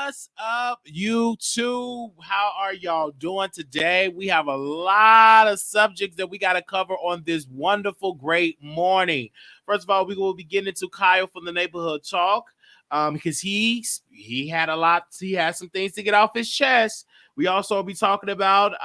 What's up, YouTube? How are y'all doing today? We have a lot of subjects that we got to cover on this wonderful, great morning. First of all, we will be getting into Kyle from the Neighborhood Talk because he had he had some things to get off his chest. We also will be talking about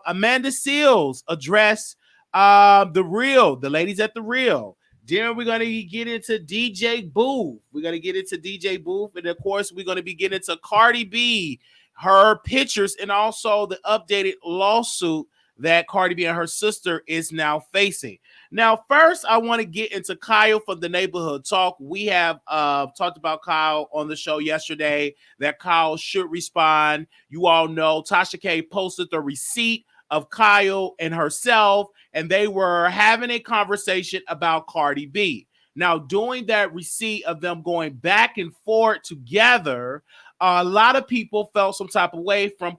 Amanda Seals address the ladies at the Real. Then we're going to get into DJ Boof. We're going to get into DJ Boof. And of course, we're going to be getting into Cardi B, her pictures, and also the updated lawsuit that Cardi B and her sister is now facing. Now, first, I want to get into Kyle from the Neighborhood Talk. We have talked about Kyle on the show yesterday, that Kyle should respond. You all know Tasha K posted the receipt of Kyle and herself, and they were having a conversation about Cardi B. Now, during that receipt of them going back and forth together, a lot of people felt some type of way from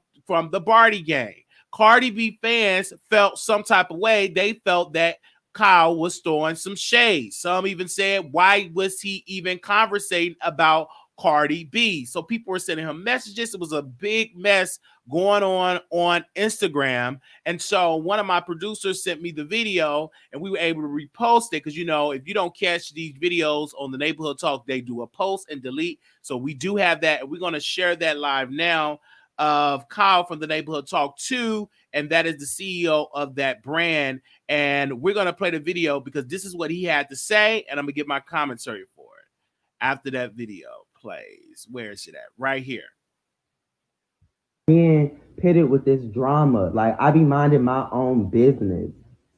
the Barty gang. Cardi B fans felt some type of way. They felt that Kyle was throwing some shade. Some even said, why was he even conversating about Cardi B? So people were sending him messages. It was a big mess going on Instagram. And so one of my producers sent me the video, and we were able to repost it because, you know, if you don't catch these videos on the Neighborhood Talk, they do a post and delete. So we do have that, and we're going to share that live now of Kyle from the Neighborhood Talk 2, and that is the CEO of that brand. And we're going to play the video because this is what he had to say, and I'm going to give my commentary for it after that video plays. Where is it at? Right here. Being pitted with this drama. Like, I be minding my own business.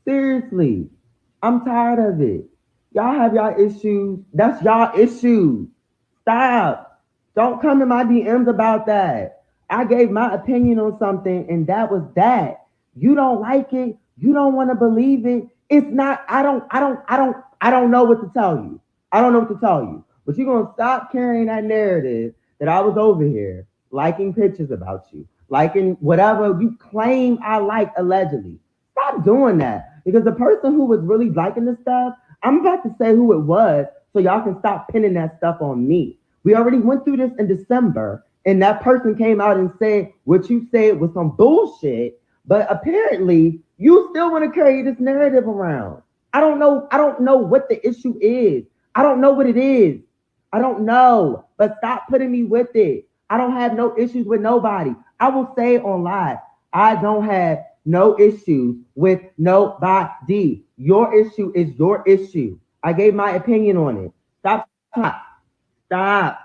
Seriously. I'm tired of it. Y'all have y'all issues. That's y'all issues. Stop. Don't come in my DMs about that. I gave my opinion on something, and that was that. You don't like it. You don't want to believe it. It's not, I don't know what to tell you. I don't know what to tell you. But you're gonna stop carrying that narrative that I was over here liking pictures about you, liking whatever you claim I like allegedly. Stop doing that. Because the person who was really liking the stuff, I'm about to say who it was so y'all can stop pinning that stuff on me. We already went through this in December, and that person came out and said what you said was some bullshit, but apparently you still want to carry this narrative around. I don't know what the issue is. I don't know what it is. I don't know, but stop putting me with it. I don't have no issues with nobody. I will say on live, I don't have no issues with nobody. Your issue is your issue. I gave my opinion on it. Stop, stop, stop,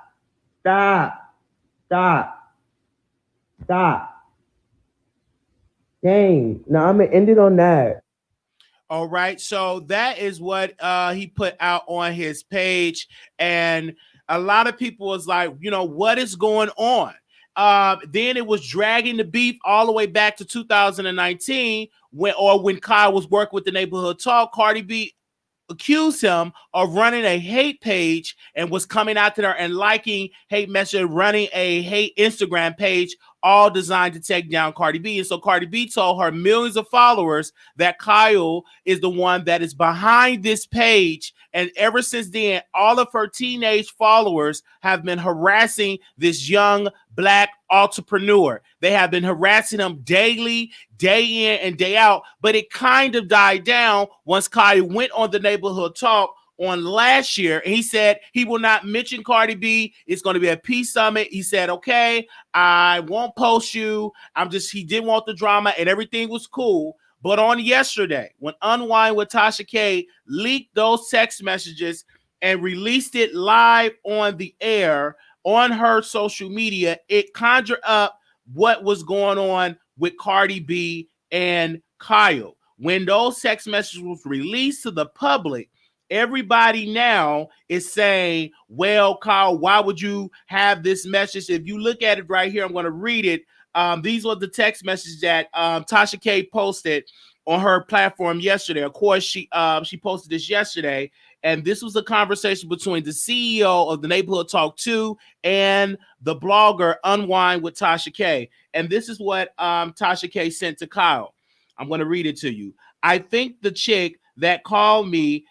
stop, stop, stop. Dang. Now I'm gonna end it on that. All right. So that is what he put out on his page. And a lot of people was like, you know, what is going on? Then it was dragging the beef all the way back to 2019 when Kyle was working with the Neighborhood Talk. Cardi B accused him of running a hate page and was coming out to her and liking hate message, running a hate Instagram page, all designed to take down Cardi B. And so Cardi B told her millions of followers that Kyle is the one that is behind this page. And ever since then, all of her teenage followers have been harassing this young Black entrepreneur. They have been harassing him daily, day in and day out, but it kind of died down once Kyle went on the Neighborhood Talk on last year, and he said he will not mention Cardi B. It's going to be a peace summit. He said, okay, I won't post you. He didn't want the drama, and everything was cool. But on yesterday, when Unwind with Tasha K leaked those text messages and released it live on the air on her social media, it conjured up what was going on with Cardi B and Kyle. When those text messages was released to the public, everybody now is saying, well, Kyle, why would you have this message? If you look at it right here, I'm going to read it. These were the text messages that Tasha K posted on her platform yesterday. Of course, she posted this yesterday, and this was a conversation between the CEO of the Neighborhood Talk 2 and the blogger Unwind with Tasha K. And this is what Tasha K sent to Kyle. I'm going to read it to you. I think the chick that called me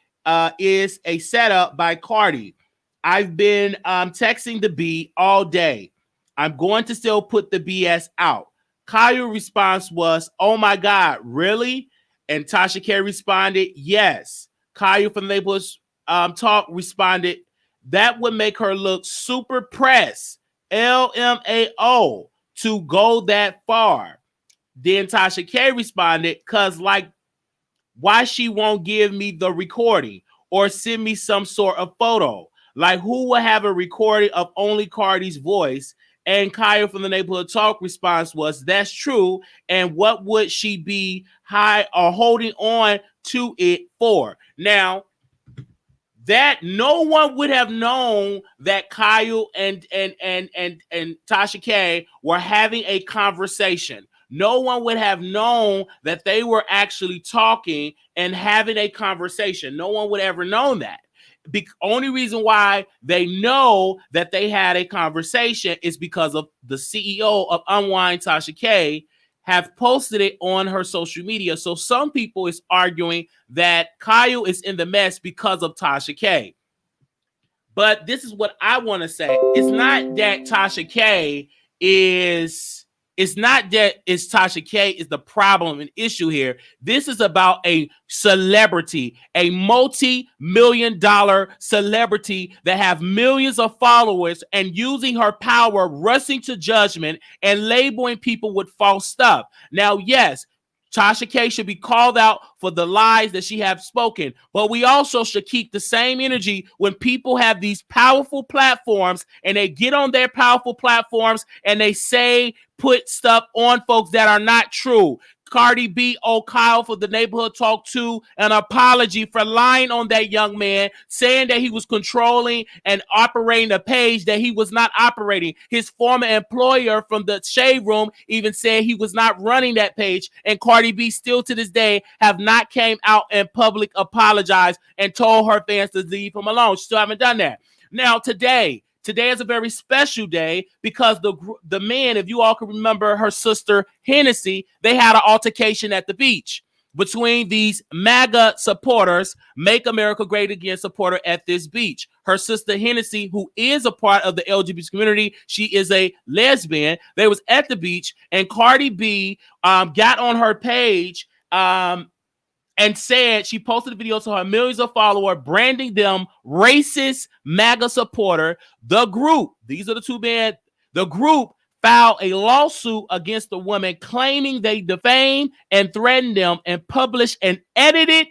is a setup by Cardi. I've been texting the B all day. I'm going to still put the BS out. Kayo's response was, oh my God, really? And Tasha K responded, yes. Kayo from the Neighborhood Talk responded, that would make her look super pressed. LMAO to go that far. Then Tasha K responded, cause like why she won't give me the recording or send me some sort of photo. Like who will have a recording of only Cardi's voice? And Kaya from the Neighborhood Talk response was, that's true. And what would she be high or holding on to it for? Now, that no one would have known that Kyle and Tasha K were having a conversation. No one would have known that they were actually talking and having a conversation. No one would ever known that. The only reason why they know that they had a conversation is because of the CEO of Unwind, Tasha K, have posted it on her social media. So some people is arguing that Kyle is in the mess because of Tasha K. But this is what I want to say. It's not that Tasha K is... It's not that it's Tasha K is the problem and issue here. This is about a celebrity, a multi-million-dollar celebrity that have millions of followers and using her power, rushing to judgment and labeling people with false stuff. Now, yes, Tasha K should be called out for the lies that she have spoken, but we also should keep the same energy when people have these powerful platforms and they get on their powerful platforms and they say, put stuff on folks that are not true. Cardi B owed Kyle for the Neighborhood Talk 2 an apology for lying on that young man, saying that he was controlling and operating a page that he was not operating. His former employer from the Shade Room even said he was not running that page, and Cardi B still to this day have not came out and public apologized and told her fans to leave him alone. She still haven't done that. Now today is a very special day because the man, if you all can remember her sister Hennessy, they had an altercation at the beach between these MAGA supporters, Make America Great Again supporter at this beach. Her sister Hennessy, who is a part of the LGBT community, she is a lesbian. They was at the beach and Cardi B got on her page and said she posted a video to her millions of followers, branding them racist MAGA supporter. The group, these are the two men, the group filed a lawsuit against the woman claiming they defamed and threatened them and published an edited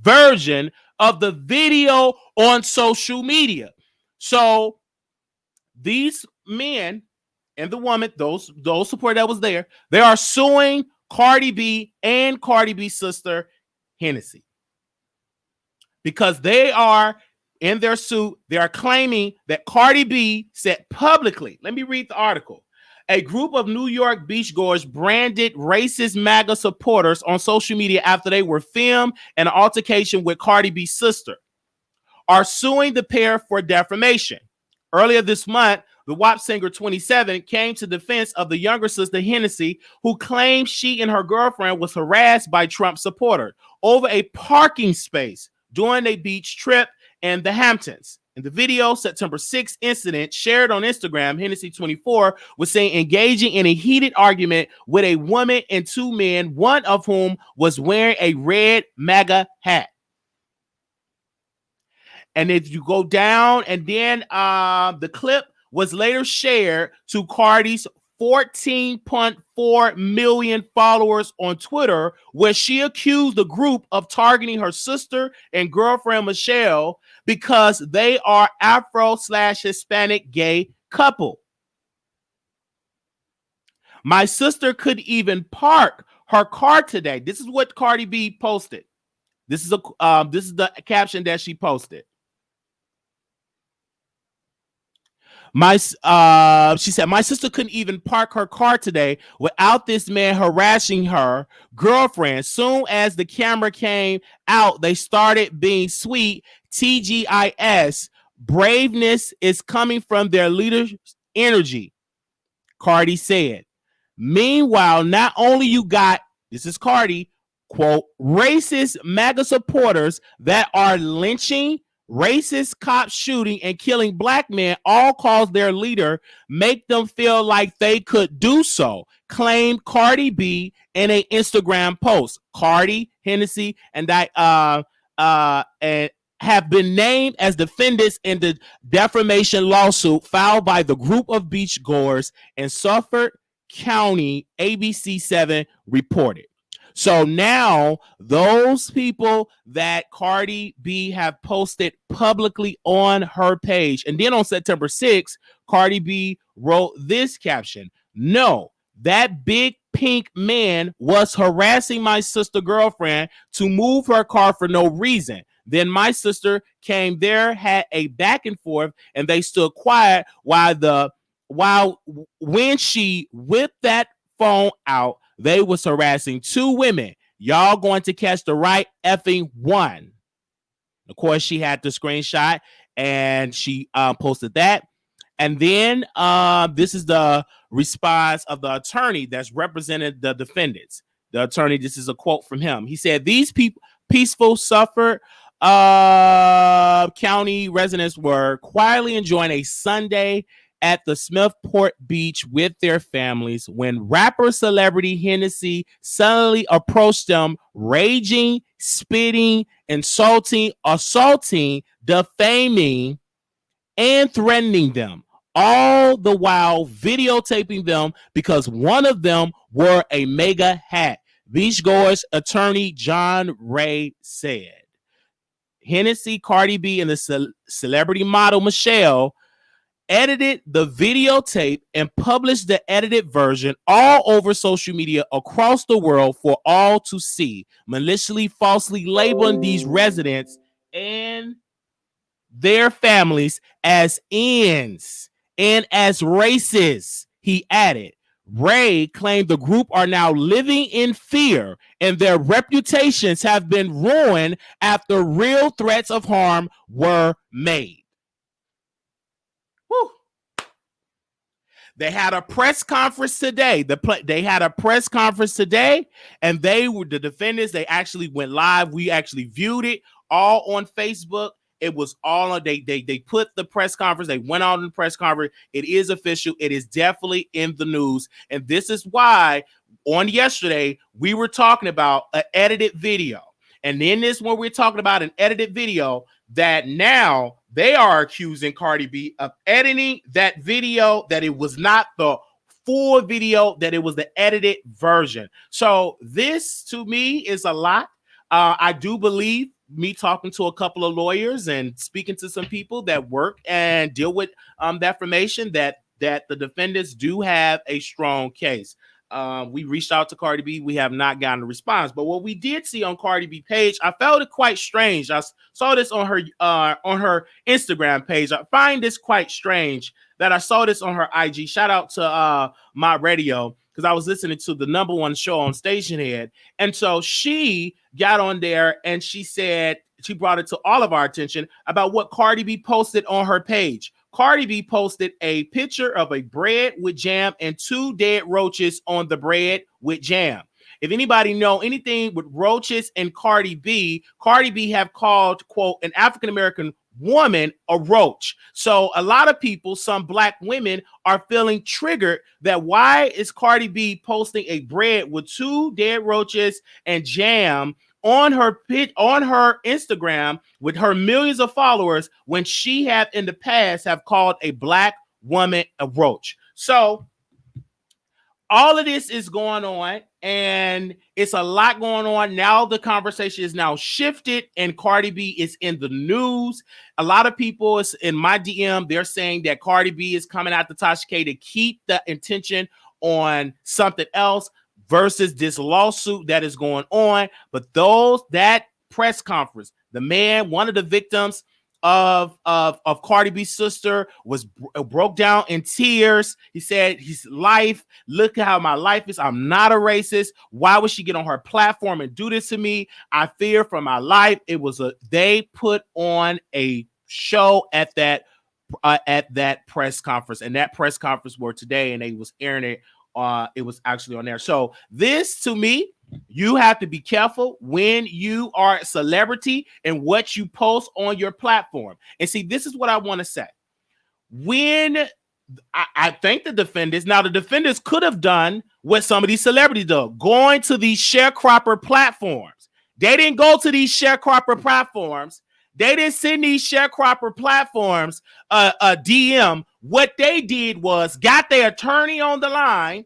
version of the video on social media. So these men and the woman, those support that was there, they are suing Cardi B and Cardi B's sister Hennessy because they are in their suit. They are claiming that Cardi B said publicly, let me read the article. A group of New York beachgoers branded racist MAGA supporters on social media after they were filmed in an altercation with Cardi B's sister, are suing the pair for defamation. Earlier this month, the WAP singer 27 came to defense of the younger sister Hennessy, who claimed she and her girlfriend was harassed by Trump supporters over a parking space during a beach trip in the Hamptons. In the video, September 6th incident shared on Instagram, Hennessy 24 was seen engaging in a heated argument with a woman and two men, one of whom was wearing a red MAGA hat. And if you go down, and then the clip was later shared to Cardi's 14.4 million followers on Twitter, where she accused the group of targeting her sister and girlfriend Michelle because they are Afro/Hispanic gay couple. My sister could even park her car today. This is what Cardi B posted. This is the caption that she posted. She said, my sister couldn't even park her car today without this man harassing her girlfriend. Soon as the camera came out, they started being sweet. TGIS. Braveness is coming from their leader's energy, Cardi said. Meanwhile, not only you got, this is Cardi, quote, racist MAGA supporters that are lynching, racist cop shooting and killing black men, all cause their leader make them feel like they could do so, claimed Cardi B in an Instagram post. Cardi, Hennessy, and and have been named as defendants in the defamation lawsuit filed by the group of beachgoers in Suffolk County, ABC 7 reported. So now those people that Cardi B have posted publicly on her page. And then on September 6th, Cardi B wrote this caption: "No, that big pink man was harassing my sister girlfriend to move her car for no reason. Then my sister came there, had a back and forth, and they stood quiet while when she whipped that phone out, they was harassing two women. Y'all going to catch the right effing one." Of course, she had the screenshot and she posted that. And then this is the response of the attorney that's represented the defendants. The attorney, this is a quote from him. He said, "These people, peaceful Suffolk County residents were quietly enjoying a Sunday at the Smithport Beach with their families when rapper celebrity Hennessy suddenly approached them, raging, spitting, insulting, assaulting, defaming, and threatening them, all the while videotaping them because one of them wore a mega hat," Beachgoers attorney John Ray said. Hennessy, Cardi B, and the celebrity model Michelle edited the videotape and published the edited version all over social media across the world for all to see, maliciously falsely labeling these residents and their families as ends and as racist. He added, Ray claimed the group are now living in fear and their reputations have been ruined after real threats of harm were made. Whew. They had a press conference today. They had a press conference today, and they were the defendants. They actually went live. We actually viewed it all on Facebook. It was all on. They put the press conference. They went on the press conference. It is official. It is definitely in the news, and this is why on yesterday we were talking about an edited video, and then this when we're talking about an edited video that now they are accusing Cardi B of editing that video, that it was not the full video, that it was the edited version. So this to me is a lot. I do believe, me talking to a couple of lawyers and speaking to some people that work and deal with defamation, that the defendants do have a strong case. We reached out to Cardi B. We have not gotten a response. But what we did see on Cardi B page, I felt it quite strange. I saw this on her Instagram page. I find this quite strange that I saw this on her IG. Shout out to my radio, because I was listening to the number one show on Stationhead. And so she got on there and she said, she brought it to all of our attention about what Cardi B posted on her page. Cardi B posted a picture of a bread with jam and 2 dead roaches on the bread with jam. If anybody know anything with roaches and Cardi B have called, quote, an African-American woman a roach. So a lot of people, some black women, are feeling triggered that why is Cardi B posting a bread with 2 dead roaches and jam on her Instagram with her millions of followers when she have in the past have called a black woman a roach. So all of this is going on, and it's a lot going on. Now the conversation is now shifted, and Cardi B is in the news. A lot of people is in my DM, they're saying that Cardi B is coming out to Tasha K to keep the intention on something else versus this lawsuit that is going on. But that press conference, the man, one of the victims of Cardi B's sister, was broke down in tears. He said his life, look at how my life is. I'm not a racist. Why would she get on her platform and do this to me? I fear for my life. They put on a show at that press conference, and that press conference were today, and they was airing it. It was actually on there. So this to me You have to be careful when you are a celebrity and what you post on your platform. And see, this is what I want to say. When I think the defendants could have done what some of these celebrities do, going to these sharecropper platforms. They didn't go to these sharecropper platforms. They didn't send these sharecropper platforms a DM. What they did was got their attorney on the line,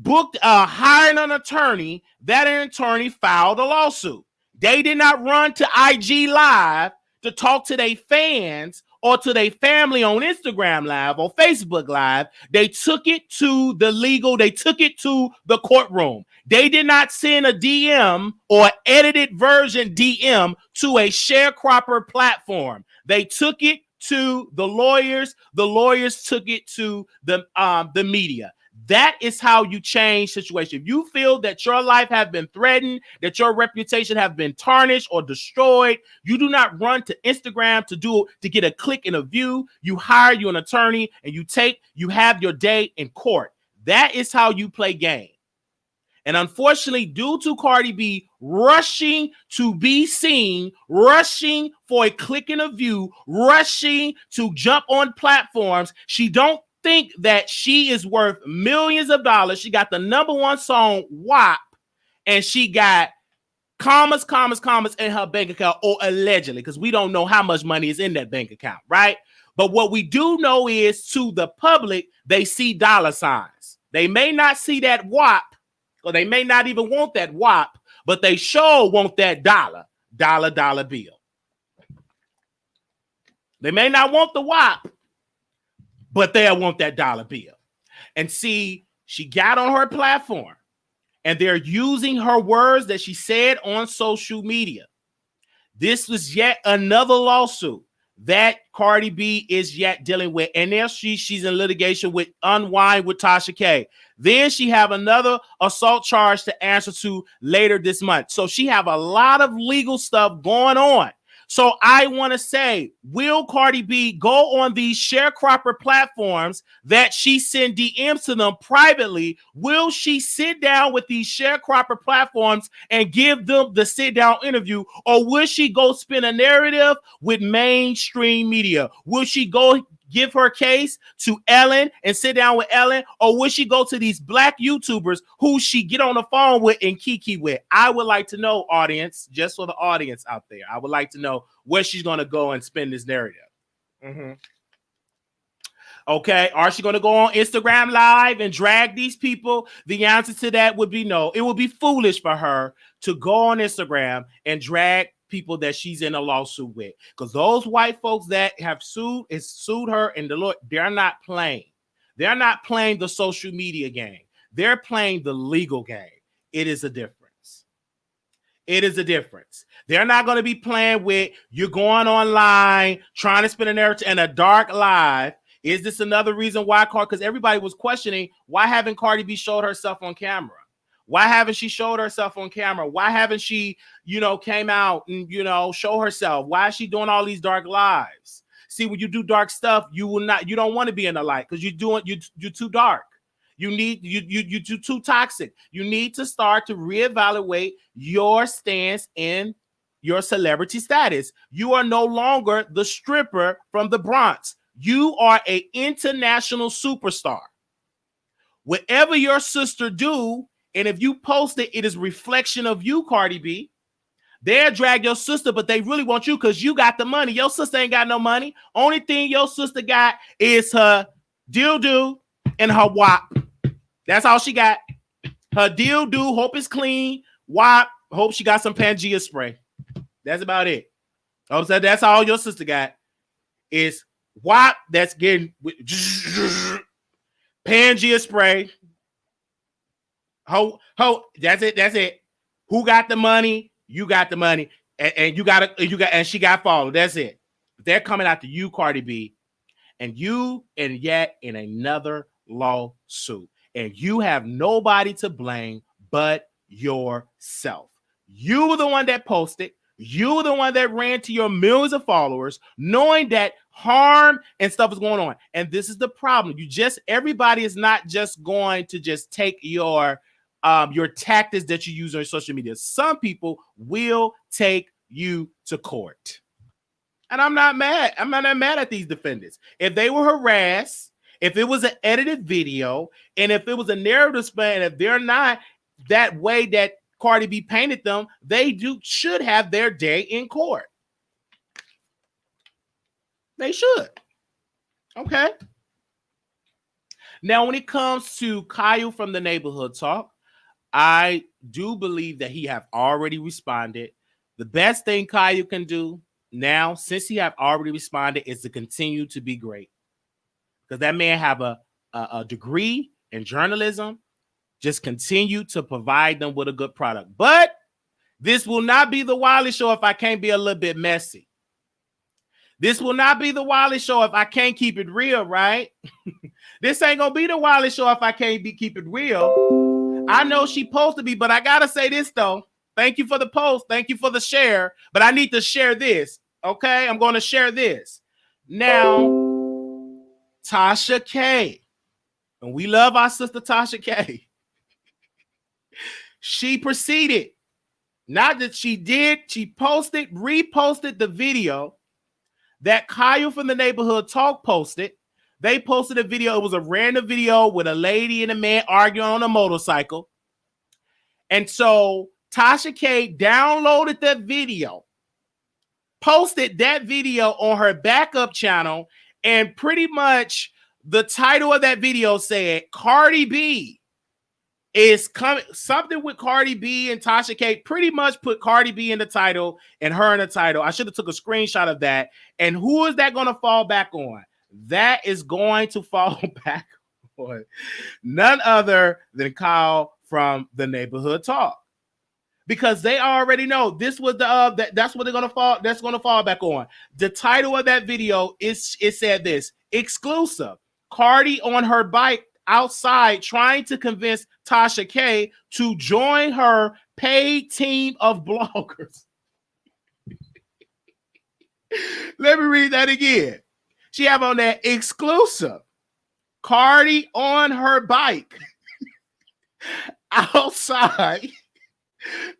hired an attorney. That attorney filed a lawsuit. They did not run to IG Live to talk to their fans or to their family on Instagram Live or Facebook Live. They took it to they took it to the courtroom. They did not send a DM or edited version DM to a sharecropper platform. They took it to the lawyers. The lawyers took it to the media. That is how you change situation. If you feel that your life has been threatened, that your reputation has been tarnished or destroyed, you do not run to Instagram to get a click and a view. You hire an attorney and you have your day in court. That is how you play game. And unfortunately, due to Cardi B rushing to be seen, rushing for a click and a view, rushing to jump on platforms, she don't think that she is worth millions of dollars. She got the #1 song WAP, and she got commas in her bank account, or allegedly, because we don't know how much money is in that bank account, right? But what we do know is, to the public, they see dollar signs. They may not see that WAP, or they may not even want that WAP, but they sure want that dollar bill. They may not want the WAP, but they'll want that dollar bill. And see, she got on her platform, and they're using her words that she said on social media. This was yet another lawsuit that Cardi B is yet dealing with. And now she's in litigation with Unwind with Tasha K. Then she have another assault charge to answer to later this month. So she have a lot of legal stuff going on. So I want to say, will Cardi B go on these sharecropper platforms that she send DMs to them privately? Will she sit down with these sharecropper platforms and give them the sit down interview? Or will she go spin a narrative with mainstream media? Will she go give her case to Ellen and sit down with Ellen? Or will she go to these black YouTubers who she get on the phone with and kiki with? I would like to know, audience, just for the audience out there, I would like to know where she's going to go and spin this narrative. Okay, are she going to go on Instagram Live and drag these people? The answer to that would be no. It would be foolish for her to go on Instagram and drag people that she's in a lawsuit with, because those white folks that have sued her, and the Lord, they're not playing. They're not playing the social media game. They're playing the legal game. It is a difference. It is a difference. They're not going to be playing with you going online, trying to spin a narrative and a dark live. Is this another reason why? Because everybody was questioning, why haven't Cardi B showed herself on camera? Why haven't she showed herself on camera? Why haven't she, came out and, show herself? Why is she doing all these dark lives? See, when you do dark stuff, you don't want to be in the light, because you're too dark. You're too toxic. You need to start to reevaluate your stance in your celebrity status. You are no longer the stripper from the Bronx. You are an international superstar. Whatever your sister do, and if you post it, it is reflection of you, Cardi B. They'll drag your sister, but they really want you because you got the money. Your sister ain't got no money. Only thing your sister got is her dildo and her WAP. That's all she got. Her dildo, hope it's clean. WAP, hope she got some Pangea spray. That's about it. So that's all your sister got is WAP that's getting Pangea spray. That's it. Who got the money? You got the money, and and she got followed. That's it. They're coming after you, Cardi B, and yet in another lawsuit, and you have nobody to blame but yourself. You were the one that posted. You were the one that ran to your millions of followers, knowing that harm and stuff is going on. And this is the problem. Everybody is not just going to just take your your tactics that you use on social media. Some people will take you to court. And I'm not mad. I'm not that mad at these defendants. If they were harassed, if it was an edited video, and if it was a narrative span, if they're not that way that Cardi B painted them, they should have their day in court. They should. Okay. Now, when it comes to Kyle from the Neighborhood Talk, I do believe that he have already responded. The best thing Kyle can do now, since he have already responded, is to continue to be great. Because that man have a degree in journalism. Just continue to provide them with a good product. But this will not be the Wiley Show if I can't be a little bit messy. This will not be the Wiley Show if I can't keep it real, right? This ain't gonna be the Wiley Show if I can't keep it real. I know she supposed to be, but I gotta say this though. Thank you for the post. Thank you for the share. But I need to share this. Okay, I'm going to share this. Now, Tasha K. And we love our sister Tasha K. She proceeded. Not that she did. She reposted the video that Kyle from the Neighborhood Talk posted. They posted a video. It was a random video with a lady and a man arguing on a motorcycle. And so Tasha K downloaded that video, posted that video on her backup channel, and pretty much the title of that video said, Cardi B is coming, something with Cardi B and Tasha K. Pretty much put Cardi B in the title and her in the title. I should have took a screenshot of that. And who is that going to fall back on? That is going to fall back on none other than Kyle from the Neighborhood Talk. Because they already know this was the that's what they're gonna fall. That's gonna fall back on. The title of that video it said this: exclusive. Cardi on her bike outside trying to convince Tasha K to join her paid team of bloggers. Let me read that again. She have on that exclusive. Cardi on her bike outside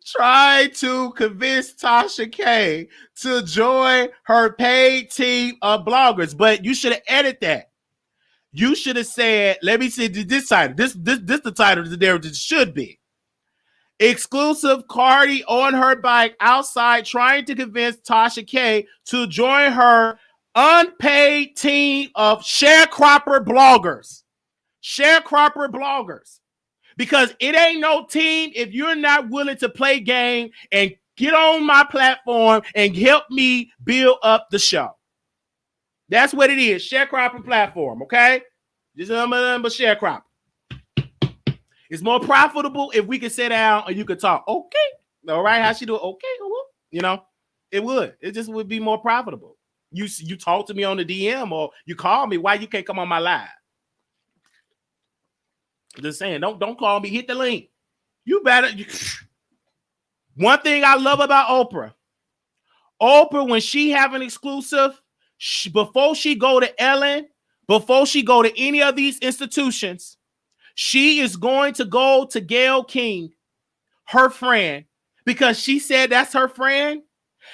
try to convince Tasha K to join her paid team of bloggers. But you should have edited that. You should have said, let me see this title. This the title that there should be. Exclusive. Cardi on her bike outside trying to convince Tasha K to join her unpaid team of sharecropper bloggers. Sharecropper bloggers. Because it ain't no team if you're not willing to play game and get on my platform and help me build up the show. That's what it is. Sharecropping platform, okay? Just a sharecropper. It's more profitable if we can sit down and you can talk. Okay. All right. How she do it? Okay. You know, it would. It just would be more profitable. You talk to me on the DM or you call me. Why you can't come on my live? Just saying, don't call me. Hit the link. You better. One thing I love about Oprah, when she have an exclusive, before she go to Ellen, before she go to any of these institutions, she is going to go to Gayle King, her friend, because she said that's her friend.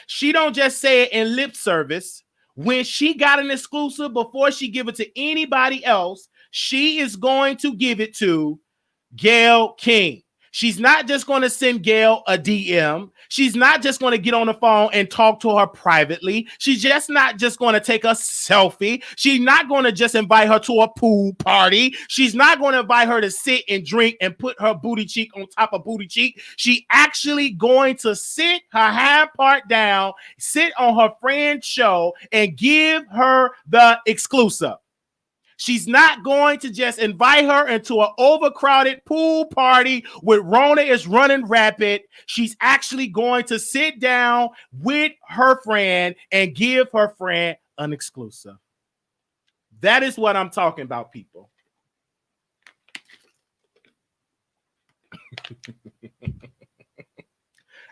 She don't just say it in lip service. When she got an exclusive, before she give it to anybody else, she is going to give it to Gayle King. She's not just going to send Gayle a DM. She's not just going to get on the phone and talk to her privately. She's just not just going to take a selfie. She's not going to just invite her to a pool party. She's not going to invite her to sit and drink and put her booty cheek on top of booty cheek. She actually going to sit her hand part down, sit on her friend's show and give her the exclusive. She's not going to just invite her into an overcrowded pool party with Rona is running rapid. She's actually going to sit down with her friend and give her friend an exclusive. That is what I'm talking about, people.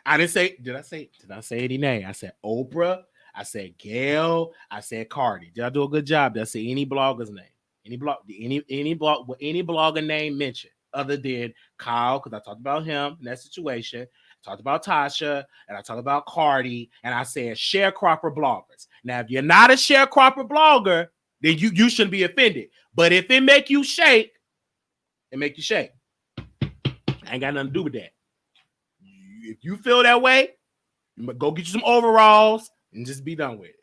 I didn't say, did I say any name? I said Oprah. I said Gayle. I said Cardi. Did I do a good job? Did I say any blogger's name? Any blogger name mentioned. other than Kyle, because I talked about him in that situation. I talked about Tasha, and I talked about Cardi, and I said sharecropper bloggers. Now, if you're not a sharecropper blogger, then you shouldn't be offended. But if it make you shake, it make you shake. I ain't got nothing to do with that. If you feel that way, go get you some overalls and just be done with it.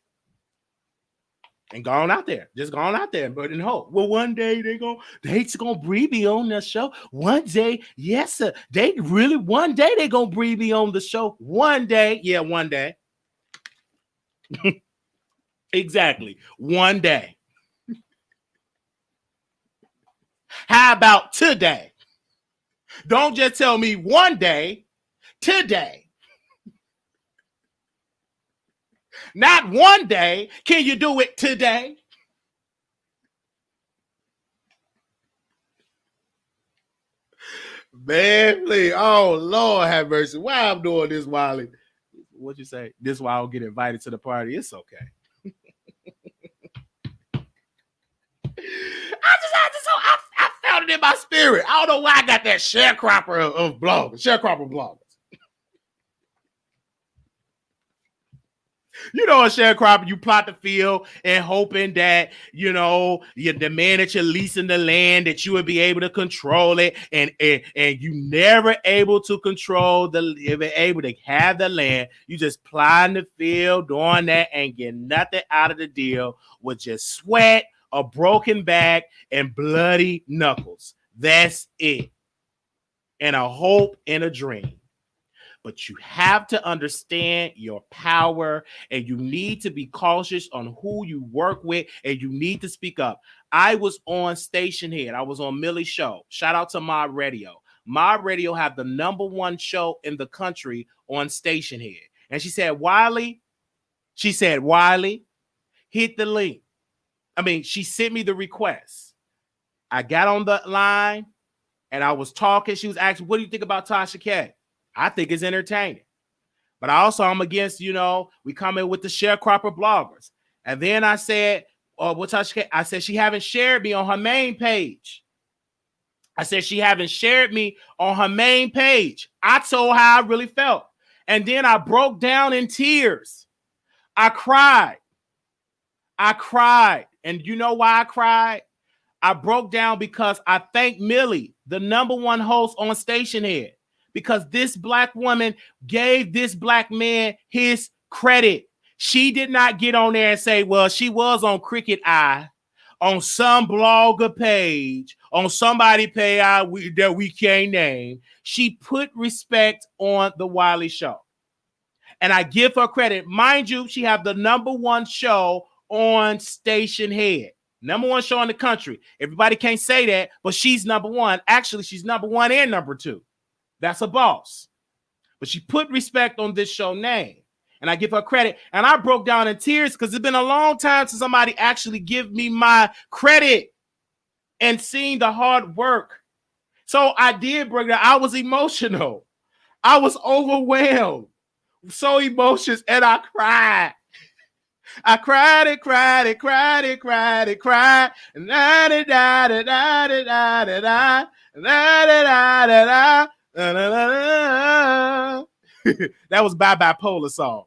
And go on out there. Just go on out there. But in hope. Well, one day they're gonna breed me on the show. One day, yes, sir. One day they're gonna breed me on the show. One day. Yeah, one day. Exactly. One day. How about today? Don't just tell me one day. Today. Not one day. Can you do it today? Man, please. Oh, Lord have mercy. Why I'm doing this, Wiley? What'd you say? This is why I don't get invited to the party. It's okay. I felt it in my spirit. I don't know why I got that sharecropper of bloggers. Sharecropper bloggers. You know, a sharecropper, you plot the field and hoping that, you know, the man that you're leasing the land, that you would be able to control it, and you never able to control able to have the land. You just plotting the field, doing that, and get nothing out of the deal with just sweat, a broken back, and bloody knuckles. That's it. And a hope and a dream. But you have to understand your power, and you need to be cautious on who you work with, and you need to speak up. I was on Station Head. I was on Wiley Show. Shout out to My Radio. My Radio have the #1 show in the country on Station Head. And she said, Wiley, hit the link. I mean, she sent me the request. I got on the line, and I was talking. She was asking, what do you think about Tasha K? I think it's entertaining. But I'm against, we come in with the sharecropper bloggers. And then I said, I said, she haven't shared me on her main page. I told her how I really felt. And then I broke down in tears. I cried. And you know why I cried? I broke down because I thank Millie, the #1 host on Station Head. Because this black woman gave this black man his credit. She did not get on there and say, well, she was on Cricket Eye, on some blogger page, on somebody page that we can't name. She put respect on the Wiley Show. And I give her credit. Mind you, she have the #1 show on Station Head. #1 show in the country. Everybody can't say that, but she's #1. Actually, she's #1 and #2. That's a boss. But she put respect on this show name. And I give her credit. And I broke down in tears because it's been a long time since somebody actually give me my credit and seen the hard work. So I did break down. I was emotional. I was overwhelmed. So emotional. And I cried. I cried and cried and cried and cried and cried. And da da da da da da da da da da da. That was by Bipolar song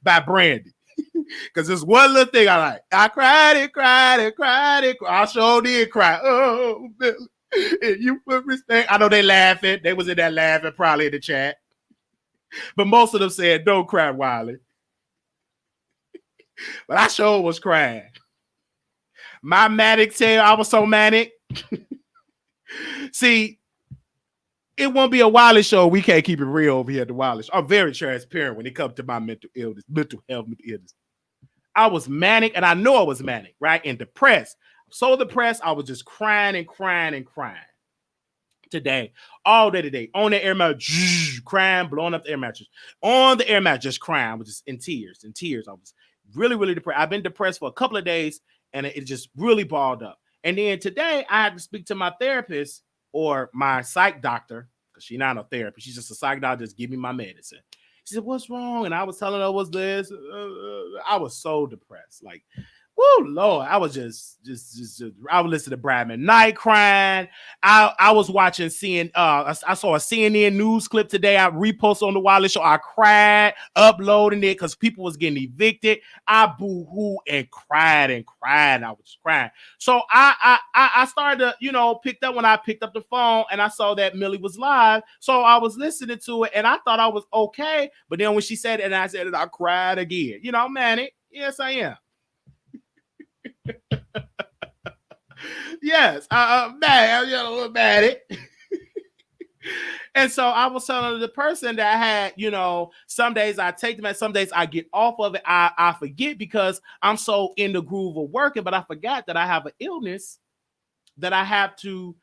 by Brandy. Because there's one little thing I like. I cried and cried and cried and cried. I sure did cry. Oh, Billy. You put respect. I know they laughing. They was in that laughing probably in the chat. But most of them said, don't cry, Wiley. But I sure was crying. My manic tail, I was so manic. See, it won't be a Wiley show. We can't keep it real over here at the Wiley Show. I'm very transparent when it comes to my mental illness. I was manic, and I know I was manic, right? And depressed. So depressed, I was just crying and crying and crying. Today, all day today, on the air mattress, crying, blowing up the air mattress. On the air mattress, just crying. I was just in tears. I was really, really depressed. I've been depressed for a couple of days, and it just really balled up. And then today, I had to speak to my therapist, or my psych doctor, because she's not a therapist. She's just a psych doctor, just give me my medicine. She said, what's wrong? And I was telling her, what's this? I was so depressed. Like, Woo, Lord, I was just I would listen to Brad McKnight crying. I was watching I saw a CNN news clip today. I reposted on the Wiley Show. I cried uploading it because people was getting evicted. I boo-hoo and cried and cried. I was crying. So I started to, picked up when I picked up the phone and I saw that Millie was live. So I was listening to it and I thought I was okay. But then when she said it and I said it, I cried again. Man, yes, I am. Yes, mad. I'm a little mad. And so I was telling the person that I had, some days I take them and some days I get off of it. I forget because I'm so in the groove of working, but I forgot that I have an illness that I have to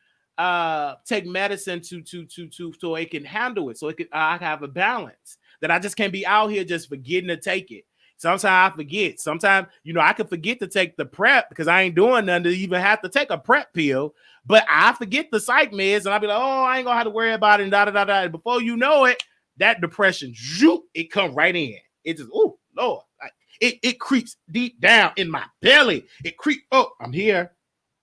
take medicine to so it can handle it. So I have a balance that I just can't be out here just forgetting to take it. Sometimes I forget. Sometimes, I can forget to take the prep because I ain't doing nothing to even have to take a prep pill. But I forget the psych meds and I'll be like, oh, I ain't gonna have to worry about it and da-da-da-da. Before you know it, that depression, it come right in. It just, oh, Lord. Like, it creeps deep down in my belly. It creeps, I'm here.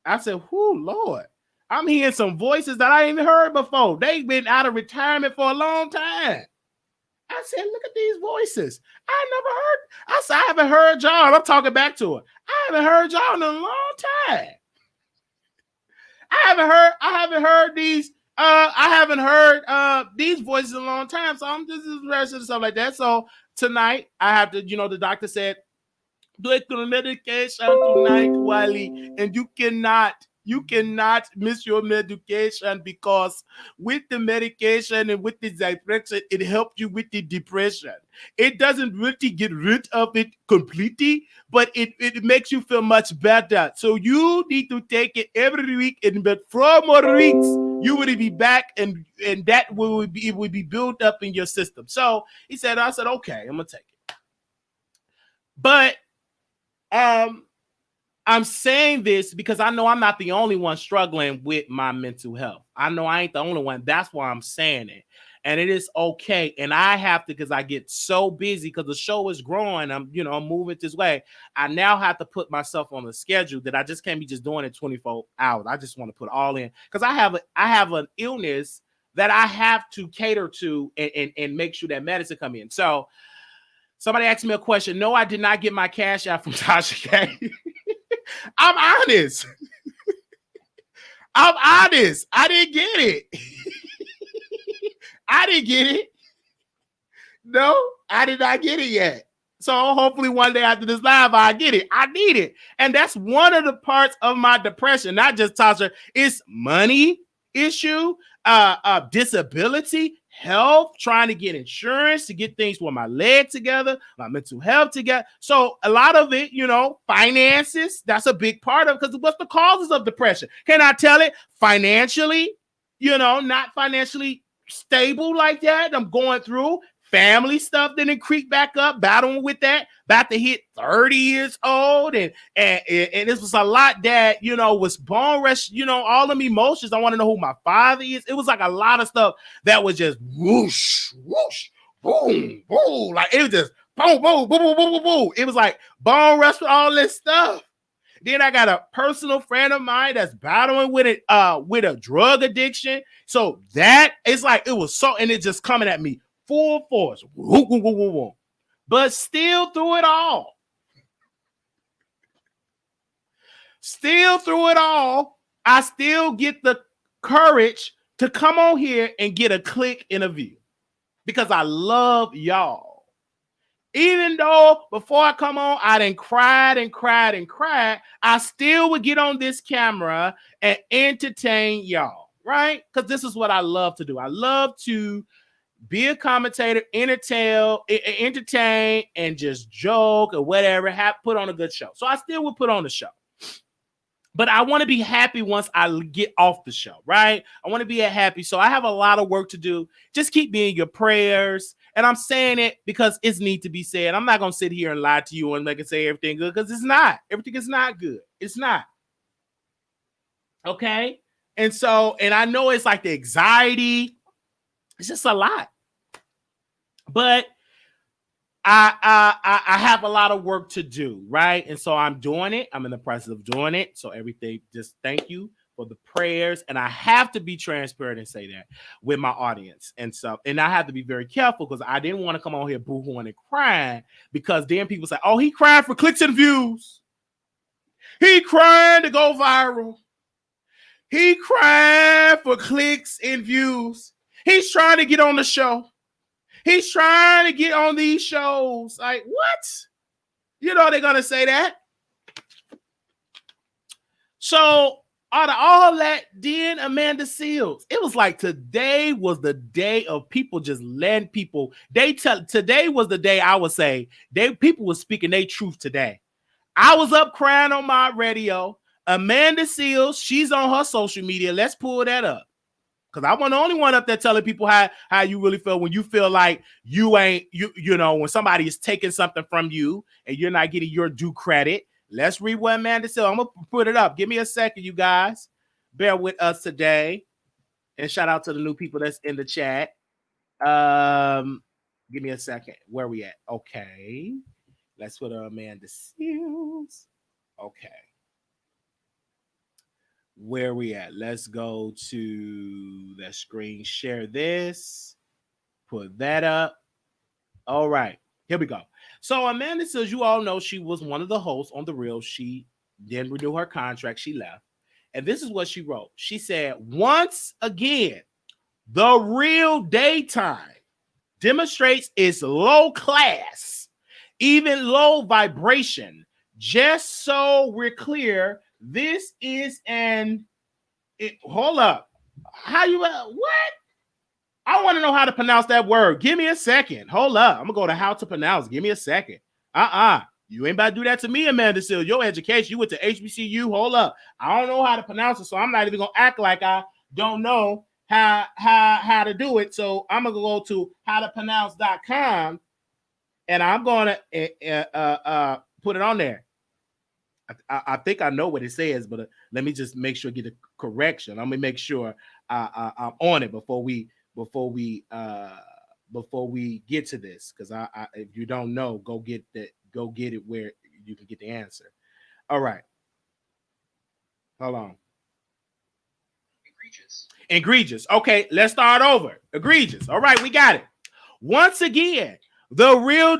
I said, whoo, Lord. I'm hearing some voices that I ain't even heard before. They've been out of retirement for a long time. I said, look at these voices. I never heard. I said, I haven't heard y'all. I'm talking back to her. I haven't heard y'all in a long time. I haven't heard these. I haven't heard these voices in a long time. So I'm just and stuff like that. So tonight I have to, the doctor said, do the medication tonight, Wiley, and you cannot miss your medication because with the medication and with the depression, it helps you with the depression. It doesn't really get rid of it completely, but it makes you feel much better. So you need to take it every week, and but 4 more weeks, you will be back, and that will be built up in your system. So I said, okay, I'm gonna take it. But I'm saying this because I know I'm not the only one struggling with my mental health. I know I ain't the only one. That's why I'm saying it. And it is okay. And I have to, because I get so busy because the show is growing. I'm moving this way. I now have to put myself on a schedule that I just can't be just doing it 24 hours. I just want to put all in because I have an illness that I have to cater to and make sure that medicine come in. So somebody asked me a question. No, I did not get my cash out from Tasha K. I'm honest. I didn't get it. I didn't get it. No, I did not get it yet. So hopefully one day after this live, I get it. I need it. And that's one of the parts of my depression. Not just Tasha. It's money issue, disability, health, trying to get insurance to get things with my leg together, my mental health together. So a lot of it, finances, that's a big part of, because what's the causes of depression? Can I tell it? Financially, not financially stable like that. I'm going through family stuff, then it creep back up, battling with that, about to hit 30 years old. And this was a lot that, was bone rush, all of emotions. I want to know who my father is. It was like a lot of stuff that was just whoosh, whoosh, boom, boom. Like it was just boom, boom, boom, boom, boom, boom, boom. It was like bone rush with all this stuff. Then I got a personal friend of mine that's battling with it, with a drug addiction. So that it's like, it was so, and it just coming at me full force. But still through it all, I still get the courage to come on here and get a click in a view because I love y'all. Even though before I come on, I done cried and cried and cried, I still would get on this camera and entertain y'all, right? Because this is what I love to do. I love to be a commentator, entertain, and just joke or whatever, put on a good show. So I still would put on the show. But I want to be happy once I get off the show, right? I want to be happy. So I have a lot of work to do. Just keep me in your prayers. And I'm saying it because it's need to be said. I'm not going to sit here and lie to you and make it say everything good because it's not. Everything is not good. It's not. Okay? And I know it's like the anxiety. It's just a lot. But I have a lot of work to do, right? And so I'm doing it. I'm in the process of doing it. So everything, just thank you for the prayers. And I have to be transparent and say that with my audience and stuff. And I have to be very careful because I didn't want to come on here boo-hooing and crying because then people say, oh, he crying for clicks and views. He crying to go viral. He crying for clicks and views. He's trying to get on the show. He's trying to get on these shows. Like, what? You know they're going to say that. So, out of all that, then Amanda Seales. It was like today was the day of people just letting people. Today was the day I would say people were speaking their truth today. I was up crying on my radio. Amanda Seales, she's on her social media. Let's pull that up. Because I wasn't the only one up there telling people how you really feel when you feel like you ain't, you know, when somebody is taking something from you and you're not getting your due credit. Let's read what Amanda said. I'm going to put it up. Give me a second, you guys. Bear with us today. And shout out to the new people that's in the chat. Give me a second. Where we at? Okay. Let's put Amanda Seales. Okay. Where we at? Let's go to the screen. Share this. Put that up. All right. Here we go. So Amanda says, you all know she was one of the hosts on The Real. She didn't renew her contract. She left. And this is what she wrote. She said, once again, The Real daytime demonstrates its low class, even low vibration. Just so we're clear, this is hold up. How you, what? I want to know how to pronounce that word. Give me a second. Hold up. I'm going to go to how to pronounce. Give me a second. You ain't about to do that to me, Amanda Seales. Your education, you went to HBCU. Hold up. I don't know how to pronounce it, so I'm not even going to act like I don't know how to do it. So I'm going to go to howtopronounce.com, and I'm going to put it on there. I think I know what it says, but let me just make sure I get a correction. Let me make sure I'm on it before we get to this, because I if you don't know, go get it where you can get the answer. All right, hold on. Egregious. Okay, let's start over. Egregious. All right, we got it. Once again, the real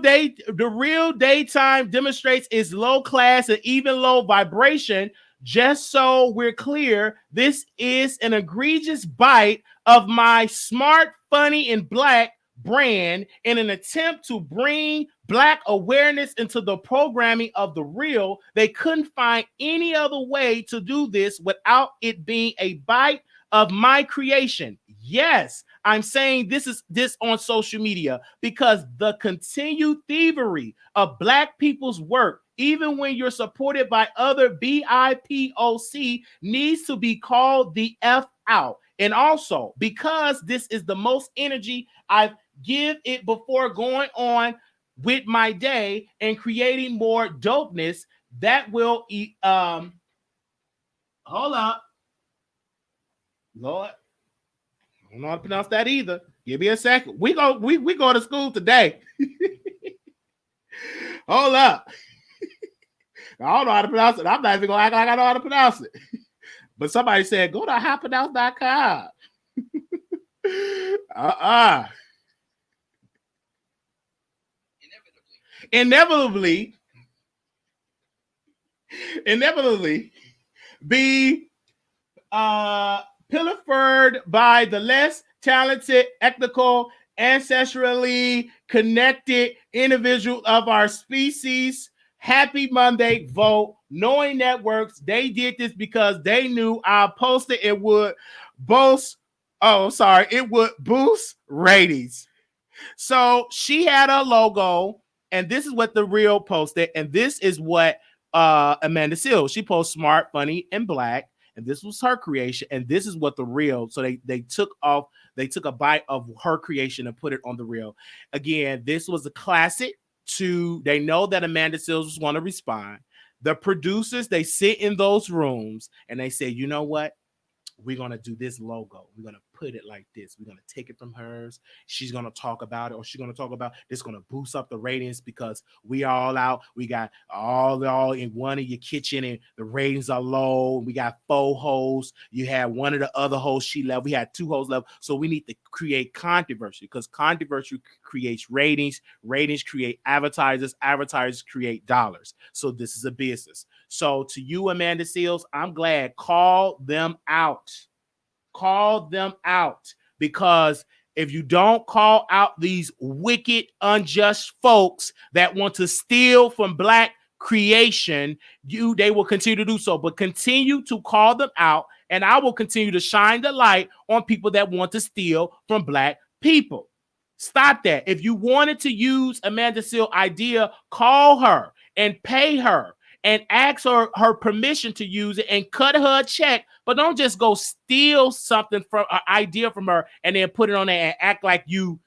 daytime demonstrates its low class and even low vibration. Just so we're clear, this is an egregious bite of my smart, funny, and black brand in an attempt to bring black awareness into the programming of The Real. They couldn't find any other way to do this without it being a bite of my creation. Yes, I'm saying this on social media because the continued thievery of black people's work, even when you're supported by other BIPOC, needs to be called the F out. And also, because this is the most energy I've give it before going on with my day and creating more dopeness, that will hold up. Lord, I don't know how to pronounce that either. Give me a second. We go to school today. Hold up. I don't know how to pronounce it. I'm not even gonna act like I know how to pronounce it. But somebody said, go to howpronounce.com. Inevitably be pilfered by the less talented, ethnical, ancestrally connected individual of our species. Happy Monday, vote. Knowing networks, they did this because they knew I posted it would boost. Oh, sorry, it would boost ratings. So she had a logo, and this is what The Real posted, and this is what Amanda Seales. She posted smart, funny, and black. And this was her creation, and this is what The Real. So they took a bite of her creation and put it on The Real. Again, this was a classic. They know that Amanda Seales was going to respond. The producers, they sit in those rooms and they say, you know what? we're going to do this logo. We're going to put it like this. We're going to take it from hers. She's going to talk about it, or she's going to talk about this, going to boost up the ratings because we all out. We got all in one of your kitchen and the ratings are low. We got 4 hosts. You had one of the other hosts, she left. We had 2 hosts left. So we need to create controversy because controversy creates ratings. Ratings create advertisers. Advertisers create dollars. So this is a business. So to you, Amanda Seales, I'm glad. Call them out. Call them out, because if you don't call out these wicked, unjust folks that want to steal from Black creation, they will continue to do so. But continue to call them out, and I will continue to shine the light on people that want to steal from Black people. Stop that. If you wanted to use Amanda Seales' idea, call her and pay her and ask her permission to use it and cut her a check, but don't just go steal something from an idea from her and then put it on there and act like you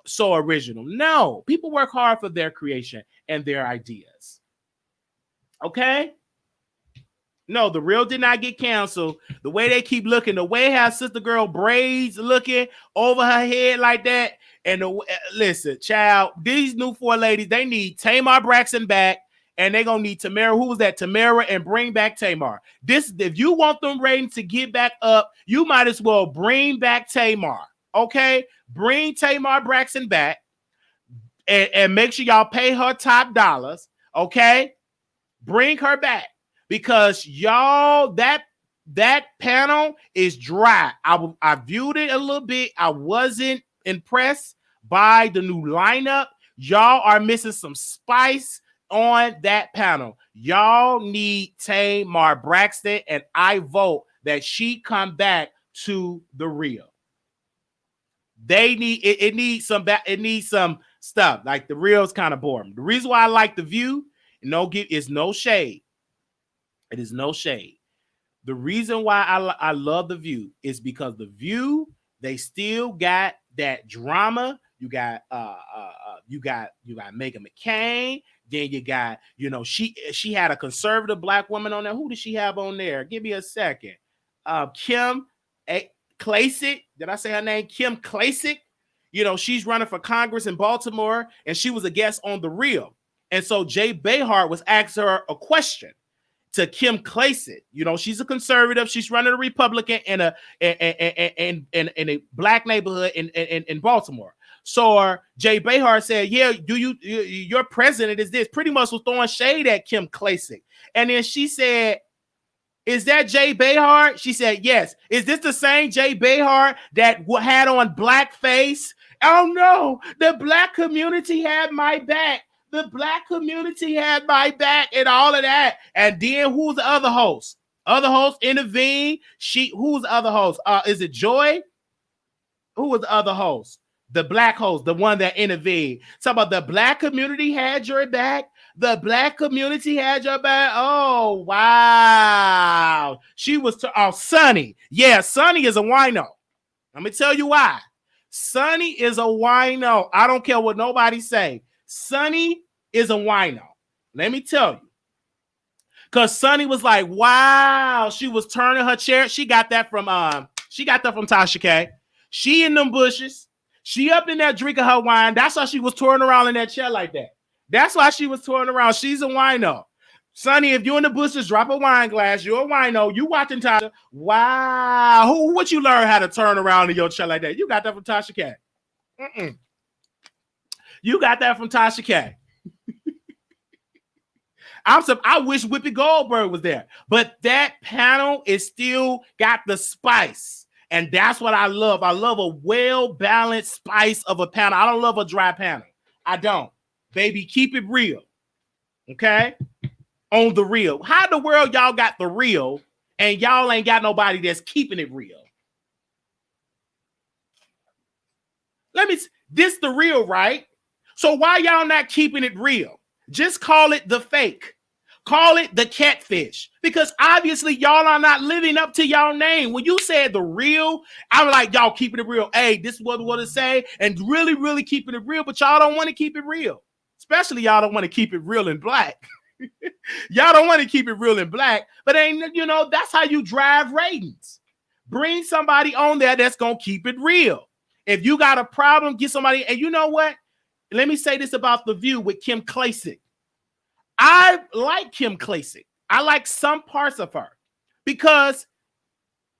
so original. No, people work hard for their creation and their ideas. Okay? No, The Real did not get canceled. The way they keep looking, the way how Sister Girl braids looking over her head like that, and listen, child, these new 4 ladies, they need Tamar Braxton back. And they're going to need Tamara. Who was that? Tamara, and bring back Tamar. If you want them ratings to get back up, you might as well bring back Tamar. Okay? Bring Tamar Braxton back and make sure y'all pay her top dollars. Okay? Bring her back, because y'all, that panel is dry. I viewed it a little bit. I wasn't impressed by the new lineup. Y'all are missing some spice on that panel. Y'all need Tamar Braxton, and I vote that she come back to The Real. They need it needs some stuff. Like The Real is kind of boring. The reason why I like The View, is no shade. It is no shade. The reason why I love The View is because The View, they still got that drama. You got Meghan McCain. Then you got, she had a conservative Black woman on there. Who did she have on there? Give me a second. Kim Klacik. Did I say her name? Kim Klacik. She's running for Congress in Baltimore, and she was a guest on The Real. And so Jay Behar was asking her a question to Kim Klacik. She's a conservative. She's running a Republican in a Black neighborhood in Baltimore. So Jay Behar said, yeah, your president is this. Pretty much was throwing shade at Kim Klacik. And then she said, is that Jay Behar? She said, yes. Is this the same Jay Behar that had on blackface? Oh, no, the Black community had my back. The Black community had my back and all of that. And then who's the other host? Other host intervened. Who's the other host? Is it Joy? Who was the other host? The Black host, the one that intervened. Talk about the Black community had your back. The Black community had your back. Oh, wow. She was Sonny. Yeah, Sonny is a wino. Let me tell you why. Sonny is a wino. I don't care what nobody say. Sonny is a wino. Let me tell you. Because Sonny was like, wow. She was turning her chair. She got that from Tasha K. She in them bushes. She up in there drinking her wine. That's why she was touring around in that chair like that. That's why she was touring around. She's a wino. Sonny, if you're in the bushes, drop a wine glass. You're a wino. You watching Tasha. Wow. What you learn how to turn around in your chair like that? You got that from Tasha K. You got that from Tasha K. I wish Whoopi Goldberg was there. But that panel is still got the spice. And that's what I love. I love a well-balanced spice of a panel. I don't love a dry panel. I don't. Baby, keep it real. Okay? On The Real. How in the world y'all got The Real and y'all ain't got nobody that's keeping it real? This The Real, right? So why y'all not keeping it real? Just call it the fake. Call it the catfish, because obviously y'all are not living up to y'all name. When you said The Real, I'm like, y'all keeping it real. Hey, this is what we want to say, and really, really keeping it real, but y'all don't want to keep it real. Especially y'all don't want to keep it real in Black. Y'all don't want to keep it real in Black, but that's how you drive ratings. Bring somebody on there that's going to keep it real. If you got a problem, get somebody. And you know what? Let me say this about The View with Kim Klacik. I like Kim Klacik. I like some parts of her because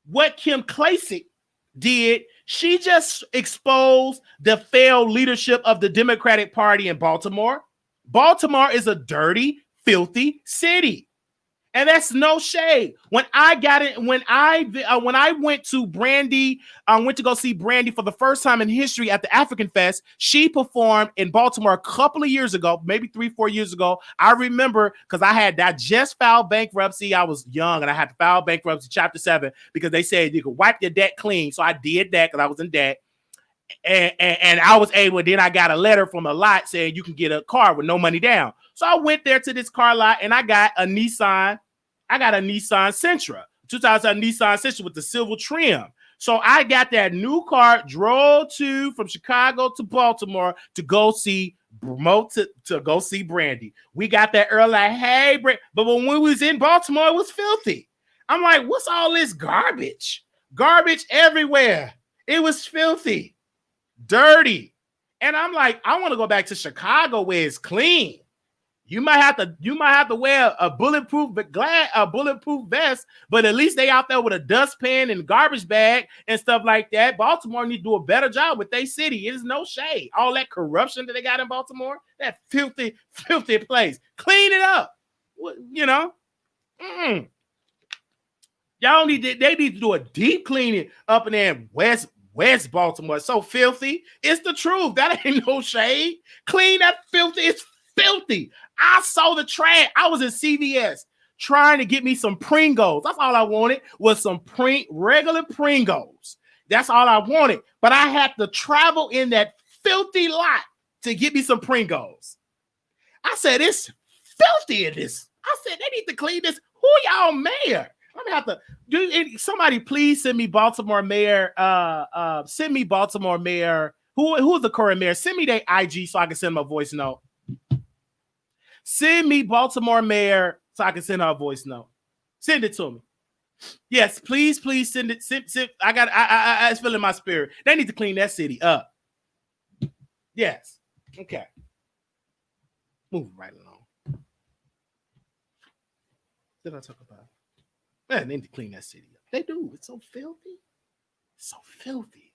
what Kim Klacik did, she just exposed the failed leadership of the Democratic Party in Baltimore. Baltimore is a dirty, filthy city. And that's no shade. When I got it, when I went to Brandy, I went to go see Brandy for the first time in history at the African Fest. She performed in Baltimore a couple of years ago, maybe 3-4 years ago. I remember because I just filed bankruptcy. I was young and I had to file bankruptcy, Chapter 7, because they said you could wipe your debt clean. So I did that because I was in debt. And I was able, then I got a letter from a lot saying you can get a car with no money down. So I went there to this car lot and I got a Nissan. I got a Nissan Sentra, 2000 Nissan Sentra with the silver trim. So I got that new car, drove from Chicago to Baltimore to go see to go see Brandy. We got that early, like, hey, but when we was in Baltimore, it was filthy. I'm like, what's all this garbage? Garbage everywhere. It was filthy. Dirty. And I'm like, I want to go back to Chicago where it's clean. You might have to wear a bulletproof vest, but at least they out there with a dustpan and garbage bag and stuff like that. Baltimore need to do a better job with their city. It is no shade. All that corruption that they got in Baltimore, that filthy, filthy place. Clean it up. You know? Y'all they need to do a deep cleaning up in there in West Baltimore. It's so filthy. It's the truth. That ain't no shade. Clean that filthy. It's filthy. I saw the trash. I was in CVS trying to get me some Pringles. That's all I wanted was some regular Pringles. That's all I wanted. But I had to travel in that filthy lot to get me some Pringles. I said, it's filthy in this. I said, they need to clean this. Who y'all mayor? I'm gonna have to somebody please send me Baltimore mayor. Send me Baltimore mayor. Who is the current mayor? Send me their IG so I can send them a voice note. Send me Baltimore mayor so I can send her a voice note. Send it to me. Yes, please send it. Send. I it's feeling my spirit. They need to clean that city up. Yes. Okay. Moving right along. Did I talk about? Man, they need to clean that city up. They do. It's so filthy. So filthy.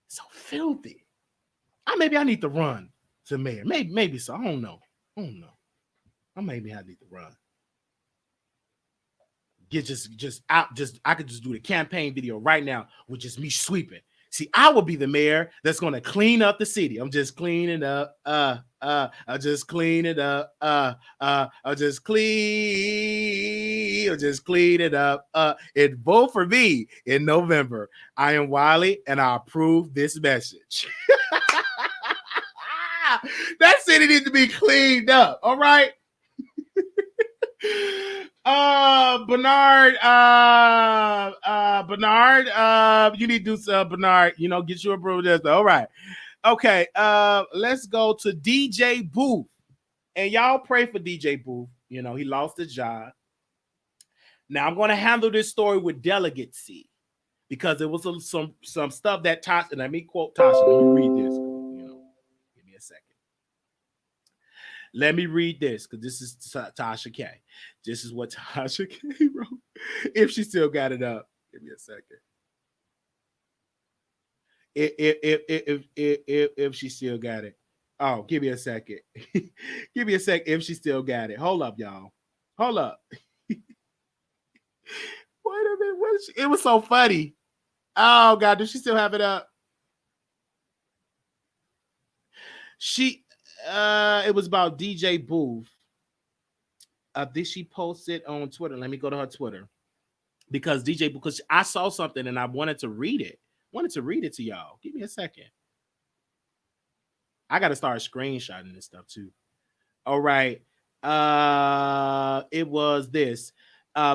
So filthy. Maybe I need to run to mayor. Maybe so. I don't know. Maybe I need to run. Get just out. I could just do the campaign video right now with just me sweeping. See, I will be the mayor that's gonna clean up the city. I'm just cleaning up. I'll just clean it up. I'll just clean it up. And vote for me in November. I am Wiley, and I approve this message. That city needs to be cleaned up. All right. Bernard, you need to do Bernard, get you approved. All right. Okay. Let's go to DJ Boof. And y'all pray for DJ Boof. He lost his job. Now I'm going to handle this story with delicacy because it was some stuff that Tasha, and let me quote Tasha. Let me read this. Give me a second. Let me read this because this is Tasha K. This is what Tasha K wrote. If she still got it up, give me a second. If she still got it. Oh, give me a second. Give me a sec. If she still got it. Hold up, y'all. Hold up. Wait a minute. It was so funny. Oh God, does she still have it up? It was about DJ Boof. Did she post it on Twitter? Let me go to her Twitter because I saw something and I wanted to read it. To y'all. Give me a second. I got to start screenshotting this stuff too. All right. It was this.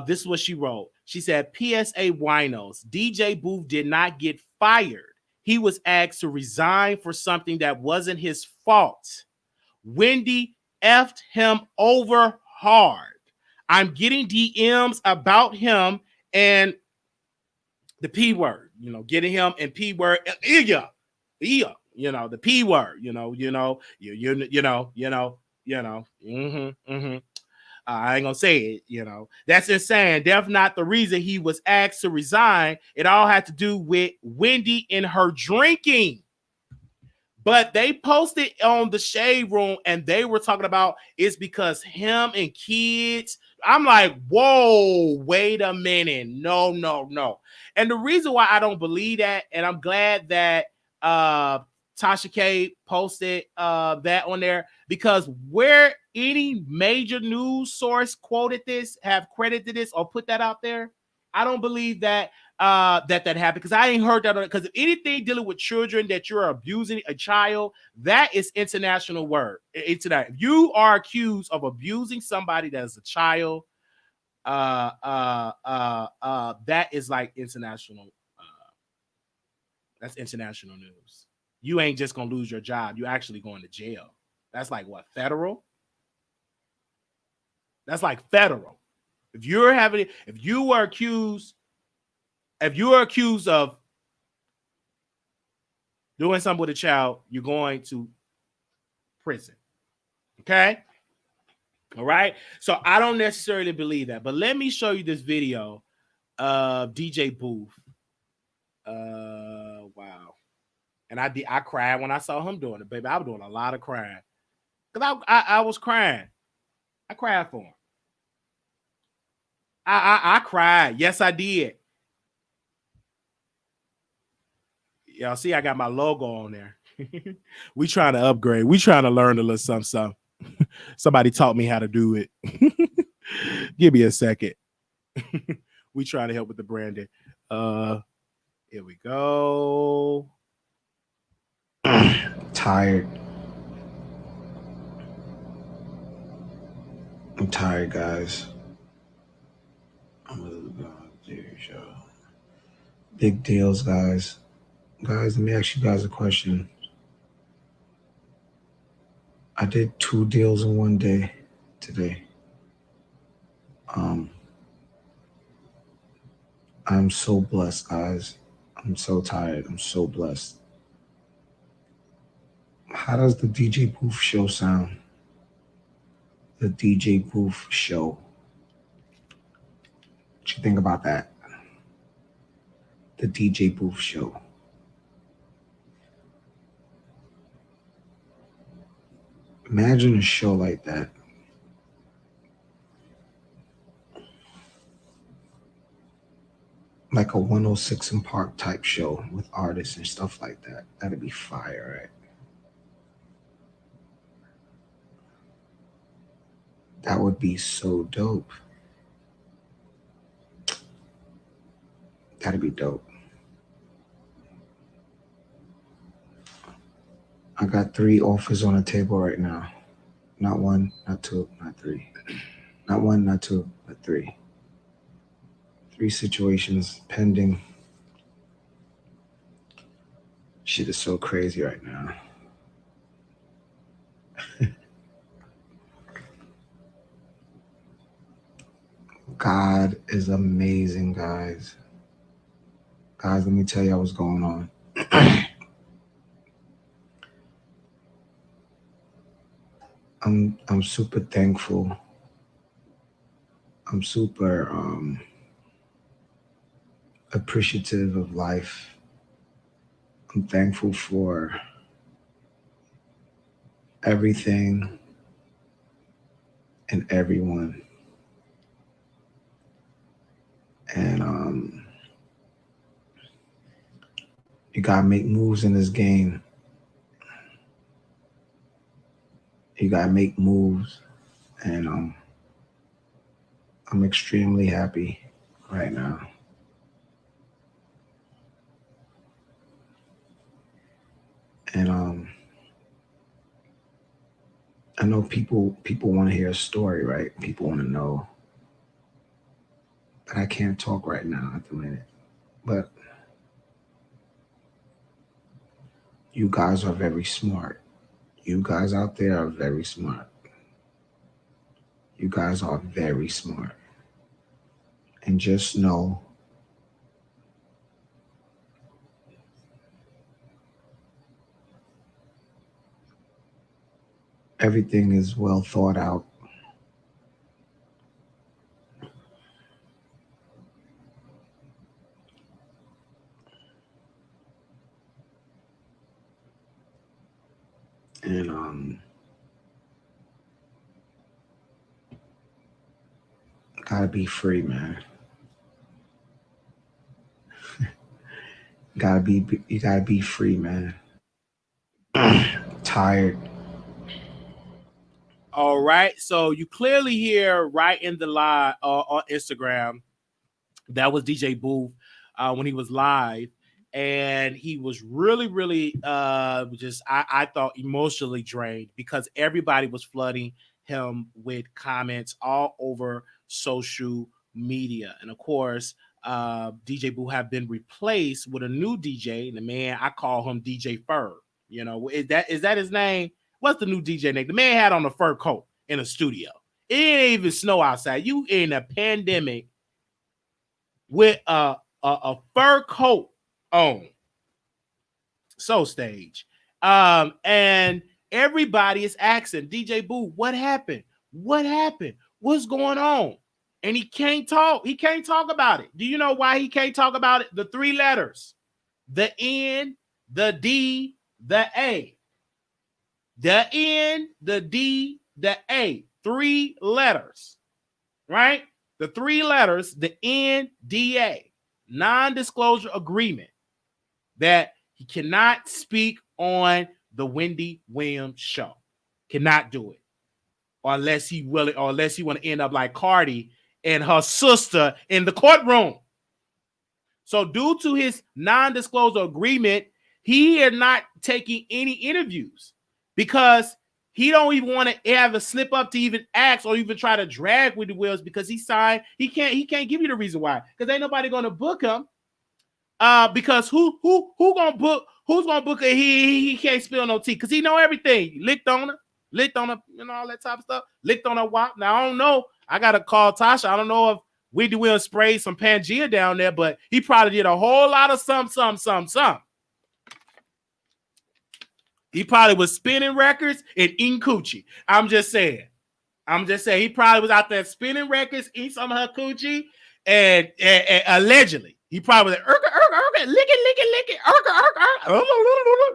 This is what she wrote. She said, PSA Winos, DJ Boof did not get fired. He was asked to resign for something that wasn't his fault. Wendy effed him over hard. I'm getting DMs about him and the P word, getting him in P word, yeah, the P word, I ain't gonna say it, that's insane. That's not the reason he was asked to resign. It all had to do with Wendy and her drinking. But they posted on the Shade Room and they were talking about it's because him and kids. I'm like, whoa, wait a minute. No. And the reason why I don't believe that, and I'm glad that Tasha K posted that on there, because where any major news source quoted this, have credited this or put that out there, I don't believe that that happened, because I ain't heard that. Because if anything dealing with children that you're abusing a child, that is international word. It's that if you are accused of abusing somebody that is a child, that is like international. That's international news. You ain't just gonna lose your job. You actually going to jail. That's like what, federal? That's like federal. If you are accused of doing something with a child, you're going to prison. Okay? All right? So I don't necessarily believe that. But let me show you this video of DJ Boof. Wow. And I cried when I saw him doing it, baby. I was doing a lot of crying. Because I was crying. I cried for him. I cried. Yes, I did. Y'all see, I got my logo on there. We trying to upgrade. We trying to learn a little something. Somebody taught me how to do it. Give me a second. We trying to help with the branding. Here we go. Tired. I'm tired, guys. Show. Big deals, guys. Guys, let me ask you guys a question. I did 2 deals in one day today. I'm so blessed, guys. I'm so tired. I'm so blessed. How does the DJ Boof show sound? The DJ Boof show. What you think about that? The DJ Boof show. Imagine a show like that. Like a 106 in Park type show with artists and stuff like that. That'd be fire, right? That would be so dope. That'd be dope. I got 3 offers on the table right now. Not 1, not 2, not 3. Not 1, not 2, but 3. 3 situations pending. Shit is so crazy right now. God is amazing, guys. Guys, let me tell you what's going on. I'm super thankful. I'm super appreciative of life. I'm thankful for everything and everyone. And you gotta make moves in this game. You gotta make moves, and I'm extremely happy right now. And I know people want to hear a story, right? People want to know, but I can't talk right now at the minute. But you guys are very smart. You guys out there are very smart. You guys are very smart. And just know Everything is well thought out. And gotta be free, man. You gotta be free, man. Tired. All right. So you clearly hear right in the live on Instagram, that was DJ Boof when he was live. And he was really, really I thought emotionally drained because everybody was flooding him with comments all over social media. And of course, DJ Boo have been replaced with a new DJ, and the man, I call him DJ Fur. You know, is that his name? What's the new DJ name? The man had on a fur coat in a studio. It ain't even snow outside. You in a pandemic with a fur coat on. So stage. And everybody is asking DJ Boo, what happened? What happened? What's going on? And he can't talk. He can't talk about it. Do you know why he can't talk about it? The three letters. The N, the D, the A. The N, the D, the A. 3 letters. Right? The 3 letters, the NDA, non-disclosure agreement, that he cannot speak on the Wendy Williams show. Cannot do it. Unless he want to end up like Cardi and her sister in the courtroom. So due to his non-disclosure agreement, he is not taking any interviews because he don't even want to have a slip up to even ask or even try to drag Wendy Williams because he signed. He can't give you the reason why, because ain't nobody gonna book him. Because who gonna book? Who's gonna book it? He can't spill no tea because he know everything. Licked on her, you know, all that type of stuff. Licked on her WAP. Now I don't know. I gotta call Tasha. I don't know if Wendy Williams sprayed some Pangea down there, but he probably did a whole lot of some. He probably was spinning records and eating coochie. I'm just saying. He probably was out there spinning records, eating some of her coochie, and allegedly. He probably was like, lick it,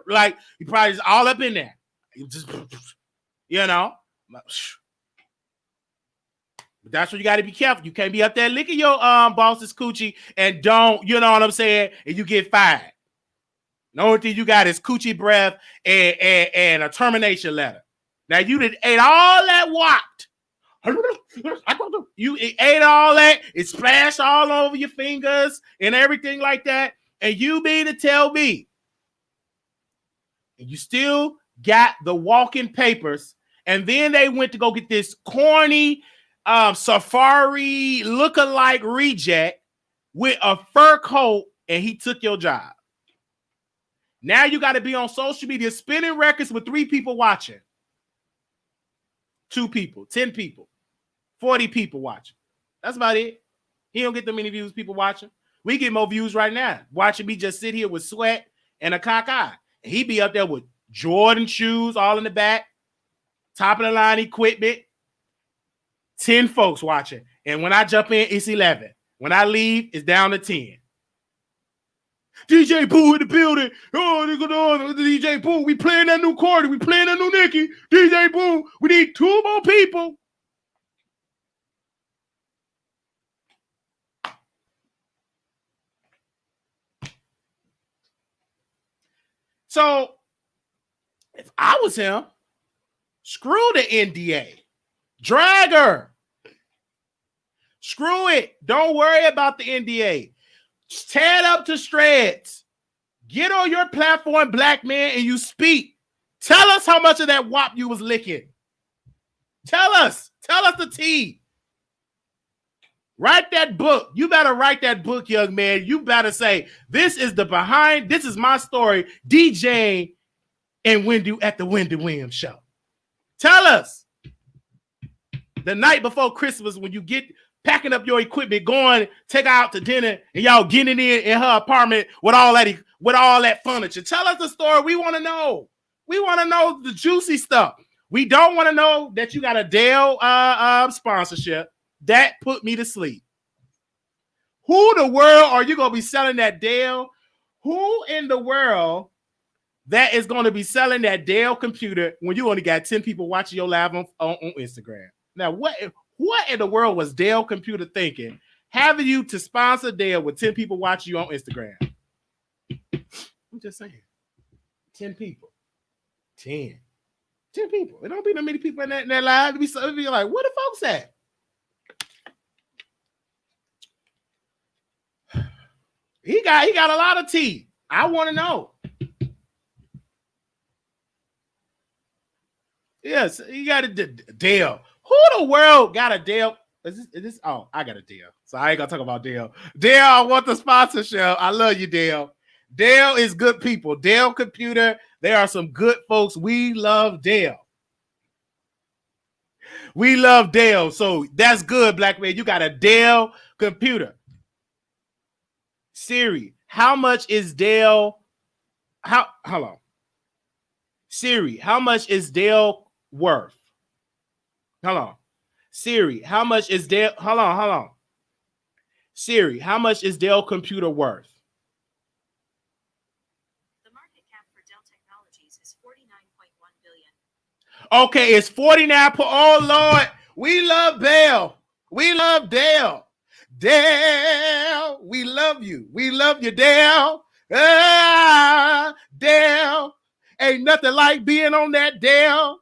like he probably is all up in there. He just, you know. But that's what you got to be careful. You can't be up there licking your boss's coochie and don't, you know what I'm saying, and you get fired. The only thing you got is coochie breath and a termination letter. Now you done ate all that whopped. You ate all that. It splashed all over your fingers and everything like that. And you mean to tell me, and you still got the walking papers, and then they went to go get this corny safari lookalike reject with a fur coat, and he took your job. Now you got to be on social media spinning records with 3 people watching. 2 people, 10 people, 40 people watching. That's about it. He don't get that many views, people watching. We get more views right now watching me just sit here with sweat and a cock eye. He be up there with Jordan shoes all in the back, top of the line equipment, 10 folks watching. And when I jump in, it's 11. When I leave, it's down to 10. DJ Boo in the building. Oh, DJ Boo. We playing that new Cardi. We playing that new Nicki. DJ Boo. We need 2 more people. So, if I was him, screw the NDA. Drag her. Screw it. Don't worry about the NDA. Tear it up to shreds. Get on your platform, black man, and you speak. Tell us how much of that WAP you was licking. Tell us. Tell us the tea. Write that book. You better write that book, young man. You better say, this is my story, DJing and Wendy at the Wendy Williams show. Tell us. The night before Christmas, when you get packing up your equipment, going take her out to dinner, and y'all getting in her apartment with all that furniture. Tell us the story. We want to know. We want to know the juicy stuff. We don't want to know that you got a Dell sponsorship. That put me to sleep. Who the world are you going to be selling that Dell? Who in the world that is going to be selling that Dell computer when you only got 10 people watching your live on Instagram? Now, what in the world was Dell Computer thinking? Having you to sponsor Dell with 10 people watching you on Instagram. I'm just saying. 10 people. 10 people. It don't be that many people in that live. It'd be like, where the folks at? He got a lot of tea. I want to know. Yes, he got a Dell. Who the world got a Dell? Is this? Oh, I got a Dell. So I ain't gonna talk about Dell. Dell, I want the sponsorship. I love you, Dell. Dell is good people. Dell Computer. They are some good folks. We love Dell. We love Dell. So that's good, Black Man. You got a Dell Computer. Siri, how much is Dell? Hold on. Siri, how much is Dell worth? Hold on. Siri, how much is Dell? Hold on. Siri, how much is Dell Computer worth? The market cap for Dell Technologies is $49.1 billion. Okay, it's 49. Oh Lord, we love Dell. We love Dell. Dell, we love you. We love you, Dell. Dell. Ain't nothing like being on that Dell.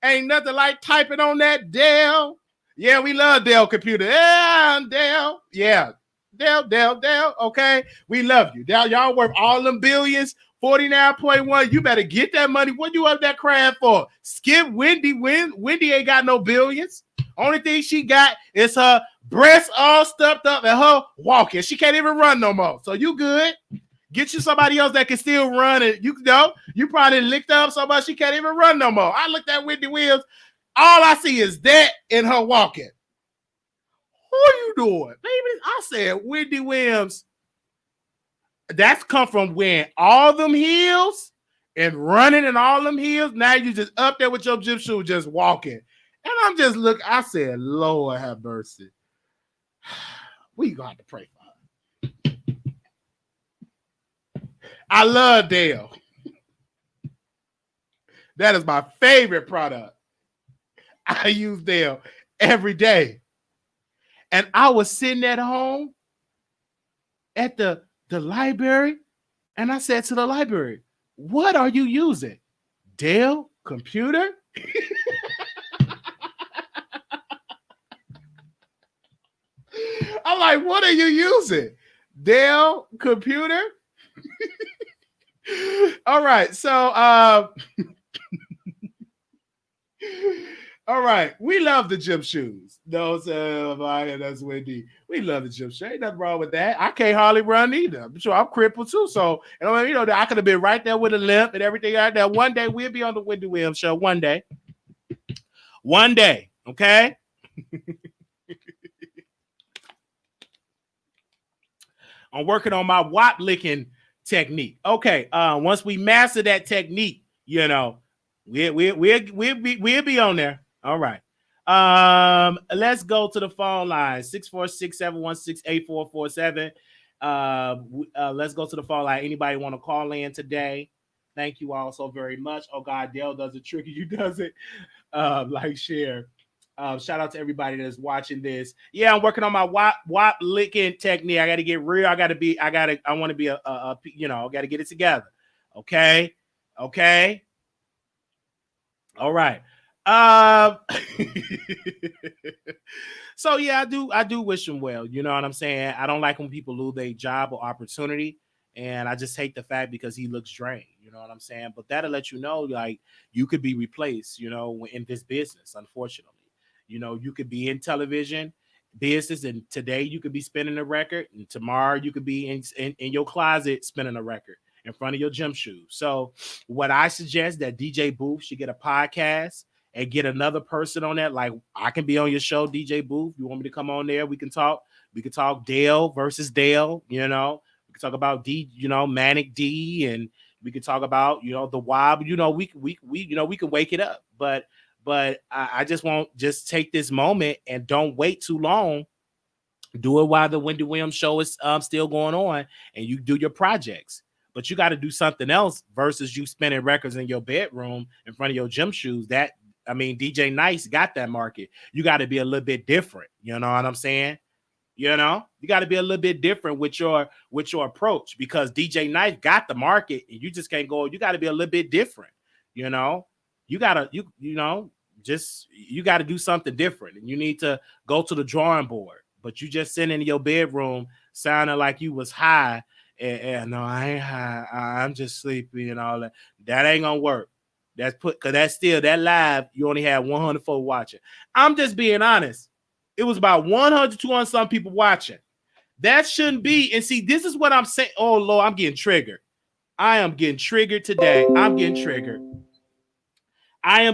Ain't nothing like typing on that Dell. Yeah, we love Dell Computer. Yeah, Dell. Yeah. Dell. Okay. We love you. Dell, y'all worth all them billions. 49.1. You better get that money. What you up that crab for? Skip Wendy. Wendy ain't got no billions. Only thing she got is her breasts all stuffed up and her walking. She can't even run no more. So you good. Get you somebody else that can still run it. You know, you probably licked up so much she can't even run no more. I looked at Wendy Williams. All I see is that and her walking. Who are you doing? Baby, I said Wendy Williams. That's come from wearing all them heels and running in all them heels. Now you just up there with your gym shoe just walking. And I'm just looking. I said, Lord have mercy. We gonna have to pray for her. I love Dell. That is my favorite product. I use Dell every day. And I was sitting at home at the library, and I said to the library, what are you using? Dell Computer? I'm like, what are you using? Dell Computer? All right, so all right, we love the gym shoes. Those that's Wendy. We love the gym shoes. Ain't nothing wrong with that. I can't hardly run either. I'm sure I'm crippled too. So you know, I could have been right there with a limp and everything like that. One day we'll be on the Wendy Williams show. One day, okay. I'm working on my wop licking technique. Okay, once we master that technique, you know, we'll be on there. All right. Let's go to the phone line 646-716-8447. Let's go to the phone line. Anybody want to call in today? Thank you all so very much. Oh God, Dale does it tricky. You does it. Like, share. Shout out to everybody that's watching this. Yeah, I'm working on my wop licking technique. I got to get real. I want to be I got to get it together. Okay. All right. So yeah, I do wish him well. You know what I'm saying? I don't like when people lose their job or opportunity. And I just hate the fact because he looks drained. You know what I'm saying? But that'll let you know, like, you could be replaced, you know, in this business, unfortunately. You know, you could be in television business, and today you could be spinning a record, and tomorrow you could be in your closet spinning a record in front of your gym shoes. So what I suggest that DJ Boof should get a podcast and get another person on that. Like, I can be on your show, DJ Boof. You want me to come on there? We can talk Dale versus Dale, you know. We can talk about Manic D and We could talk about, the why. We can wake it up. But I just won't just take this moment and don't wait too long. Do it while the Wendy Williams show is still going on, and you do your projects. But you got to do something else versus you spinning records in your bedroom in front of your gym shoes. DJ Nice got that market. You got to be a little bit different. You know what I'm saying? You got to be a little bit different with your approach, because DJ Nice got the market, and you just can't go. You got to be a little bit different. You got to do something different, and you need to go to the drawing board. But you just sitting in your bedroom sounding like you was high, and no, I ain't high. I'm just sleepy and all that. That ain't gonna work. Because that's still that live. You only had 100 folks watching. I'm just being honest. It was about 100, 200 some people watching. That shouldn't be. And see, this is what I'm saying. Oh Lord, I'm getting triggered. I am getting triggered today. I'm getting triggered, and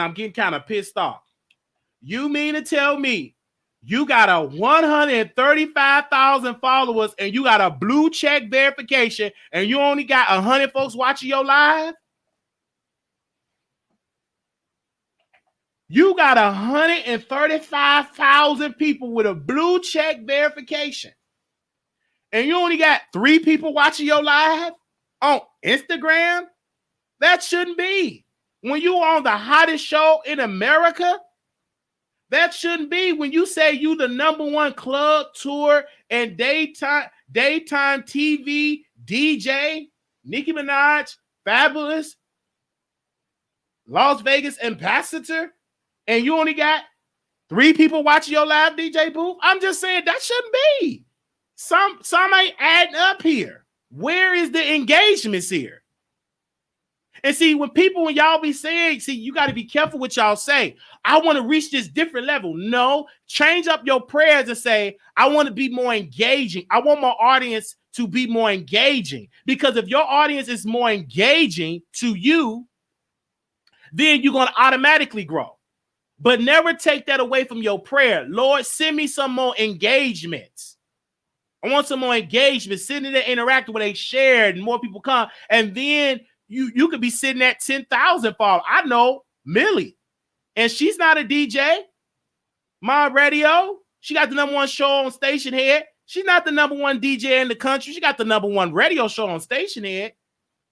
I'm getting kind of pissed off. You mean to tell me you got a 135,000 followers and you got a blue check verification and you only got 100 folks watching your live? You got 135,000 people with a blue check verification, and you only got 3 people watching your live on Instagram? That shouldn't be. When you on the hottest show in America, that shouldn't be. When you say you the #1 club, tour, and daytime TV DJ, Nicki Minaj, Fabulous, Las Vegas ambassador, and you only got 3 people watching your live, DJ Boof. I'm just saying that shouldn't be. Some ain't adding up here. Where is the engagements here? And see, when y'all be saying, you got to be careful what y'all say. I want to reach this different level. No, change up your prayers and say, I want to be more engaging. I want my audience to be more engaging. Because if your audience is more engaging to you, then you're going to automatically grow. But never take that away from your prayer. Lord, send me some more engagements. I want some more engagement. Sitting there interacting with they shared and more people come. And then you could be sitting at 10,000 followers. I know Millie, and she's not a DJ. My radio, she got the #1 show on Station Head. She's not the #1 DJ in the country. She got the #1 radio show on Station Head,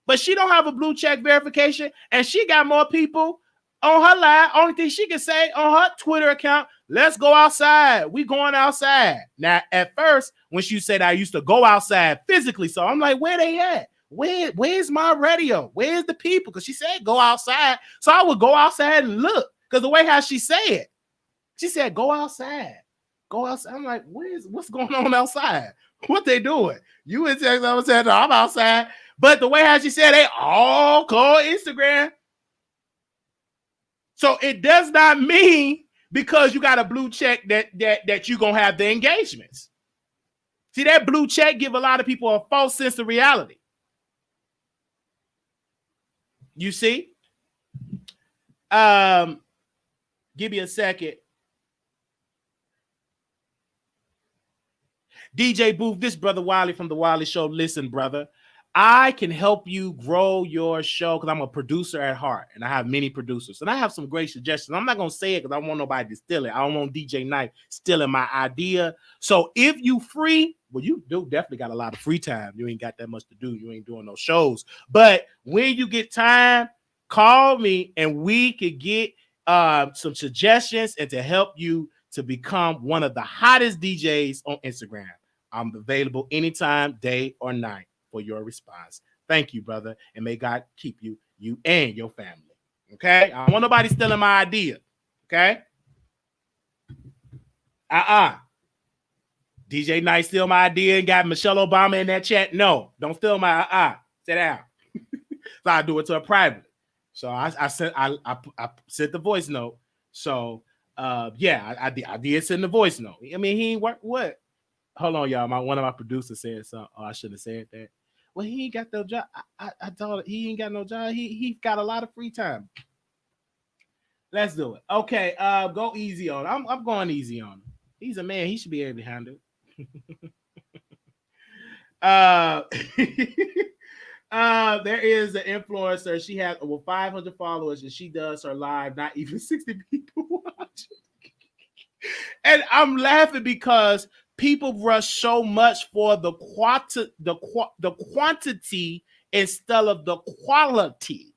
but she don't have a blue check verification, and she got more people on her live. Only thing she can say on her Twitter account, let's go outside. We going outside. Now, at first, when she said I used to go outside physically, so I'm like, where they at? Where's my radio? Where's the people? Because she said go outside. So I would go outside and look. Because the way how she said, she said, go outside. Go outside. I'm like, what's going on outside? What they doing? You in Texas, I said, no, I'm outside. But the way how she said, they all call Instagram. So it does not mean because you got a blue check that you're going to have the engagements. See, that blue check give a lot of people a false sense of reality. You see? Give me a second. DJ Boof, this brother Wiley from the Wiley Show. Listen, brother, I can help you grow your show because I'm a producer at heart, and I have many producers, and I have some great suggestions. I'm not going to say it because I don't want nobody to steal it. I don't want DJ Knight stealing my idea. So if you free, well, you do definitely got a lot of free time. You ain't got that much to do. You ain't doing no shows. But when you get time, call me, and we could get some suggestions and to help you to become one of the hottest DJs on Instagram. I'm available anytime, day or night, for your response. Thank you, brother, and may God keep you and your family. Okay? I don't want nobody stealing my idea. Okay? DJ Knight steal my idea and got Michelle Obama in that chat? No, don't steal my sit down. So I do it to her privately. So I sent the voice note. So yeah, I did send the voice note. I mean, he ain't what? Hold on, y'all. One of my producers said something. Oh, I shouldn't have said that. Well, he ain't got no job. I told him he ain't got no job. He got a lot of free time. Let's do it. Okay, go easy on him. I'm going easy on him. He's a man. He should be able to handle it. Uh, there is an influencer. She has over 500 followers, and she does her live. Not even 60 people watch. And I'm laughing because people rush so much for the quantity instead of the quality.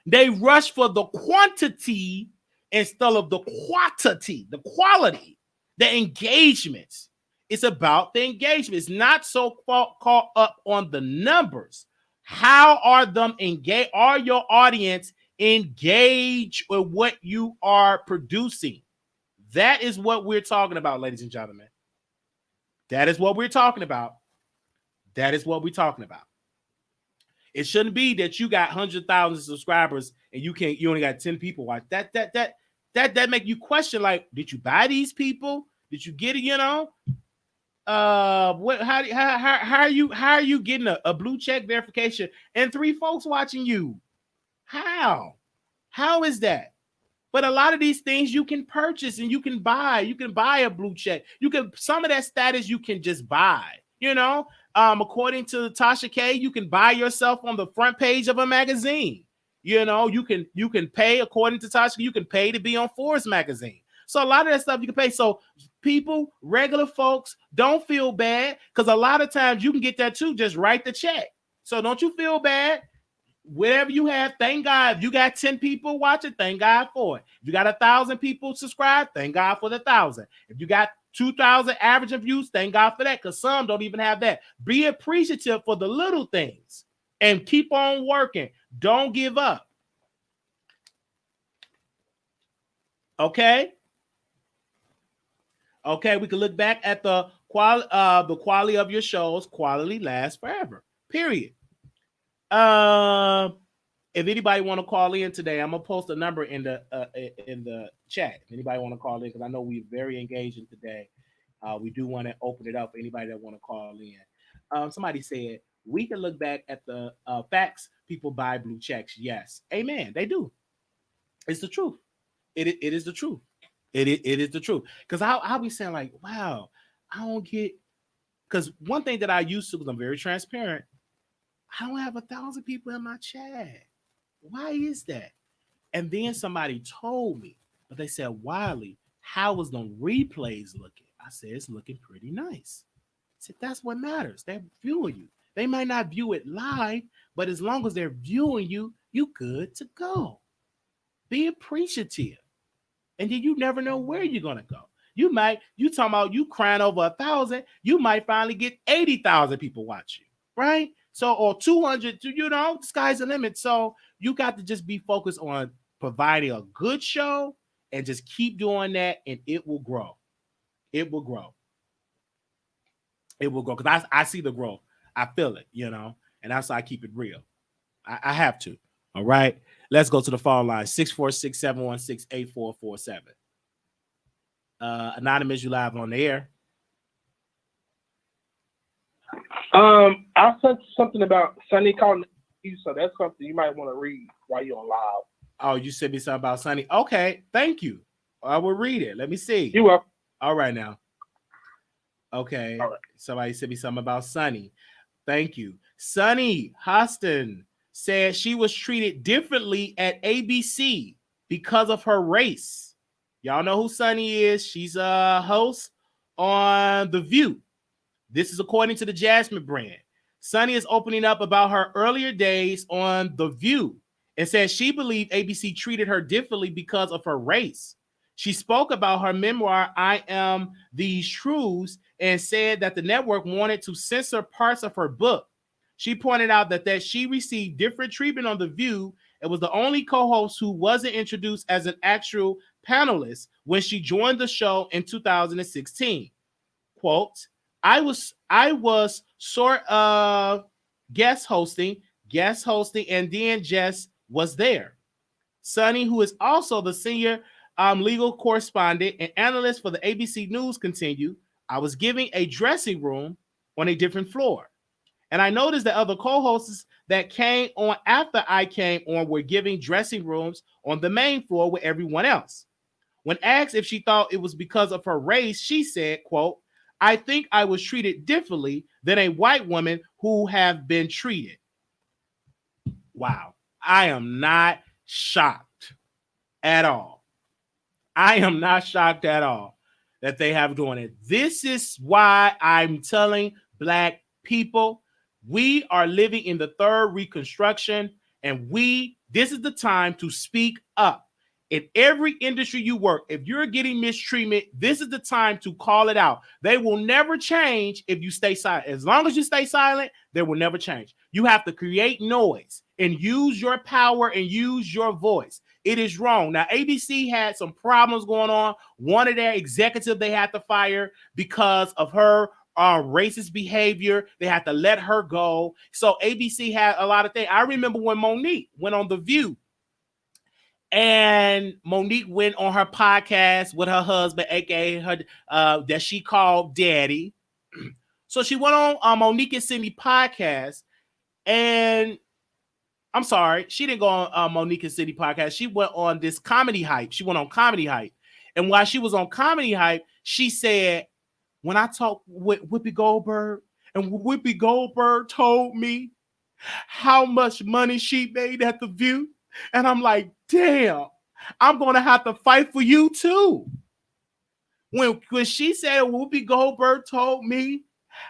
They rush for the quantity instead of the quantity, the quality, the engagements. It's about the engagement. It's not so caught up on the numbers. How are them engaged? Are your audience engaged with what you are producing? That is what we're talking about, ladies and gentlemen. That is what we're talking about. That is what we're talking about. It shouldn't be that you got 100,000 subscribers and you only got 10 people watch. That make you question, like, did you buy these people? Did you get it? You know, what? How are you getting a blue check verification and 3 folks watching you? How is that? But a lot of these things you can purchase and you can buy. You can buy a blue check. Some of that status you can just buy. You know, according to Tasha K, you can buy yourself on the front page of a magazine. You know, you can pay, according to Tasha, you can pay to be on Forbes magazine. So a lot of that stuff you can pay. So people, regular folks, don't feel bad, because a lot of times you can get that too. Just write the check. So don't you feel bad. Whatever you have, thank God. If you got 10 people watching, thank God for it. If you got 1,000 people subscribed, thank God for the 1,000. If you got 2,000 average views, thank God for that, because some don't even have that. Be appreciative for the little things and keep on working. Don't give up. Okay? Okay, we can look back at the quality of your shows. Quality lasts forever. Period. If anybody want to call in today, I'm gonna post a number in the chat. If anybody want to call in, because I know we're very engaging today. We do want to open it up for anybody that want to call in. Somebody said we can look back at the facts. People buy blue checks. Yes, amen. They do. It's the truth. It is the truth. It is the truth. Because I'll be saying, like, wow, I don't get. Because one thing that I used to, because I'm very transparent, I don't have 1,000 people in my chat. Why is that? And then somebody told me, but they said, Wiley, how is the replays looking? I said, it's looking pretty nice. I said, that's what matters. They're viewing you. They might not view it live, but as long as they're viewing you, you good to go. Be appreciative. And then you never know where you're going to go. You talking about you crying over 1,000, you might finally get 80,000 people watch you, right? So, or 200, the sky's the limit. So you got to just be focused on providing a good show and just keep doing that, and it will grow. It will grow. It will grow, because I see the growth. I feel it, and that's why I keep it real. I have to. All right. Let's go to the phone line, 646-716-8447. Anonymous, you live on the air. I sent something about Sunny calling you, so that's something you might want to read while you're on live. Oh, you sent me something about Sunny. Okay, thank you. I will read it. Let me see. You're welcome. All right now. Okay. All right. Somebody sent me something about Sunny. Thank you. Sunny Hostin said she was treated differently at ABC because of her race. Y'all know who Sunny is. She's a host on The View. This is according to the Jasmine brand. Sunny is opening up about her earlier days on The View and says she believed ABC treated her differently because of her race. She spoke about her memoir, I Am These Truths, and said that the network wanted to censor parts of her book. She pointed out that she received different treatment on The View and was the only co-host who wasn't introduced as an actual panelist when she joined the show in 2016. Quote, I was sort of guest hosting, and then Jess was there. Sunny, who is also the senior legal correspondent and analyst for the ABC News, continued, I was giving a dressing room on a different floor. And I noticed that other co-hosts that came on after I came on were giving dressing rooms on the main floor with everyone else. When asked if she thought it was because of her race, she said, quote, I think I was treated differently than a white woman who have been treated. Wow. I am not shocked at all. I am not shocked at all that they have doing it. This is why I'm telling Black people, we are living in the third reconstruction, and this is the time to speak up. In every industry you work, if you're getting mistreatment, this is the time to call it out. They will never change if you stay silent. As long as you stay silent, they will never change. You have to create noise and use your power and use your voice. It is wrong. Now, ABC had some problems going on. One of their executives they had to fire because of her racist behavior. They had to let her go. So ABC had a lot of things. I remember when Monique went on The View, and Monique went on her podcast with her husband, aka her that she called Daddy. So she went on Monique and Cindy podcast, and I'm sorry, she didn't go on Monique and Cindy podcast. She went on this Comedy Hype. She went on Comedy Hype, and while she was on Comedy Hype, she said, "When I talked with Whoopi Goldberg, and Whoopi Goldberg told me how much money she made at The View." And I'm like, damn, I'm going to have to fight for you too. When she said Whoopi Goldberg told me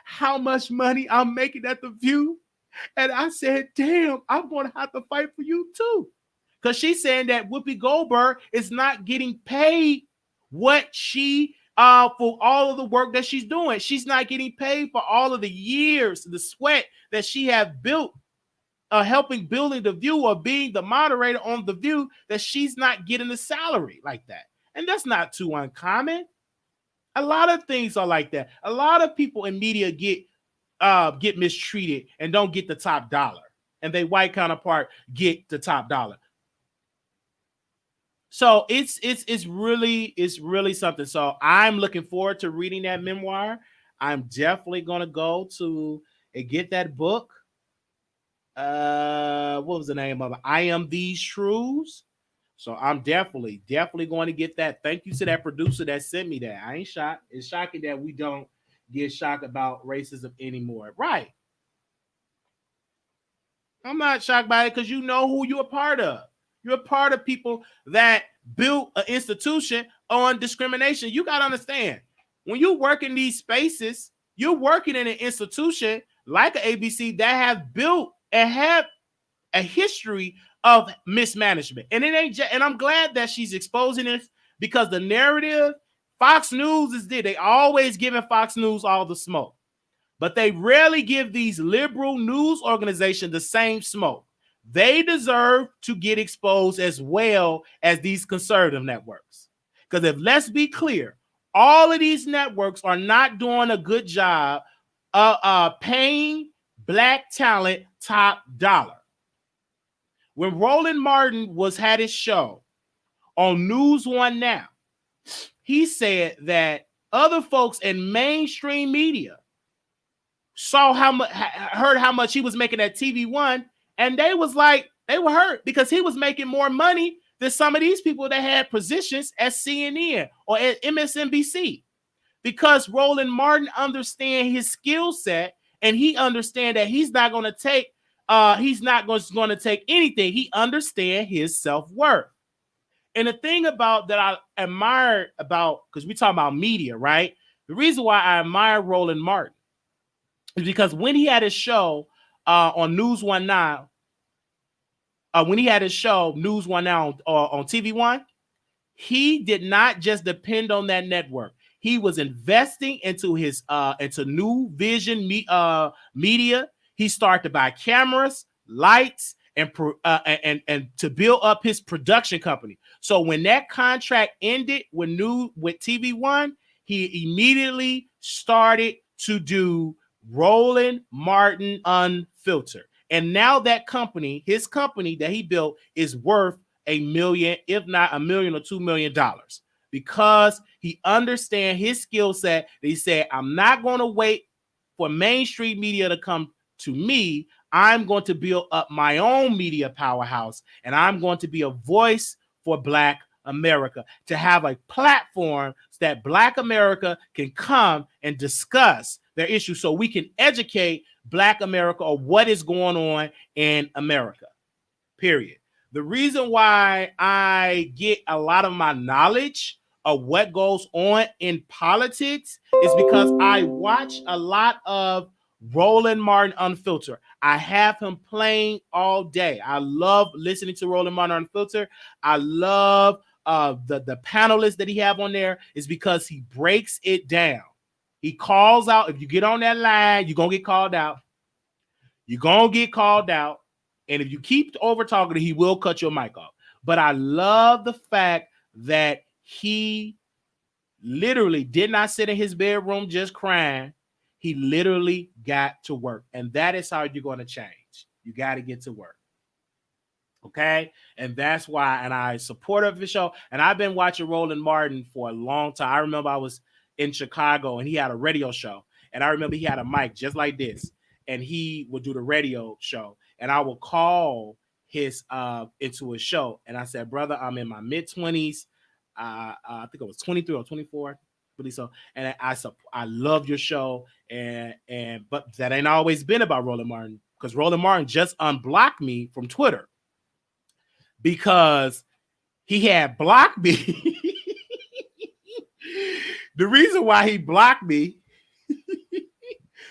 how much money I'm making at The View, and I said, damn, I'm going to have to fight for you too. Because she's saying that Whoopi Goldberg is not getting paid what she, for all of the work that she's doing. She's not getting paid for all of the years, the sweat that she has built. Helping building The View or being the moderator on The View, that she's not getting a salary like that. And that's not too uncommon. A lot of things are like that. A lot of people in media get mistreated and don't get the top dollar, and their white counterpart get the top dollar. So it's really something. So I'm looking forward to reading that memoir. I'm definitely gonna go to and get that book. What was the name of it? I Am These Truths. So I'm definitely going to get that. Thank you to that producer that sent me that. I ain't shocked. It's shocking that we don't get shocked about racism anymore. Right. I'm not shocked by it because you know who you're a part of. You're a part of people that built an institution on discrimination. You got to understand, when you work in these spaces, you're working in an institution like an ABC that have built and have a history of mismanagement. And it ain't and I'm glad that she's exposing this, because the narrative, Fox News is there. They always giving Fox News all the smoke, but they rarely give these liberal news organizations the same smoke. They deserve to get exposed as well as these conservative networks. Because let's be clear, all of these networks are not doing a good job paying Black talent top dollar. When Roland Martin had his show on News One Now, he said that other folks in mainstream media saw heard how much he was making at TV One, and they were hurt because he was making more money than some of these people that had positions at CNN or at MSNBC. Because Roland Martin understands his skill set, and he understands that he's not going to take anything. He understands his self-worth. And the thing about that I admire about, because we talk about media, right? The reason why I admire Roland Martin is because when he had his show on News One Now, on TV One, he did not just depend on that network. He was investing into his into New Vision media. He started to buy cameras, lights, and to build up his production company. So when that contract ended with TV One, he immediately started to do Roland Martin Unfiltered. And now that company, his company that he built, is worth $1 million, if not $1 million or $2 million, because he understands his skill set. He said, I'm not going to wait for mainstream media to come to me. I'm going to build up my own media powerhouse, and I'm going to be a voice for Black America, to have a platform so that Black America can come and discuss their issues so we can educate Black America on what is going on in America, period. The reason why I get a lot of my knowledge of what goes on in politics is because I watch a lot of Roland Martin Unfiltered. I have him playing all day. I love listening to Roland Martin Unfiltered. I love the panelists that he have on there is because he breaks it down. He calls out. If you get on that line, you're going to get called out. You're going to get called out. And if you keep over talking, he will cut your mic off. But I love the fact that he literally did not sit in his bedroom just crying. He literally got to work. And that is how you're going to change. You got to get to work. Okay? And that's why, and I support the show. And I've been watching Roland Martin for a long time. I remember I was in Chicago and he had a radio show. And I remember he had a mic just like this. And he would do the radio show. And I would call his into his show. And I said, brother, I'm in my mid-20s. I think I was 23 or 24. Really so. And I love your show. But that ain't always been about Roland Martin. Because Roland Martin just unblocked me from Twitter. Because he had blocked me. The reason why he blocked me,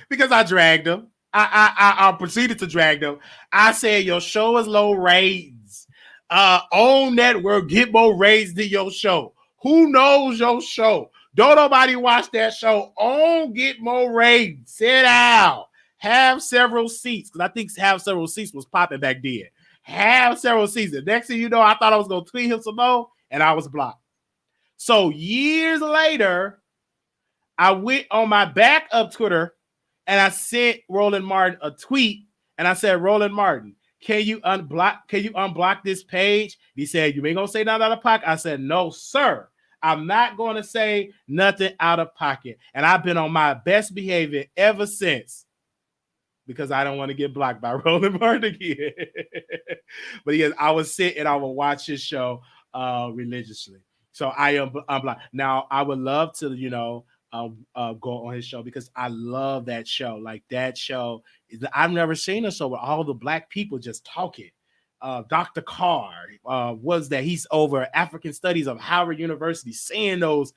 because I dragged him. I proceeded to drag them. I said, your show is low ratings. On network, get more ratings than your show. Who knows your show? Don't nobody watch that show. On get more ratings. Sit down. Have several seats. Because I think have several seats was popping back then. Have several seats. The next thing you know, I thought I was going to tweet him some more, and I was blocked. So years later, I went on my backup Twitter, and I sent Roland Martin a tweet, and I said, Roland Martin, can you unblock this page? He said, you ain't gonna say nothing out of pocket. I said, no, sir. I'm not gonna say nothing out of pocket. And I've been on my best behavior ever since because I don't want to get blocked by Roland Martin again. But yes, I would sit and I would watch his show religiously. So I am unblocked. Now I would love to, go on his show because I love that show. Like that show, I've never seen a show with all the Black people just talking. Dr. Carr was that he's over African Studies of Howard University, seeing those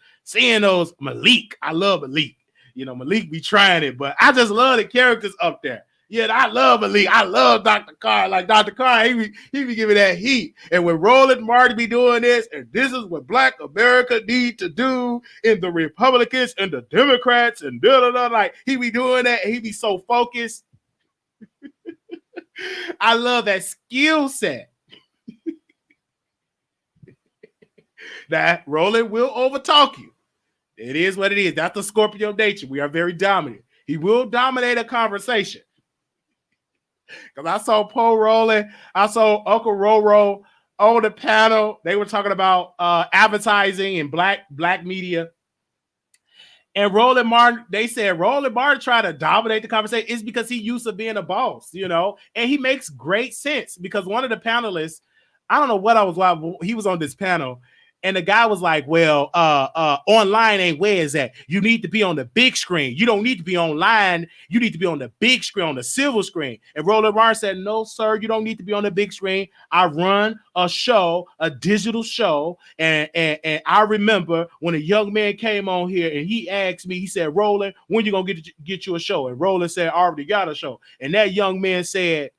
Malik. I love Malik. Malik be trying it, but I just love the characters up there. Yeah, I love Malik. I love Dr. Carr. Like Dr. Carr, he be giving that heat. And when Roland Martin be doing this, and this is what Black America need to do, and the Republicans and the Democrats and like he be doing that, and he be so focused. I love that skill set. That Roland will overtalk you. It is what it is. That's the Scorpio nature. We are very dominant. He will dominate a conversation. Because I saw Paul Roland, I saw Uncle Roro on the panel. They were talking about advertising and black media. And Roland Martin, they said Roland Martin tried to dominate the conversation. It's because he used to being a boss, and he makes great sense because one of the panelists, I don't know what he was on this panel. And the guy was like, well, online ain't where is that. You need to be on the big screen. You don't need to be online. You need to be on the big screen, on the silver screen. And Roland Martin said, no, sir, you don't need to be on the big screen. I run a show, a digital show. And I remember when a young man came on here and he asked me, he said, Roland, when you going to get you a show? And Roland said, I already got a show. And that young man said,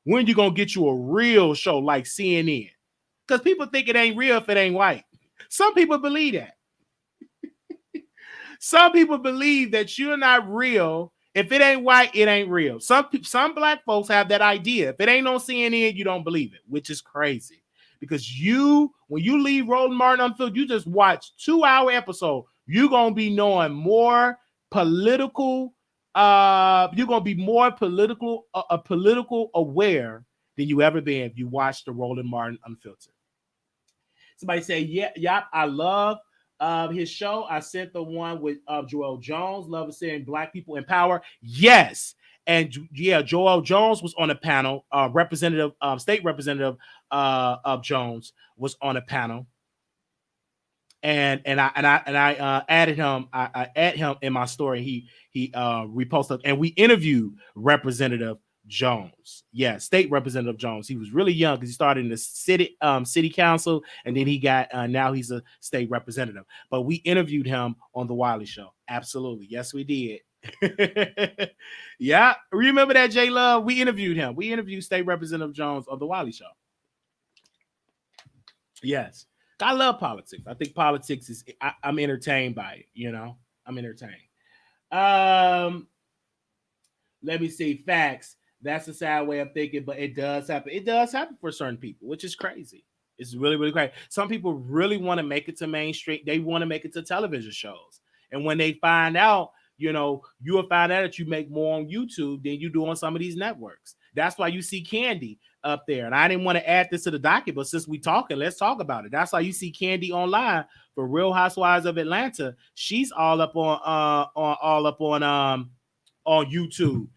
when you going to get you a real show like CNN? Because people think it ain't real if it ain't white. Some people believe that. Some people believe that you're not real. If it ain't white, it ain't real. Some Black folks have that idea. If it ain't on CNN, you don't believe it, which is crazy. Because when you leave Roland Martin Unfiltered, you just watch 2-hour episode. You're going to be knowing more political. You're going to be more political aware than you ever been if you watch the Roland Martin Unfiltered. Somebody say, yeah, I love his show. I sent the one with Joel Jones. Love seeing Black people in power. Yes. And yeah, Joel Jones was on a panel. State representative of Jones was on a panel. I added him. I add him in my story. He reposted, and we interviewed Representative Jones. Yeah, State Representative Jones. He was really young because he started in the city council, and then he got now he's a state representative. But we interviewed him on the Wiley Show. Absolutely, yes, we did. Yeah, remember that, J Love? We interviewed him. We interviewed State Representative Jones on the Wiley Show. Yes. I love politics. I think politics is I'm entertained by it, you know. I'm entertained. Let me see. Facts. That's a sad way of thinking, but it does happen. It does happen for certain people, which is crazy. It's really, really crazy. Some people really want to make it to mainstream. They want to make it to television shows. And when they find out, you know, you will find out that you make more on YouTube than you do on some of these networks. That's why you see Candy up there. And I didn't want to add this to the docket, but since we talking, let's talk about it. That's why you see Candy online for Real Housewives of Atlanta. She's all up on YouTube,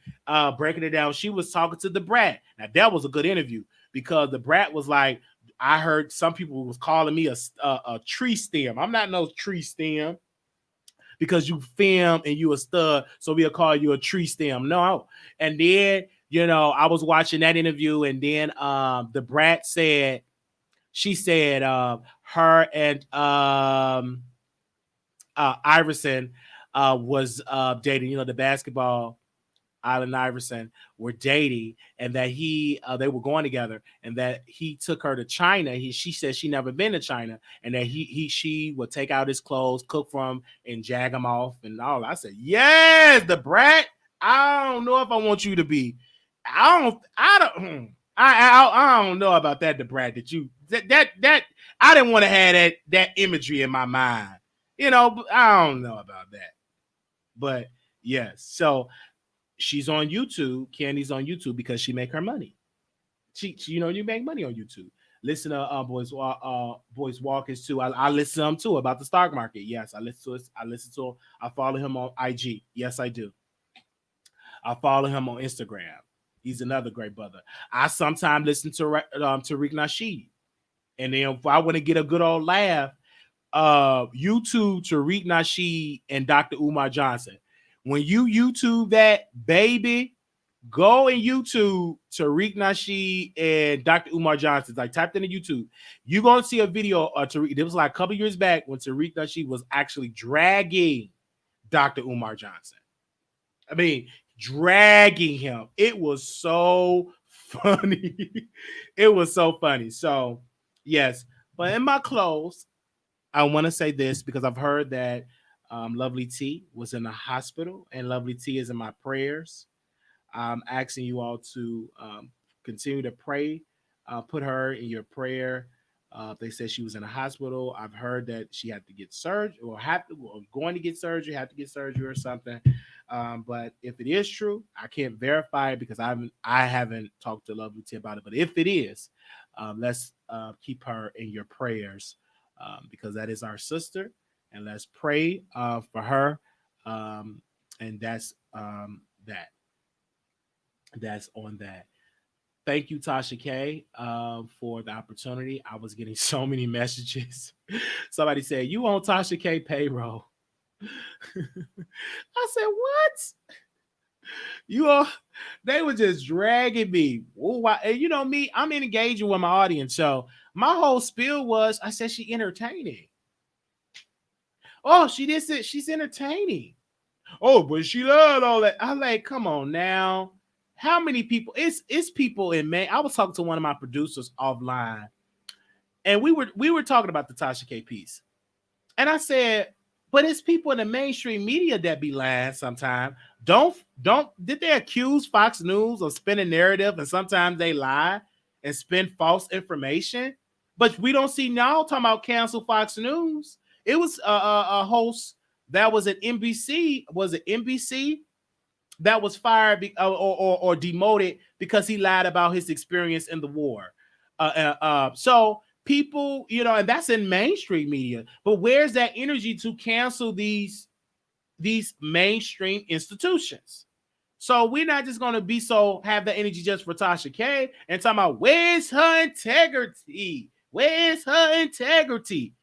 breaking it down. She was talking to the Brat. Now that was a good interview because the Brat was like, I heard some people was calling me a tree stem. I'm not no tree stem because you film and you a stud, so we'll call you a tree stem. No, and then you know I was watching that interview, and then the Brat said, she said her and Iverson was dating. You know, the basketball Allen Iverson were dating, and that they were going together, and that he took her to China. She said she never been to China, and that she would take out his clothes, cook for him, and jag him off and all. I said, yes, the Brat. I don't know if I want you to be. I don't know about that, the Brat. That I didn't want to have that imagery in my mind. You know, I don't know about that. But yes, so she's on YouTube. Candy's on YouTube because she make her money. She you know, you make money on YouTube. Listen to Boys Walkers too. I listen to him too about the stock market. Yes, I listen to him. I follow him on IG. Yes, I do. I follow him on Instagram. He's another great brother. I sometimes listen to Tariq Nasheed. And then if I want to get a good old laugh, YouTube Tariq Nasheed and Dr. Umar Johnson. When you YouTube that, baby, go and YouTube Tariq Nasheed and Dr. Umar Johnson. Like typed into YouTube, you're gonna see a video of Tariq. It was like a couple years back when Tariq Nasheed was actually dragging Dr. Umar Johnson. I mean, dragging him. It was so funny. It was so funny. So, yes. But in my close, I want to say this because I've heard that Lovely T was in the hospital, and Lovely T is in my prayers. I'm asking you all to continue to pray. Put her in your prayer. They said she was in a hospital. I've heard that she had to get surgery or going to get surgery, have to get surgery or something. But if it is true, I can't verify it because I haven't talked to Lovely T about it. But if it is, let's keep her in your prayers because that is our sister, and let's pray for her. And that's that. That's on that. Thank you, Tasha K, for the opportunity. I was getting so many messages. Somebody said, you on Tasha K payroll. I said, what? You are, they were just dragging me. And you know me, I'm engaging with my audience. So my whole spiel was, I said, she entertaining. Oh, she did say she's entertaining. Oh, but she loved all that. I'm like, come on now. How many people? It's people in May. I was talking to one of my producers offline, and we were talking about the Tasha K piece. And I said, but it's people in the mainstream media that be lying sometimes. Did they accuse Fox News of spinning narrative, and sometimes they lie and spin false information? But we don't see now talking about cancel Fox News. It was a host that was at NBC. Was it NBC? That was fired or demoted because he lied about his experience in the war. So people, you know, and that's in mainstream media. But where's that energy to cancel these mainstream institutions? So we're not just going to have the energy just for Tasha K and talking about where's her integrity? Where's her integrity?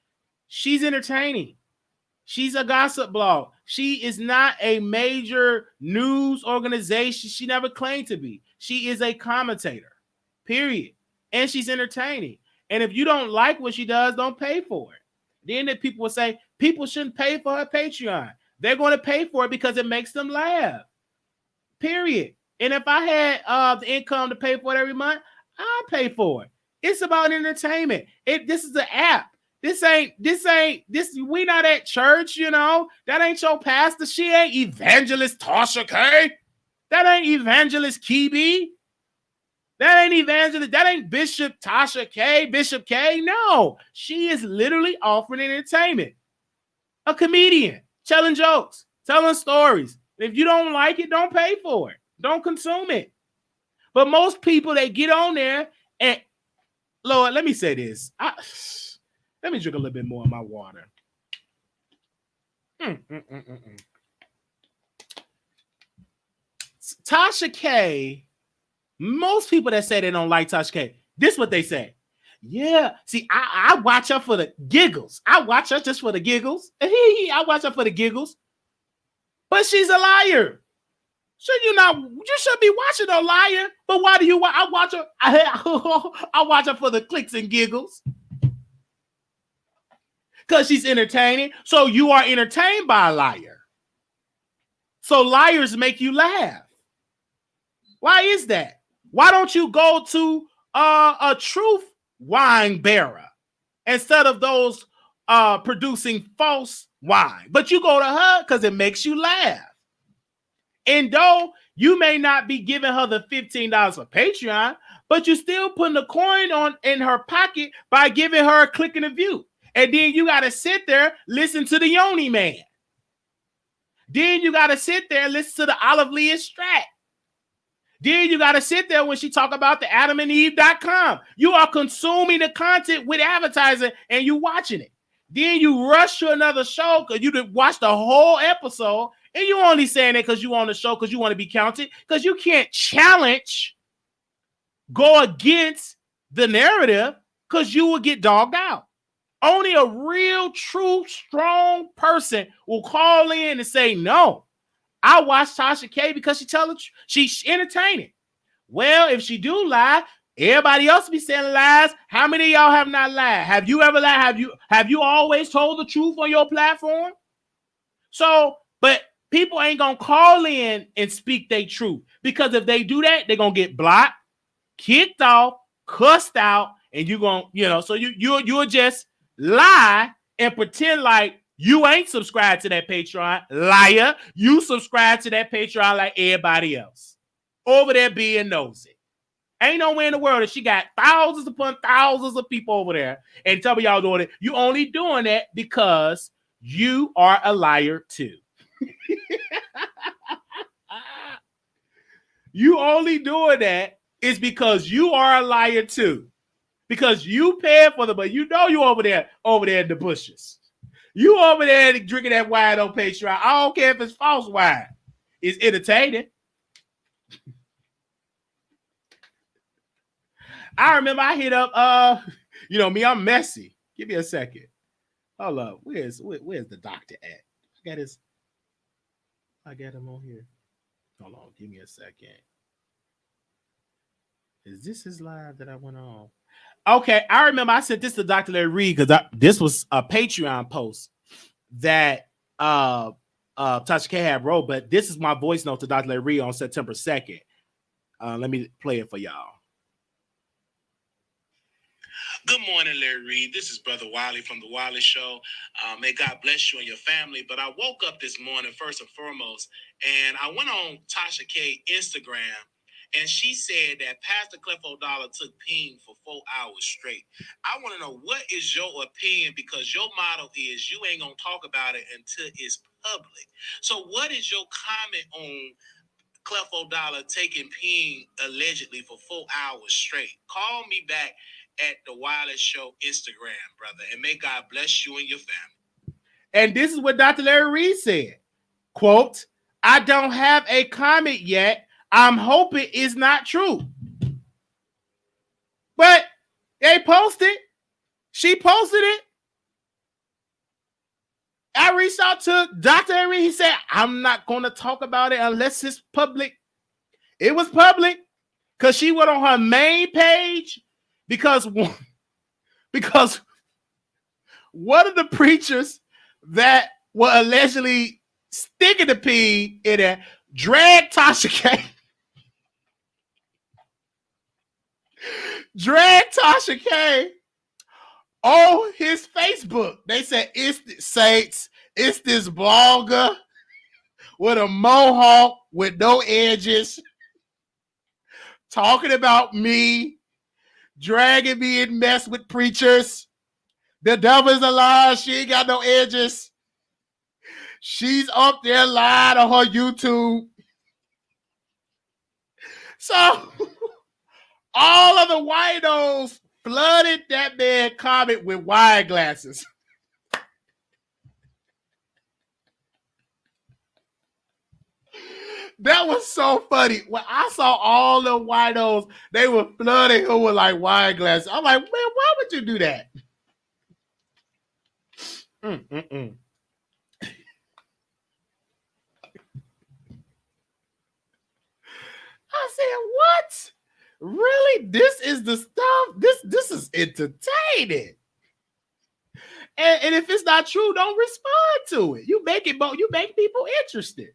She's entertaining. She's a gossip blog. She is not a major news organization. She never claimed to be. She is a commentator, period. And she's entertaining. And if you don't like what she does, don't pay for it. Then the people will say, people shouldn't pay for her Patreon. They're going to pay for it because it makes them laugh, period. And if I had the income to pay for it every month, I'll pay for it. It's about entertainment. This is an app. This. We not at church, you know. That ain't your pastor. She ain't evangelist Tasha K. That ain't evangelist Kibi. That ain't evangelist. That ain't Bishop Tasha K. Bishop K. No, she is literally offering entertainment. A comedian telling jokes, telling stories. If you don't like it, don't pay for it. Don't consume it. But most people, they get on there and, Lord, let me say this. Let me drink a little bit more of my water. Tasha K, most people that say they don't like Tasha K, this is what they say. Yeah, see, I watch her for the giggles. I watch her just for the giggles. I watch her for the giggles. But she's a liar. You should be watching a liar. But why do you watch? I watch her. I watch her for the clicks and giggles. Because she's entertaining. So you are entertained by a liar. So liars make you laugh. Why is that? Why don't you go to a truth wine bearer instead of those producing false wine? But you go to her because it makes you laugh. And though you may not be giving her the $15 for Patreon, but you still putting a coin in her pocket by giving her a click and a view. And then you got to sit there, listen to the Yoni Man. Then you got to sit there and listen to the Olive Leah Strat. Then you got to sit there when she talk about the AdamandEve.com. You are consuming the content with advertising and you watching it. Then you rush to another show because you did watch the whole episode and you only saying it because you on the show because you want to be counted because you can't challenge, go against the narrative because you will get dogged out. Only a real, true, strong person will call in and say, no, I watch Tasha K because she's entertaining. Well, if she do lie, everybody else be saying lies. How many of y'all have not lied? Have you ever lied? Have you always told the truth on your platform? So, but people ain't going to call in and speak their truth because if they do that, they're going to get blocked, kicked off, cussed out, and you're going to, so you'll just lie and pretend like you ain't subscribed to that Patreon, liar. You subscribe to that Patreon like everybody else. Over there being nosy. Ain't nowhere in the world that she got thousands upon thousands of people over there and tell me y'all doing it. You only doing that because you are a liar too. You only doing that is because you are a liar too. Because you paid for but you know you over there in the bushes. You over there drinking that wine on Patreon. I don't care if it's false wine. It's entertaining. I remember I hit up, me, I'm messy. Give me a second. Hold up. Where's the doctor at? I got him on here. Hold on. Give me a second. Is this his live that I went on? Okay, I remember I sent this to Dr. Larry Reed because this was a Patreon post that Tasha K had wrote, but this is my voice note to Dr. Larry Reed on September 2nd. Let me play it for y'all. Good morning, Larry Reed. This is Brother Wiley from the Wiley Show. May God bless you and your family. But I woke up this morning, first and foremost, and I went on Tasha K Instagram, and she said that Pastor Clefo Dollar took peen for 4 hours straight. I want to know, what is your opinion? Because your motto is you ain't going to talk about it until it's public. So what is your comment on Clefo Dollar taking peen allegedly for 4 hours straight? Call me back at the Wiley Show Instagram, brother, and may God bless you and your family. And this is what Dr. Larry Reed said. Quote, I don't have a comment yet. I'm hoping it's not true. But they posted. She posted it. I reached out to Dr. Henry. He said, I'm not going to talk about it unless it's public. It was public because she went on her main page because one of the preachers that were allegedly sticking the pee in there dragged Tasha K. Dragged Tasha K on his Facebook. They said it's Saints, it's this blogger with a mohawk with no edges talking about me, dragging me in mess with preachers. The devil's a lie. She ain't got no edges. She's up there live on her YouTube. So all of the whitos flooded that man comment with wine glasses. That was so funny. When I saw all the whitos, they were flooding him with like wine glasses. I'm like, man, why would you do that? I said, what? Really? This is the stuff? This is entertaining. And if it's not true, don't respond to it. You make people interested.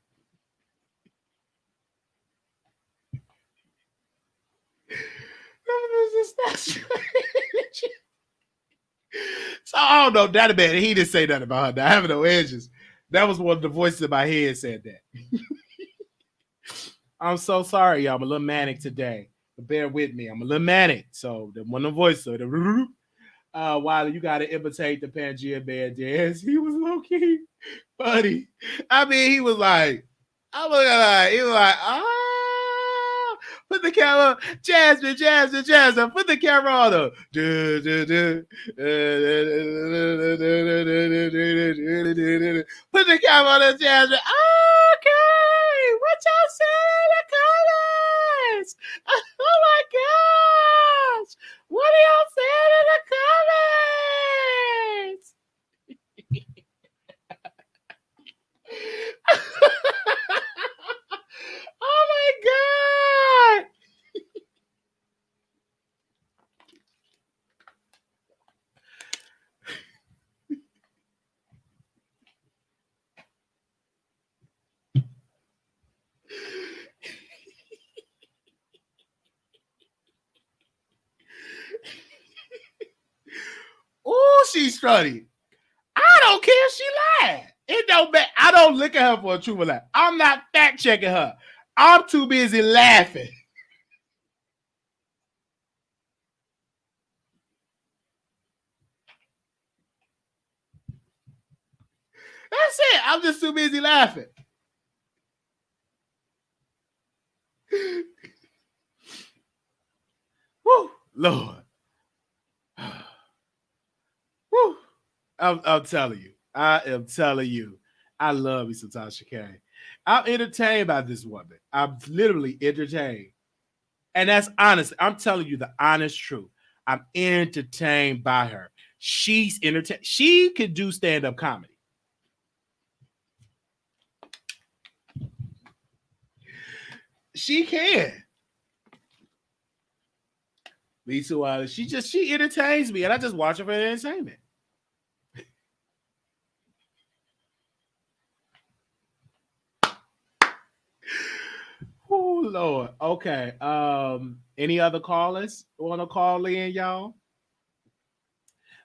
So I don't know. That man, he didn't say nothing about her not having no edges. That was one of the voices in my head said that. I'm so sorry, y'all. I'm a little manic today. But bear with me. I'm a little manic. So the one of the voice, so the Wiley, you gotta imitate the Pangea Bear dance. He was low key funny. I mean, he was like, he was like, put the camera, Jasmine, put the camera on her. Put the camera on her, Jasmine. Okay, what y'all say in the comments? Oh my gosh, what are y'all saying in the comments? Oh my God. Oh, she's funny. I don't care if she lied. It don't matter. I don't look at her for a truth or lie. I'm not fact checking her. I'm too busy laughing. That's it. I'm just too busy laughing. Woo, Lord. Woo. I'm telling you. I am telling you. I love me some Tasha K. I'm entertained by this woman. I'm literally entertained. And that's honest. I'm telling you the honest truth. I'm entertained by her. She's entertained. She could do stand-up comedy. She can. Me too. She entertains me, and I just watch her for entertainment. Oh Lord. Okay. Any other callers want to call in, y'all?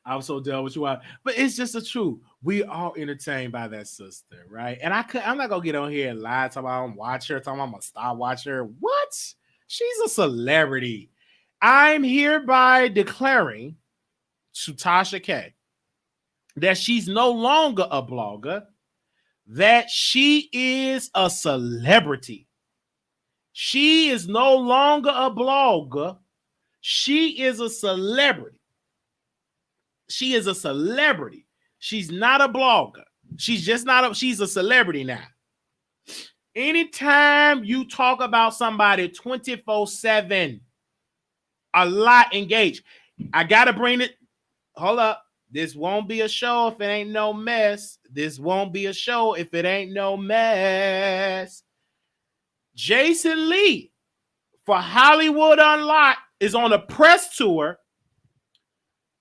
I'm so done with you all. But it's just the truth. We all entertained by that sister, right? And I'm not gonna get on here and lie talking about I'm watch her, talking about I'm a star watcher. What? She's a celebrity. I'm hereby declaring to Tasha K that she's no longer a blogger, that she is a celebrity. She is no longer a blogger. She is a celebrity. She is a celebrity. She's not a blogger. She's a celebrity now. Anytime you talk about somebody 24/7, a lot engaged. I gotta bring it. Hold up. This won't be a show if it ain't no mess. This won't be a show if it ain't no mess. Jason Lee for Hollywood Unlocked is on a press tour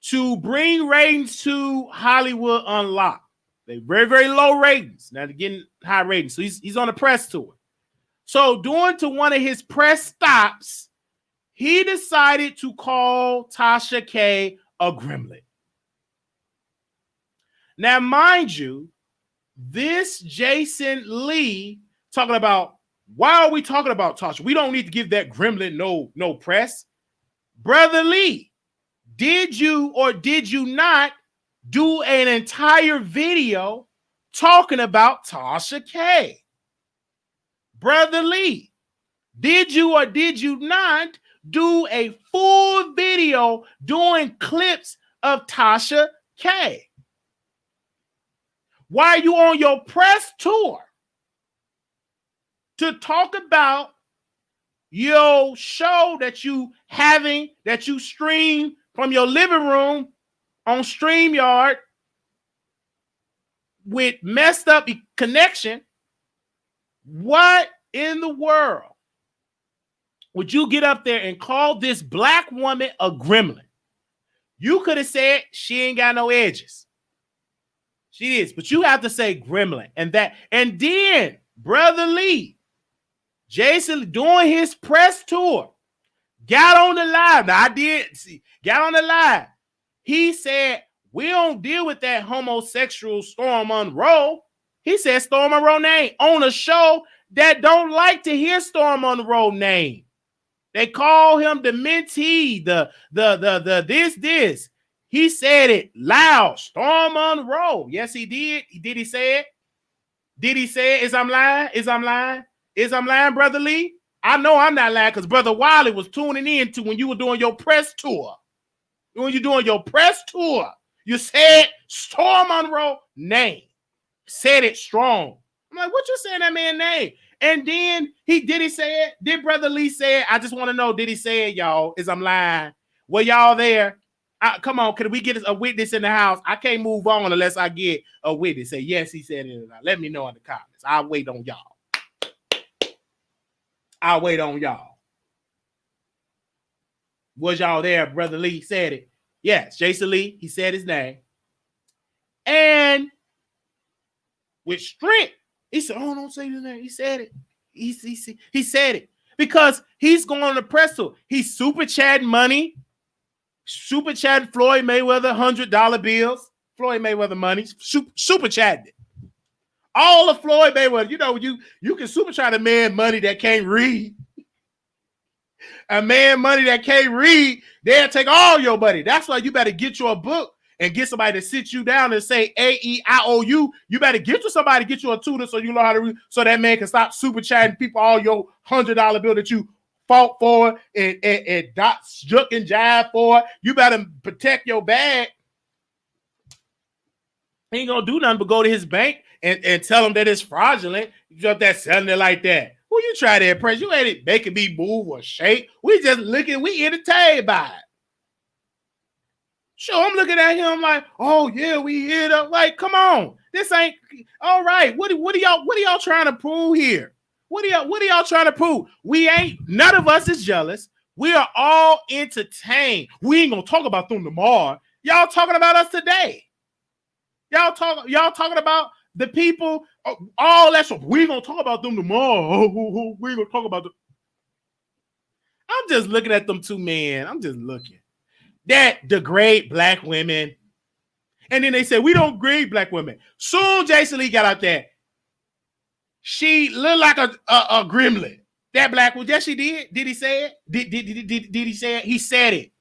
to bring ratings to Hollywood Unlocked. They very, very low ratings. Now they're getting high ratings. So he's on a press tour. So during to one of his press stops, he decided to call Tasha K a gremlin. Now, mind you, this Jason Lee talking about, why are we talking about Tasha? We don't need to give that gremlin no press. Brother Lee, did you or did you not do an entire video talking about Tasha K? Brother Lee, did you or did you not do a full video doing clips of Tasha K? Why are you on your press tour to talk about your show that you stream from your living room on StreamYard with messed up connection? What in the world would you get up there and call this black woman a gremlin? You could have said she ain't got no edges. She is, but you have to say gremlin and that. And then Brother Lee, Jason doing his press tour, got on the live. Now I did see, got on the live. He said, we don't deal with that homosexual Storm Monroe. He said Storm Monroe name on a show that don't like to hear Storm Monroe name. They call him the mentee, the this. He said it loud. Storm Monroe. Yes, he did. Did he say it? Did he say it? Is I'm lying? Is I'm lying? Is I'm lying, Brother Lee? I know I'm not lying because Brother Wiley was tuning in to when you were doing your press tour. When you're doing your press tour, you said Storm Monroe name. Said it strong. I'm like, what you saying that man name? And then did he say it? Did Brother Lee say it? I just want to know, did he say it, y'all? Is I'm lying? Were y'all there? Come on, can we get a witness in the house? I can't move on unless I get a witness. Say, yes, he said it. Let me know in the comments. I'll wait on y'all. I'll wait on y'all. Was y'all there? Brother Lee said it. Yes, Jason Lee, he said his name. And with strength, he said, oh, don't say his name. He said it. He said it. Because he's going on the press tour. He's super chatting money. Super chatting Floyd Mayweather $100 bills. Floyd Mayweather money. Super chatting it. All of Floyd Mayweather. You know, you can super chat a man money that can't read. A man money that can't read, they'll take all your money. That's why you better get you a book and get somebody to sit you down and say A-E-I-O-U. You better get you somebody, get you a tutor so you know how to read, so that man can stop super chatting people all your $100 bill that you fought for and juck and jive for. You better protect your bag. He ain't gonna do nothing but go to his bank and tell him that it's fraudulent. You just that selling it like that. Who you try to impress? You ain't making me move or shake. We just looking, we entertained by it. Sure, I'm looking at him like, oh yeah, we hit up. Like, come on, this ain't all right. What are y'all trying to prove here? What are y'all trying to prove? We ain't, none of us is jealous. We are all entertained. We ain't gonna talk about them tomorrow. Y'all talking about us today. Y'all talking about the people. All that stuff. We ain't gonna talk about them tomorrow. We ain't gonna talk about them. I'm just looking at them two men. I'm just looking. That degrade black women. And then they say, we don't grade black women. Soon Jason Lee got out there. She looked like a gremlin. That black woman, yes, she did. Did he say it? Did he say it? He said it.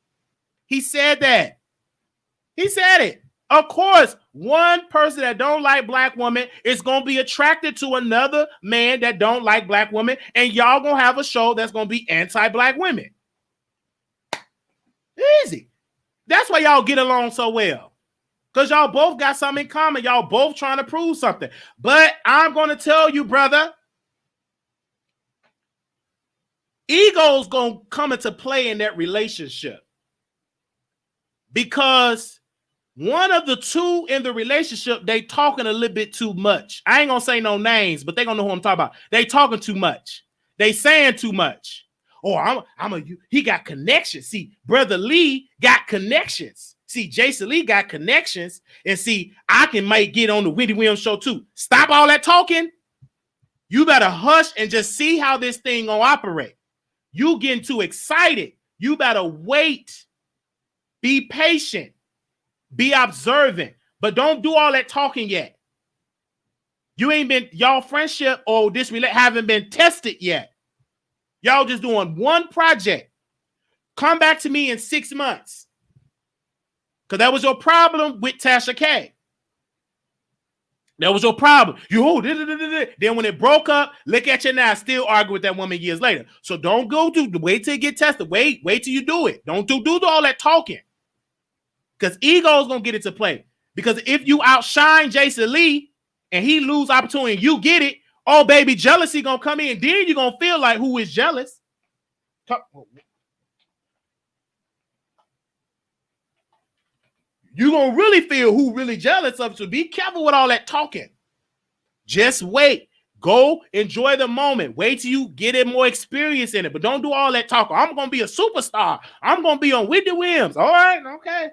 He said that. He said it. Of course, one person that don't like black women is going to be attracted to another man that don't like black women, and y'all going to have a show that's going to be anti-black women. Easy. That's why y'all get along so well. Because y'all both got something in common. Y'all both trying to prove something. But I'm going to tell you, brother, ego's going to come into play in that relationship. Because One of the two in the relationship, they talking a little bit too much. I ain't gonna say no names, but they gonna know who I'm talking about. They talking too much. They saying too much. Oh, he got connections. See, Brother Lee got connections. See, Jason Lee got connections. And see, I might get on the Wendy Williams show too. Stop all that talking. You better hush and just see how this thing gonna operate. You getting too excited. You better wait. Be patient. Be observant. But don't do all that talking yet. Y'all friendship or this haven't been tested yet. Y'all just doing one project. Come back to me in 6 months. Because that was your problem with Tasha K. That was your problem. Then when it broke up, look at you now, still argue with that woman years later. So don't wait till you get tested. Wait till you do it. Don't do all that talking. Because ego is going to get into play. Because if you outshine Jason Lee and he lose opportunity and you get it, oh, baby, jealousy going to come in. Then you're going to feel like who is jealous. You're going to really feel who really jealous of. So be careful with all that talking. Just wait. Go enjoy the moment. Wait till you get it more experience in it. But don't do all that talking. I'm going to be a superstar. I'm going to be on Wendy Williams. All right. Okay.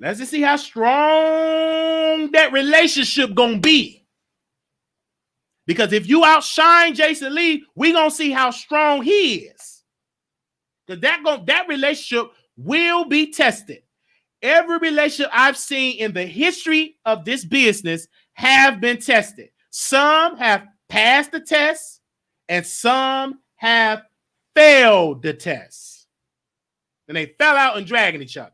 Let's just see how strong that relationship going to be. Because if you outshine Jason Lee, we're going to see how strong he is. Because that relationship will be tested. Every relationship I've seen in the history of this business have been tested. Some have passed the test and some have failed the test. And they fell out and dragging each other.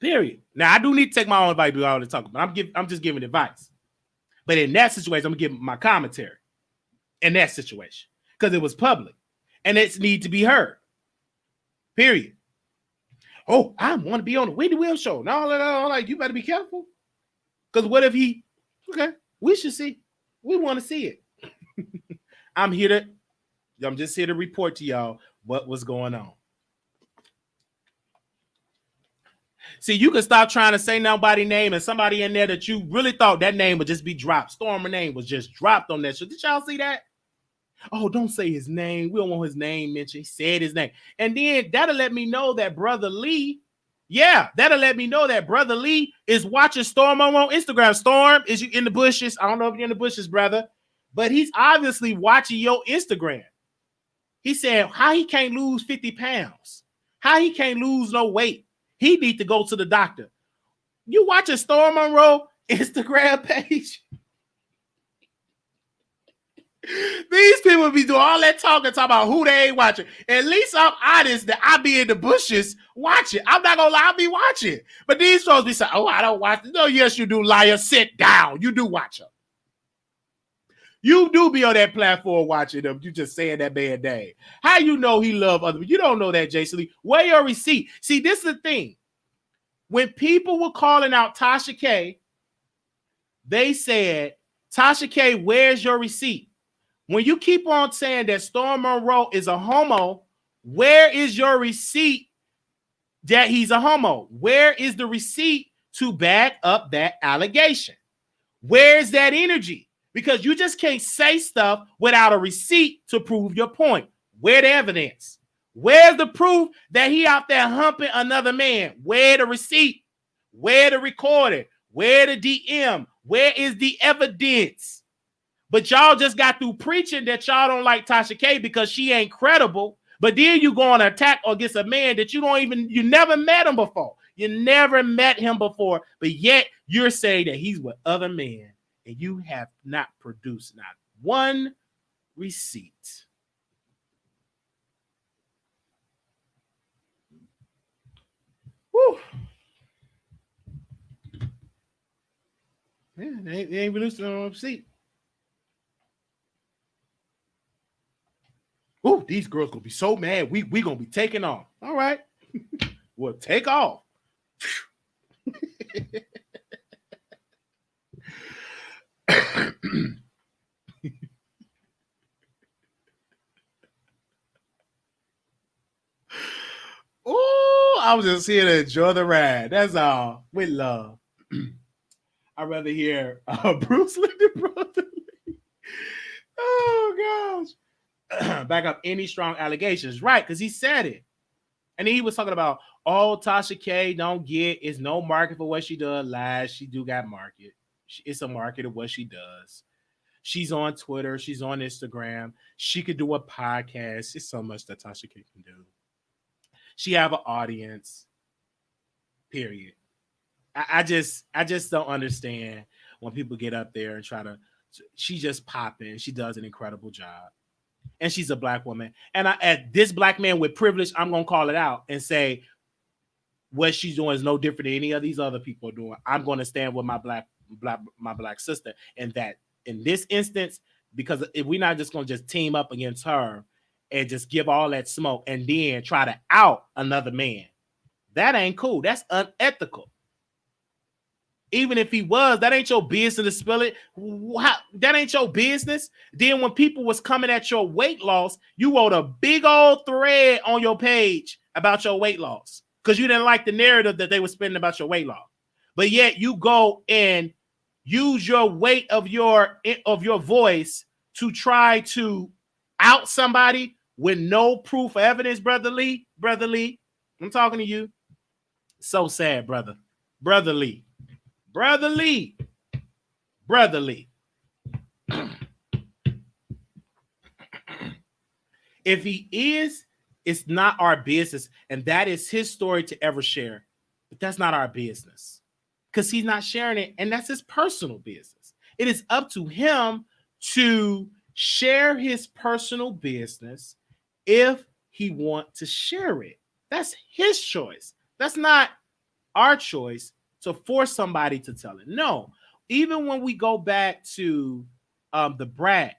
Period. Now, I do need to take my own advice to do all the talking, but I'm just giving advice. But in that situation, I'm going to give my commentary in that situation because it was public and it's need to be heard. Period. Oh, I want to be on the Wendy Williams show. No, like you better be careful. Because what if we should see. We want to see it. I'm just here to report to y'all what was going on. See, you can stop trying to say nobody's name and somebody in there that you really thought that name would just be dropped. Stormer name was just dropped on that show. Did y'all see that? Oh, don't say his name. We don't want his name mentioned. He said his name. And then that'll let me know that Brother Lee, is watching Storm on Instagram. Storm, is you in the bushes? I don't know if you're in the bushes, brother, but he's obviously watching your Instagram. He said, how he can't lose 50 pounds? How he can't lose no weight? He need to go to the doctor. You watching Storm Monroe Instagram page? These people be doing all that talking about who they ain't watching. At least I'm honest that I be in the bushes watching. I'm not gonna lie, I be watching. But these folks be saying, oh, I don't watch. No, yes, you do, liar. Sit down. You do watch them. You do be on that platform watching them. You just saying that bad name. How you know he love other people? You don't know that, Jason Lee. Where your receipt? See, this is the thing. When people were calling out Tasha K, they said, Tasha K, where's your receipt? When you keep on saying that Storm Monroe is a homo, where is your receipt that he's a homo? Where is the receipt to back up that allegation? Where's that energy? Because you just can't say stuff without a receipt to prove your point. Where the evidence? Where's the proof that he out there humping another man? Where the receipt? Where the recording? Where the DM? Where is the evidence? But y'all just got through preaching that y'all don't like Tasha K because she ain't credible. But then you go on an attack against a man that you never met him before. You never met him before, but yet you're saying that he's with other men and you have not produced not one receipt. Woo. Yeah, they ain't produced no receipt. Oh, these girls gonna be so mad. We gonna be taking off. All right. Well, take off. I was just here to enjoy the ride. That's all. With love. I'd rather hear Bruce Lee than Brother Lee. Oh gosh. Back up any strong allegations. Right, because he said it. And then he was talking about, oh, Tasha K don't get, it's no market for what she does. Lies, she do got market. It's a market of what she does. She's on Twitter. She's on Instagram. She could do a podcast. It's so much that Tasha K can do. She have an audience. Period. I just don't understand when people get up there and try to. She just popping. She does an incredible job, and she's a black woman. And at this black man with privilege, I'm gonna call it out and say what she's doing is no different than any of these other people are doing. I'm gonna stand with my black sister, and that in this instance, because if we're not just gonna just team up against her and just give all that smoke and then try to out another man, that ain't cool. That's unethical. Even if he was, that ain't your business to spill it. That ain't your business. Then when people was coming at your weight loss, you wrote a big old thread on your page about your weight loss because you didn't like the narrative that they were spinning about your weight loss. But yet you go and use your weight of your voice to try to out somebody with no proof or evidence, Brother Lee. Brother Lee, I'm talking to you. So sad, brother. Brother Lee. Brother Lee. Brother Lee. If he is, it's not our business. And that is his story to ever share. But that's not our business. Because he's not sharing it. And that's his personal business. It is up to him to share his personal business if he wants to share it. That's his choice. That's not our choice to force somebody to tell it. No. Even when we go back to the Brat,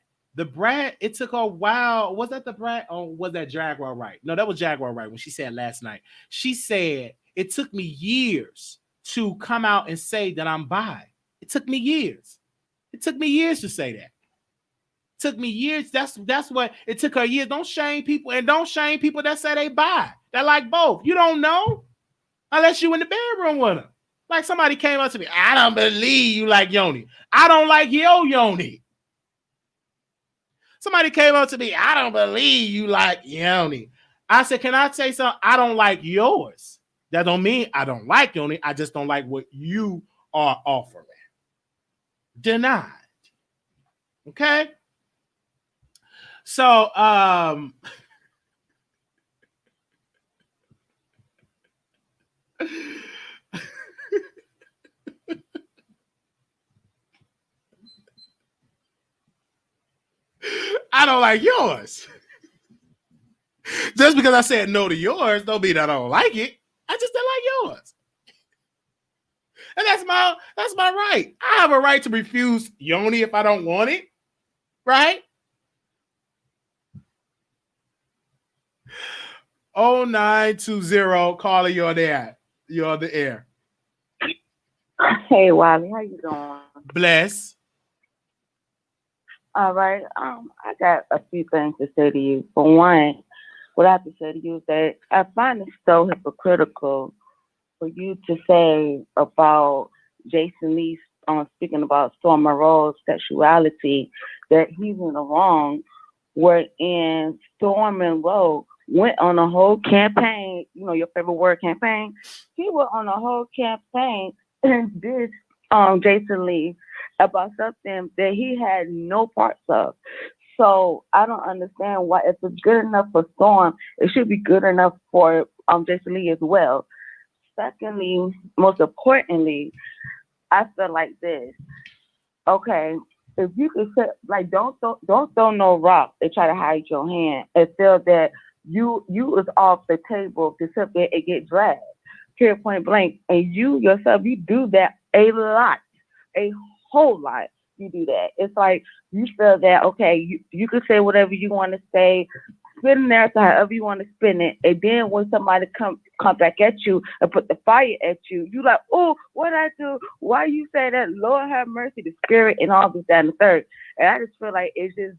it took a while. Was that the Brat or was that Jaguar Wright? No, that was Jaguar Wright when she said last night. She said, it took me years to come out and say that I'm bi. It took me years. It took me years to say that. It took me years. That's what it took her years. Don't shame people, and don't shame people that say they bi. That like both. You don't know unless you in the bedroom with them. Like somebody came up to me, I don't believe you like Yoni. I don't like your Yoni. Somebody came up to me, I don't believe you like Yoni. I said, can I say something? I don't like yours. That don't mean I don't like Yoni. I just don't like what you are offering. Denied. Okay? So, I don't like yours. Just because I said no to yours don't mean I don't like it. I just don't like yours. And that's my right. I have a right to refuse Yoni if I don't want it. Right? 0920, caller, you're there. You're on the air. Hey, Wiley, how you doing? Bless. All right. I got a few things to say to you. For one, what I have to say to you is that I find it so hypocritical for you to say about Jason Lee speaking about Storm Monroe's sexuality, that he's in the wrong, wherein Storm Monroe went on a whole campaign, you know, your favorite word, campaign. He went on a whole campaign and did Jason Lee about something that he had no parts of. So I don't understand why, if it's good enough for Storm, it should be good enough for Jason Lee as well. Secondly, most importantly, I feel like this. Okay, if you could say, like, don't throw no rock and try to hide your hand and feel that you is off the table to sit there and get dragged, period, point blank. And you yourself, you do that a lot, a whole lot. You do that. It's like you feel that, okay, you could say whatever you want to say, spin the narrative however you want to spin it, and then when somebody come back at you and put the fire at you, you like, oh, what I do? Why you say that? Lord have mercy, the spirit, and all this, that, and the third. And I just feel like it's just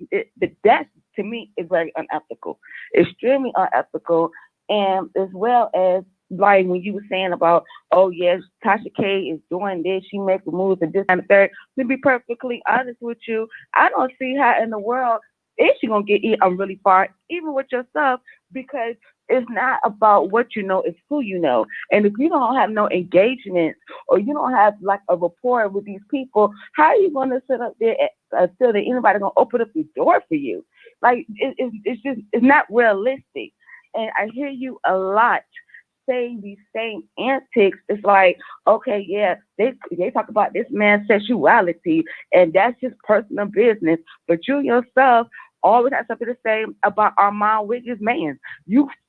that to me is very unethical, extremely unethical, and as well as like when you were saying about, oh yes, Tasha K is doing this, she making moves and this and the third. To be perfectly honest with you, I don't see how in the world is she gonna get really far, even with yourself, because it's not about what you know, it's who you know. And if you don't have no engagement or you don't have like a rapport with these people, how are you gonna sit up there and feel that anybody gonna open up the door for you? Like it's not realistic. And I hear you a lot saying these same antics. It's like, okay, yeah, they talk about this man's sexuality and that's his personal business, but you yourself always have something to say about Armand Wiggins' man.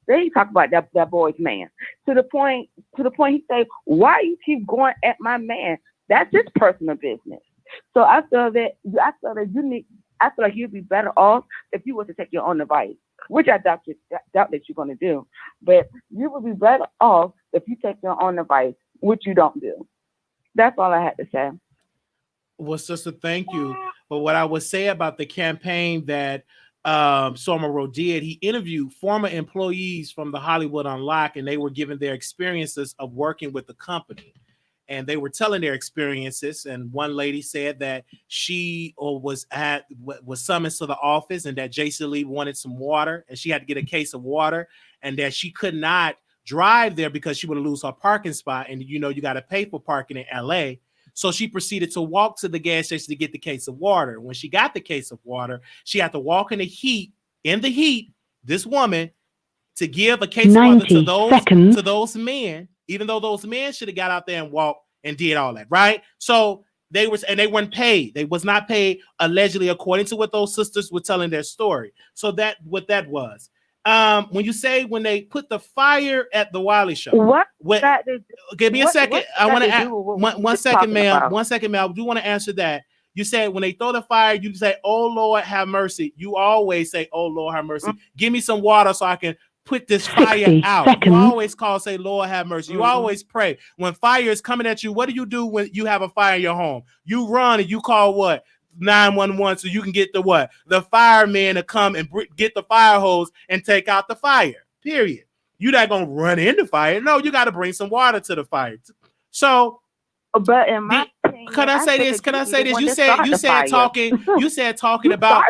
They talk about that boy's man to the point he say, why you keep going at my man? That's his personal business. So I feel like you'd be better off if you were to take your own advice, which I doubt that you're going to do. But you would be better off if you take your own advice, which you don't do. That's all I had to say. Well, sister, thank you. But what I would say about the campaign that Storm Monroe did, he interviewed former employees from the Hollywood Unlock, and they were given their experiences of working with the company. And they were telling their experiences. And one lady said that she was summoned to the office and that Jason Lee wanted some water and she had to get a case of water and that she could not drive there because she would lose her parking spot. And you know, you got to pay for parking in LA. So she proceeded to walk to the gas station to get the case of water. When she got the case of water, she had to walk in the heat, this woman, to give a case of water to those men, even though those men should have got out there and walked and did all that, right? So they weren't paid. They was not paid, allegedly, according to what those sisters were telling their story. So what that was. When they put the fire at the Wiley Show, give me a second. I want to ask 1 second, ma'am. 1 second, ma'am. I do want to answer that. You said when they throw the fire, you say, "Oh Lord, have mercy." You always say, "Oh Lord, have mercy." Give me some water so I can put this fire out. Seconds. You always say, "Lord, have mercy." You always pray. When fire is coming at you, what do you do when you have a fire in your home? You run and you call what? 911 so you can get the fireman to come and get the fire hose and take out the fire. Period. You're not gonna run into fire. No, you got to bring some water to the fire. So, but in my opinion, can I say this? You said talking about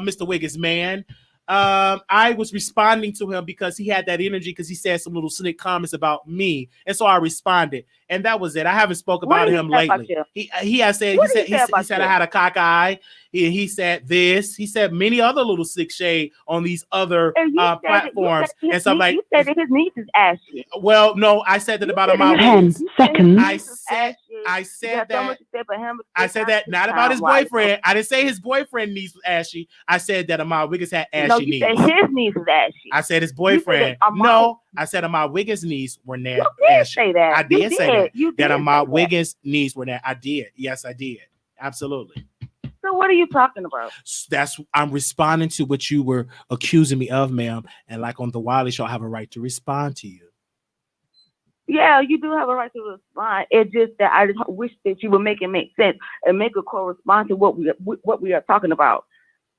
Mr. Wiggins' man. I was responding to him because he had that energy because he said some little slick comments about me, and so I responded, and that was it. I haven't spoke about him lately. He said I had a cock eye. He said this. He said many other little slick shade on these other platforms and stuff like. You said that his niece is ashy. Well, no, I said that about my 10 seconds. I said that not about his boyfriend. I didn't say his boyfriend niece was ashy. I said that Ahmad Wiggins had ashy niece. Said his niece was ashy. I said his boyfriend. No, I said Ahmad Wiggins' niece were ashy. Say that. I did say that Ahmad Wiggins' niece were I did. Yes, I did. Absolutely. So what are you talking about? I'm responding to what you were accusing me of, ma'am. And like on the Wiley Show, I have a right to respond to you. Yeah, you do have a right to respond. It's just that I just wish that you would make it make sense and make it correspond to what we are talking about.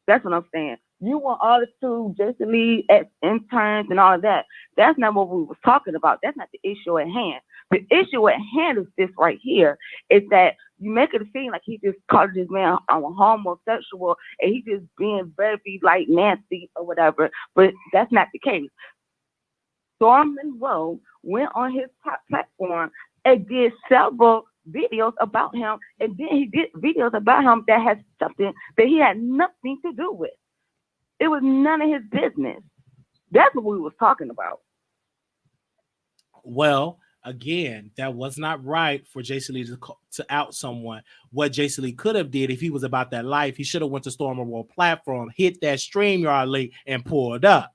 That's what I'm saying. You want all the two Jason Lee interns and all of that. That's not what we was talking about. That's not the issue at hand. The issue at hand is this right here. Is that you make it seem like he just called this man a homosexual and he just being very like nasty or whatever. But that's not the case. Storm Monroe went on his platform and did several videos about him, and then he did videos about him that has something that he had nothing to do with. It was none of his business. That's what we was talking about. Well, again, that was not right for Jason Lee to out someone. What Jason Lee could have did if he was about that life, he should have went to Storm Monroe platform, hit that StreamYard link, and pulled up.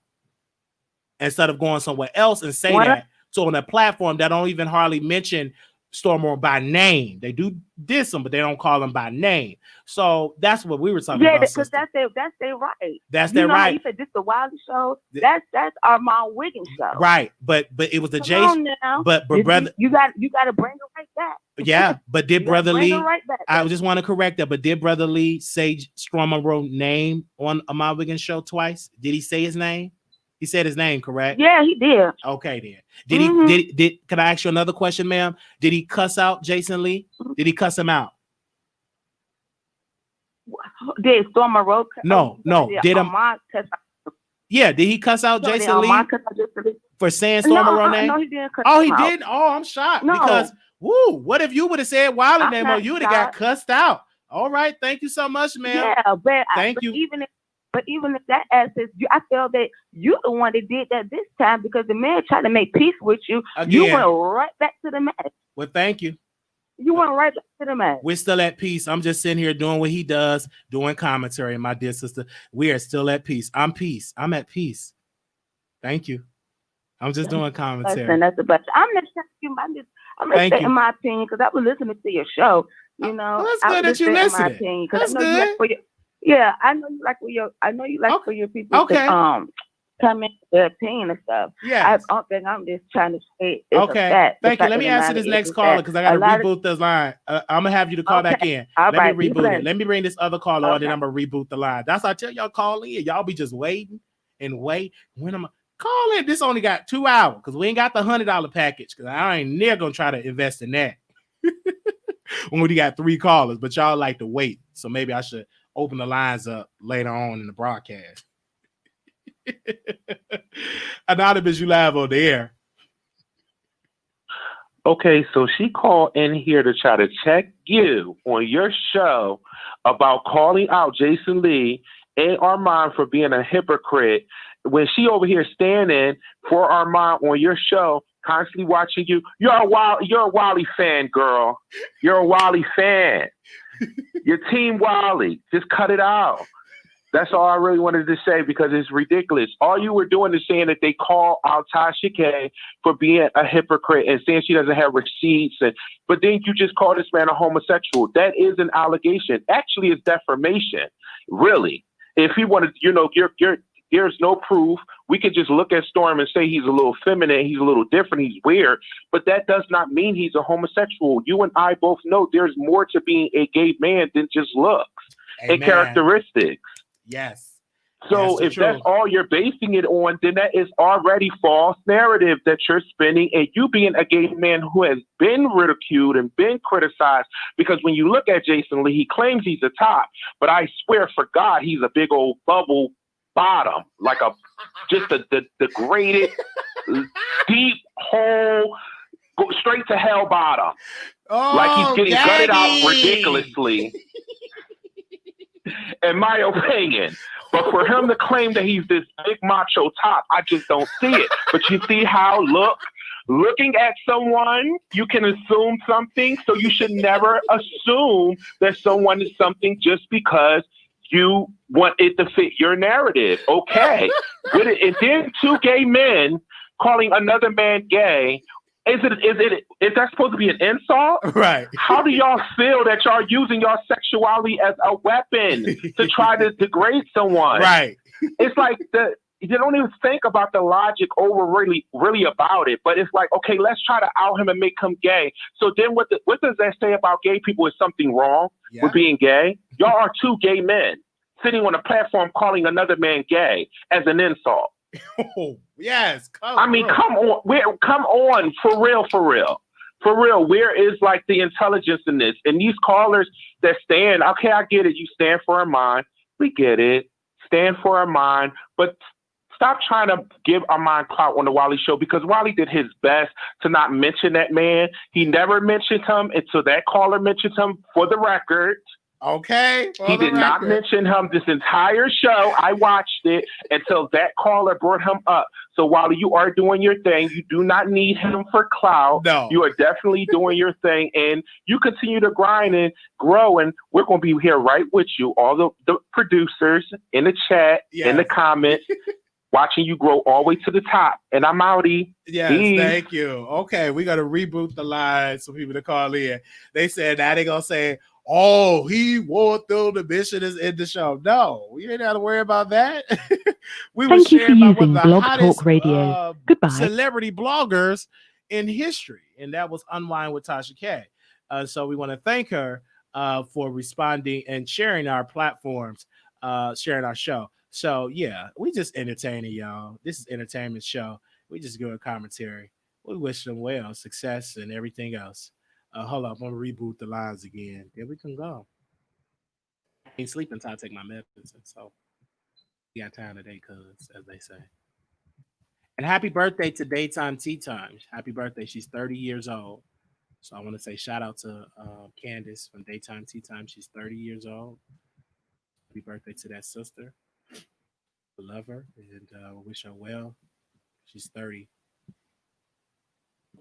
Instead of going somewhere else and say that. So on a platform that don't even hardly mention Storm Monroe by name. They do diss him, but they don't call him by name. So that's what we were talking about. Yeah, because that's their right. That's their right. You said this the Wiley Show. That's Armand Wiggins show. Right, but it was the Jason. But brother, you got to bring it right back. Yeah, but did Brother Lee? I just want to correct that. But did Brother Lee say Storm Monroe name on Armand Wiggins show twice? Did he say his name? He said his name, correct? Yeah, he did. Okay, then. Did he? Did? Can I ask you another question, ma'am? Did he cuss out Jason Lee? Did he cuss him out? Did Stormer Road? No. Did him? Yeah. Did he cuss out Jason Lee for saying Stormer Road name? No, he didn't. Oh, he didn't. Oh, I'm shocked because what if you would have said Wiley name or you would have got cussed out? All right, thank you so much, ma'am. Yeah, but thank you. Even if that assets, I feel that you the one that did that this time because the man tried to make peace with you. Again. You went right back to the match. Well, thank you. You went right back to the match. We're still at peace. I'm just sitting here doing what he does, doing commentary, my dear sister. We are still at peace. I'm peace. I'm at peace. Thank you. I'm just doing commentary. Listen, that's the best. I'm not stating my opinion because I was listening to your show. You know, well, that's good that you listening. That's good. Yeah, I know you like for your people to come in their opinion and stuff. Yeah. I don't think I'm just trying to say it's okay. a fact. Thank you. Let me answer this next caller because I got to reboot this line. I'm gonna have you to call back in. Let me reboot it. Let me bring this other caller on, then I'm gonna reboot the line. That's why I tell y'all call in. Y'all be just waiting and wait. When I'm call in, this only got 2 hours because we ain't got the $100 package because I ain't never gonna try to invest in that. When we got 3 callers, but y'all like to wait, so maybe I should open the lines up later on in the broadcast. Anonymous, you live on the air. Okay, so she called in here to try to check you on your show about calling out Jason Lee and Armand for being a hypocrite when she over here standing for Armand on your show, constantly watching you. You're a Wiley fan, girl. You're a Wiley fan. You're Team Wiley. Just cut it out. That's all I really wanted to say because it's ridiculous. All you were doing is saying that they call out Tasha K for being a hypocrite and saying she doesn't have receipts. But then you just call this man a homosexual. That is an allegation. Actually, it's defamation. Really. If he wanted, there's no proof. We could just look at Storm and say he's a little feminine, he's a little different, he's weird, but that does not mean he's a homosexual. You and I both know there's more to being a gay man than just looks and characteristics. Yes. So if that's all you're basing it on, then that is already false narrative that you're spinning, and you being a gay man who has been ridiculed and been criticized, because when you look at Jason Lee, he claims he's a top, but I swear for God, he's a big old bubble bottom, like the degraded, deep hole, straight to hell bottom. Oh, like he's getting gutted out ridiculously, in my opinion. But for him to claim that he's this big macho top, I just don't see it. But you see how looking at someone, you can assume something. So you should never assume that someone is something just because you want it to fit your narrative. Okay. And then 2 gay men calling another man gay. Is that supposed to be an insult? Right. How do y'all feel that y'all using your sexuality as a weapon to try to degrade someone? Right. It's like you don't even think about the logic over really about it. But it's like, okay, let's try to out him and make him gay. So then what does that say about gay people? Is something wrong with being gay? Y'all are 2 gay men sitting on a platform calling another man gay as an insult. Oh, yes. Come on. Come on. For real. Where is like the intelligence in this? And these callers that stand, okay, I get it. You stand for Armand. We get it. Stand for Armand. But stop trying to give Armand clout on the Wiley Show, because Wiley did his best to not mention that man. He never mentioned him until that caller mentioned him for the record. Okay. He did not mention him this entire show. I watched it until that caller brought him up. So while you are doing your thing, you do not need him for clout. No. You are definitely doing your thing, and you continue to grind and grow, and we're going to be here right with you, all the producers in the chat, in the comments, watching you grow all the way to the top. And I'm outie. Yes, thank you. Okay, we got to reboot the line so people to call in. They said now they going to say, oh, he wore through the mission is in the show. No, we ain't got to worry about that. We were sharing about one of the hottest Radio. Goodbye. celebrity bloggers in history, and that was Unwind with Tasha K. So we want to thank her for responding and sharing our platforms, sharing our show. So yeah, we just entertaining y'all. This is entertainment show. We just doing commentary. We wish them well, success, and everything else. Hold up, I'm gonna reboot the lines again. Then we can go. Ain't sleeping until I take my medicine, so we got time today, cuz, as they say. And happy birthday to Daytime Tea Time. Happy birthday. She's 30 years old. So I want to say shout out to Candace from Daytime Tea Time. She's 30 years old. Happy birthday to that sister. We love her and wish her well. She's 30.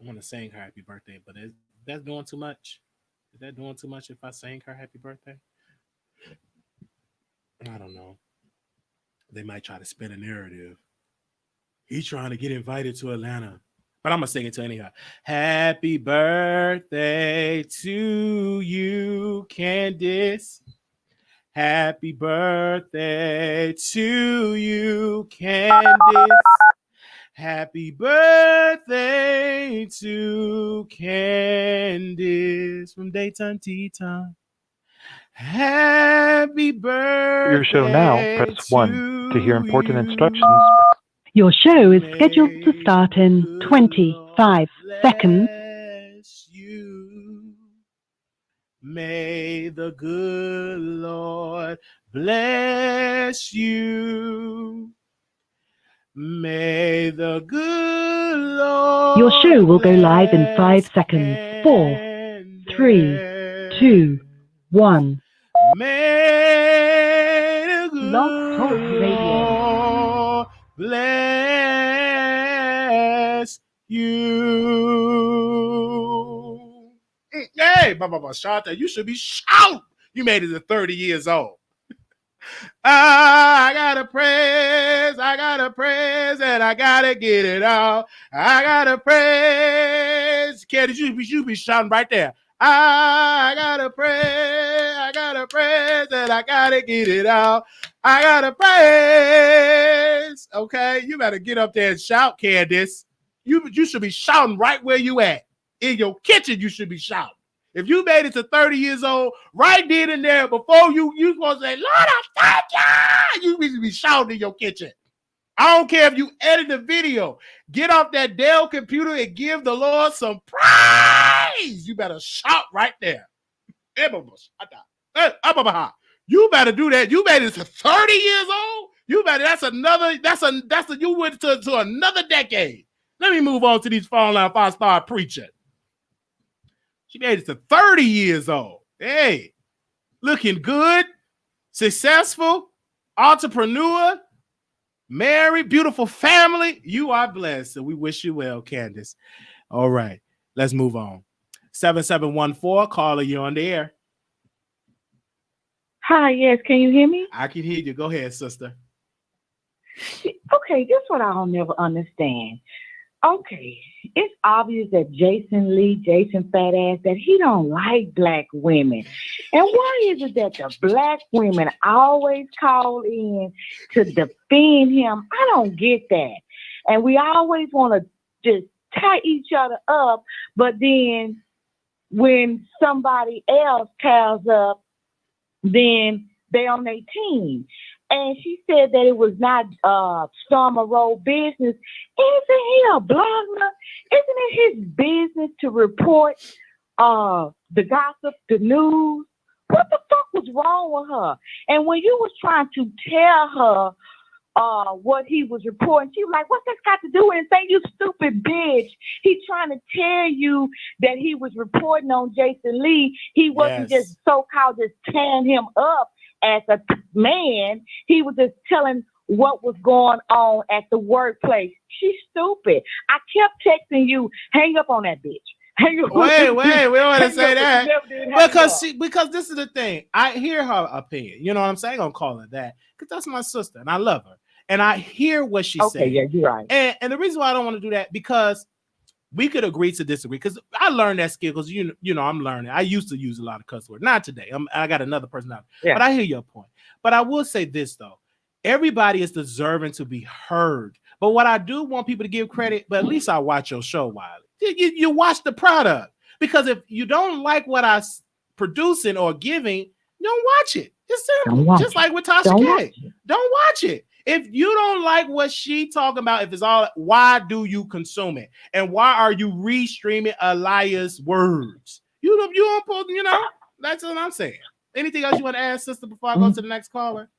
I want to sing her happy birthday, but that's doing too much. Is that doing too much if I sing her happy birthday? I don't know. They might try to spin a narrative. He's trying to get invited to Atlanta. But I'm going to sing it to anyhow. Happy birthday to you, Candace. Happy birthday to you, Candace. Happy birthday to Candace from Daytime Tea Time. Happy birthday. Your show now, press 1 to hear important instructions. Your show is scheduled to start in 25 seconds. You. May the good Lord bless you. May the good Lord. Your show will go live in 5 seconds. 4, 3, 2, 1. May the good Log Talk Radio. Lord bless you. Hey, Shanta, you should be shout. You made it to 30 years old. I gotta praise, and I gotta get it out. I gotta praise. Candy, you be shouting right there. I gotta praise, and I gotta get it out. I gotta praise. Okay, you better get up there and shout, Candace. You should be shouting right where you at. In your kitchen, you should be shouting. If you made it to 30 years old, right then and there, before you supposed to say, Lord, I thank you. You need to be shouting in your kitchen. I don't care if you edit the video. Get off that Dell computer and give the Lord some praise. You better shout right there. You better do that. You made it to 30 years old. You better. You went to another decade. Let me move on to these phone lines before I start preaching. She made it to 30 years old. Hey, looking good, successful, entrepreneur, married, beautiful family. You are blessed. And we wish you well, Candace. All right, let's move on. 7714, caller, you on the air. Hi, yes, can you hear me? I can hear you. Go ahead, sister. Okay, this is what I'll never understand. Okay, it's obvious that Jason fat ass, that he don't like black women. And why is it that the black women always call in to defend him? I don't get that. And we always want to just tie each other up, but then when somebody else cows up, then they on their team. And she said that it was not Storm Road business. Isn't he a blogger? Isn't it his business to report the gossip, the news? What the fuck was wrong with her? And when you was trying to tell her what he was reporting, she was like, what's that got to do with anything, you stupid bitch? He's trying to tell you that he was reporting on Jason Lee. He wasn't just so-called just tearing him up as a man. He was just telling what was going on at the workplace. She's stupid. I kept texting you, hang up on that bitch. Wait, we don't want to say that. Because this is the thing. I hear her opinion. You know what I'm saying? I'm going to call her that because that's my sister and I love her. And I hear what she's saying. Okay, yeah, you're right. And the reason why I don't want to do that, because we could agree to disagree, because I learned that skill because you know I'm learning. I used to use a lot of cuss words. Not today. I got another personality. Yeah. But I hear your point. But I will say this though. Everybody is deserving to be heard. But what I do want people to give credit, but at least I watch your show, Wiley. You watch the product. Because if you don't like what I'm producing or giving, don't watch it. It's simple. Don't watch Just like with Tasha Don't K. watch Don't watch it. If you don't like what she talking about, if it's all, why do you consume it? And why are you re-streaming Elias' words? You don't put, that's what I'm saying. Anything else you want to add, sister, before I go to the next caller?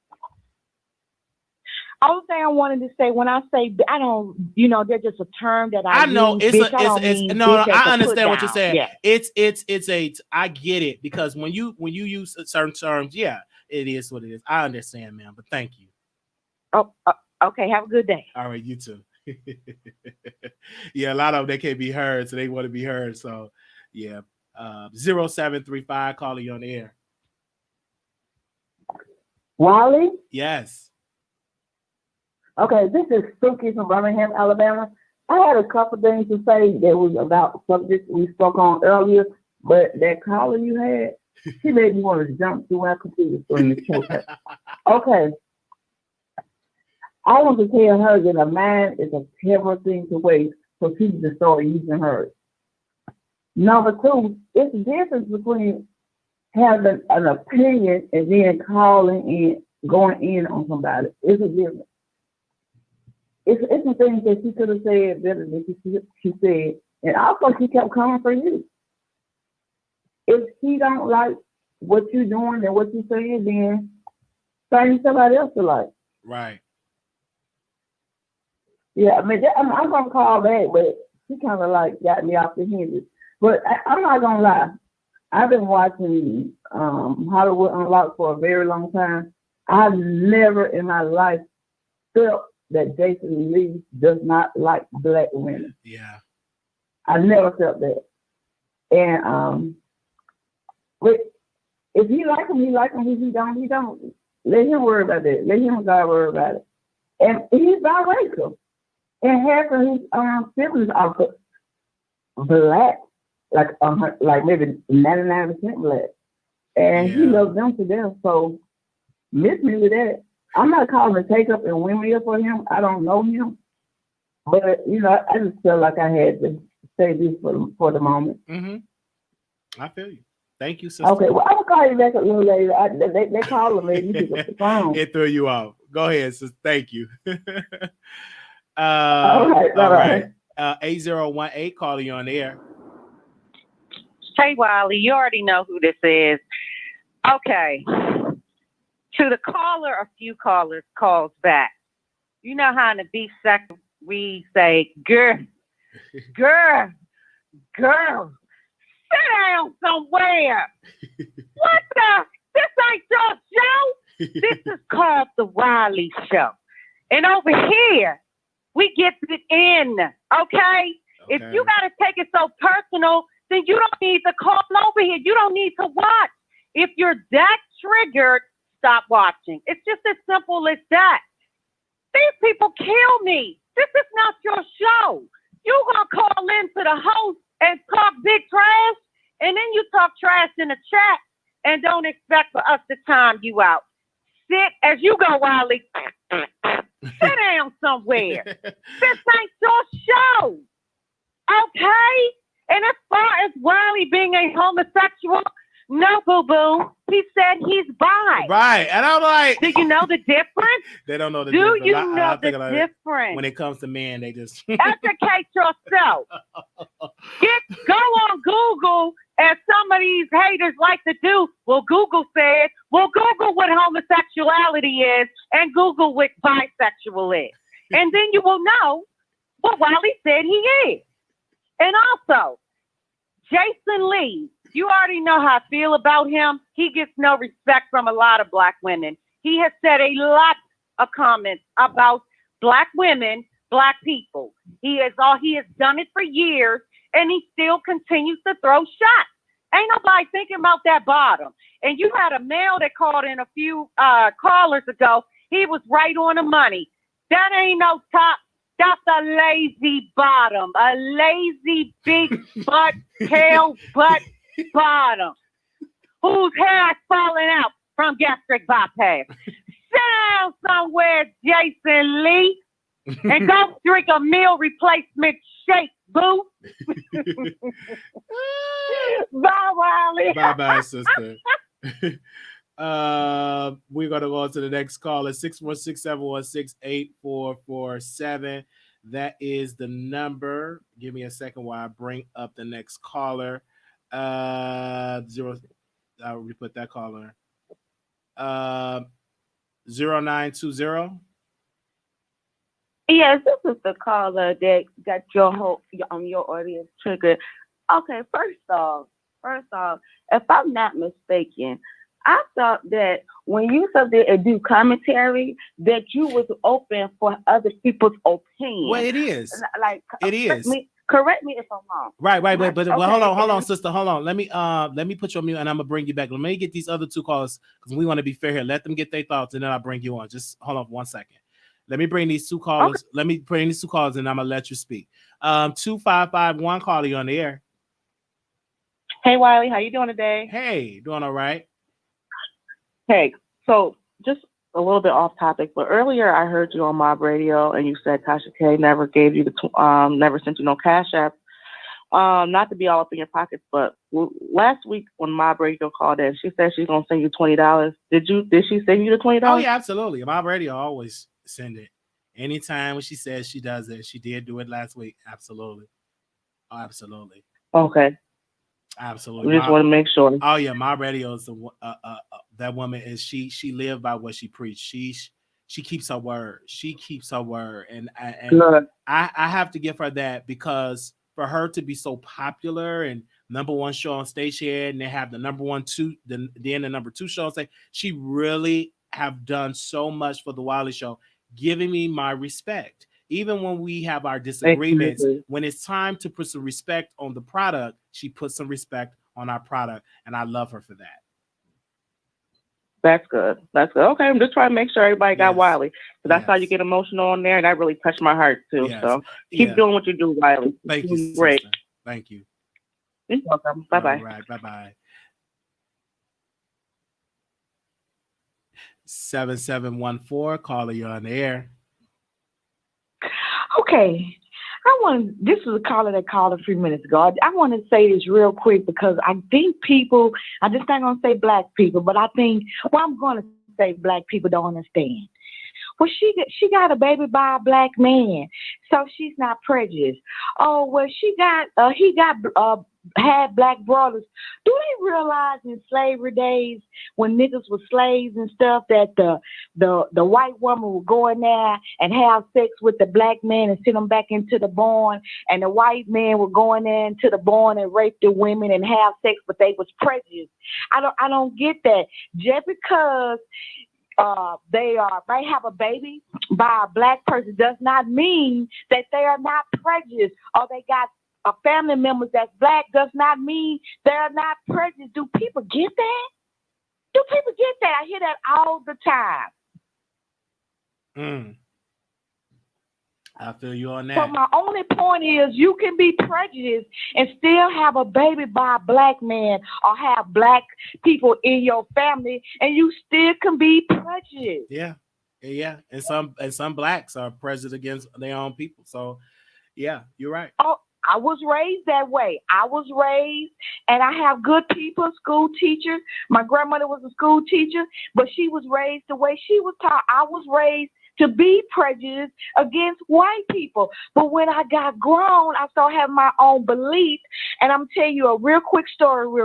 Only thing I wanted to say, when I say I don't, there's just a term that I know use, it's bitch, no, bitch as I a understand what put you're down. saying. Yeah. It's I get it, because when you use certain terms, yeah, it is what it is. I understand, man, but thank you. Oh, okay. Have a good day. All right, you too. Yeah, a lot of them, they can't be heard, so they want to be heard. So yeah. 0735 calling you on the air. Wiley? Yes. Okay, this is Spooky from Birmingham, Alabama. I had a couple things to say that was about subjects we spoke on earlier, but that caller you had, she made me want to jump through our computer screen to choke her. Okay. I want to tell her that a man is a terrible thing to waste for people to start using her. Number two, it's the difference between having an opinion and then calling in, going in on somebody. It's a difference. It's some things that she could have said better than she said. And also she kept coming for you. If she don't like what you're doing and what you're saying, then find somebody else to like. Right. Yeah, I mean, I'm going to call back, but she kind of like got me off the hinges. But I'm not going to lie. I've been watching Hollywood Unlocked for a very long time. I've never in my life felt that Jason Lee does not like black women. Yeah. I never felt that. And but if he like him, he like him. If he don't, he don't. Let him worry about that. Let him God worry about it. And he's biracial. And half of his siblings are black, like maybe 99% black. And he loves them to death. So miss me with that. I'm not calling to take up and win me up for him. I don't know him. But, I just felt like I had to say this for the moment. Mm-hmm. I feel you. Thank you, sister. Okay, well, I'll call you back a little later. They calling me. You pick up the phone. It threw you off. Go ahead, sister. Thank you. All right. 8018 calling you on the air. Hey, Wiley, you already know who this is. Okay. To the caller, a few callers calls back. You know how in the beef section we say, girl, sit down somewhere. What the? This ain't your show. This is called the Wiley Show. And over here, we get it in, okay? If you got to take it so personal, then you don't need to call over here. You don't need to watch. If you're that triggered, stop watching. It's just as simple as that. These people kill me. This is not your show. You're going to call in to the host and talk big trash, and then you talk trash in the chat and don't expect for us to time you out. Sit as you go, Wiley. Sit down somewhere. This ain't your show. Okay? And as far as Wiley being a homosexual, no, boo-boo. He said he's bi. Right. And I'm like... Do you know the difference? They don't know the difference. Do you know the difference? When it comes to men, they just... Educate yourself. Go on Google, as some of these haters like to do. Well, Google said, Google what homosexuality is and Google what bisexual is. And then you will know what Wiley said he is. And also, Jason Lee, you already know how I feel about him. He gets no respect from a lot of black women. He has said a lot of comments about black women, black people. He has done it for years, and he still continues to throw shots. Ain't nobody thinking about that bottom. And you had a male that called in a few callers ago. He was right on the money. That ain't no top. That's a lazy bottom, a lazy big butt, tail butt bottom, whose hair is falling out from gastric bypass. Sit down somewhere, Jason Lee, and go drink a meal replacement shake, boo. Bye, Wiley. Bye-bye, sister. We're gonna go on to the next caller. 646-716-8447. That is the number. Give me a second while I bring up the next caller. Zero. I'll put that caller. 0920. Yes, this is the caller that got your whole your audience triggered. Okay, first off, if I'm not mistaken, I thought that when you said there and do commentary, that you was open for other people's opinion. Well, it is. Like it is. Correct me if I'm wrong. Right. But Okay, well, hold on, sister. Hold on. Let me put you on mute and I'm gonna bring you back. Let me get these other two callers because we want to be fair here. Let them get their thoughts and then I'll bring you on. Just hold on 1 second. Let me bring these two callers. Okay. Let me bring these two callers and I'm gonna let you speak. 2551 caller, you on the air. Hey Wiley, how you doing today? Hey, doing all right. Hey, so just a little bit off topic, but earlier I heard you on Mob Radio and you said Tasha K never gave you never sent you no cash app. Not to be all up in your pockets, but last week when Mob Radio called in, she said she's gonna send you $20. Did she send you the $20? Oh yeah, absolutely. Mob Radio always send it. Anytime when she says she does it, she did do it last week. Absolutely. Oh, absolutely. Okay. Absolutely. We just want to make sure. Oh yeah, my radio is that woman is she lived by what she preached. She keeps her word. She keeps her word, and I have to give her that because for her to be so popular and number one show on Stationhead, and they have the number one two, then the number two show on Station, she really have done so much for the Wiley Show, giving me my respect. Even when we have our disagreements, when it's time to put some respect on the product, she puts some respect on our product, and I love her for that. That's good. That's good. Okay, I'm just trying to make sure everybody got Wiley. So that's how you get emotional on there, and that really touched my heart too. Yes. So keep doing what you do, Wiley. Thank you. Great. Sister. Thank you. You're welcome. Bye-bye. All right. Bye-bye. 7714, caller, you're on the air. Okay. This was a caller that called a few minutes ago. I want to say this real quick because I think people, I just not going to say black people, but I think, I'm going to say black people don't understand. Well, she got a baby by a black man, so she's not prejudiced. Oh, well, he had black brothers. Do they realize in slavery days when niggas were slaves and stuff that the white woman would go in there and have sex with the black man and send them back into the barn, and the white man would go in there into the barn and rape the women and have sex, but they was prejudiced. I don't get that. Just because they might have a baby by a black person does not mean that they are not prejudiced, or they got a family members that's black does not mean they're not prejudiced. Do people get that? I hear that all the time. I feel you on that. So my only point is you can be prejudiced and still have a baby by a black man or have black people in your family, and you still can be prejudiced. Yeah. And some blacks are prejudiced against their own people. So yeah, you're right. Oh, I was raised that way. And I have good people, school teachers. My grandmother was a school teacher, but she was raised the way she was taught. I was raised to be prejudiced against white people. But when I got grown, I started having my own beliefs. And I'm telling you a real quick story, It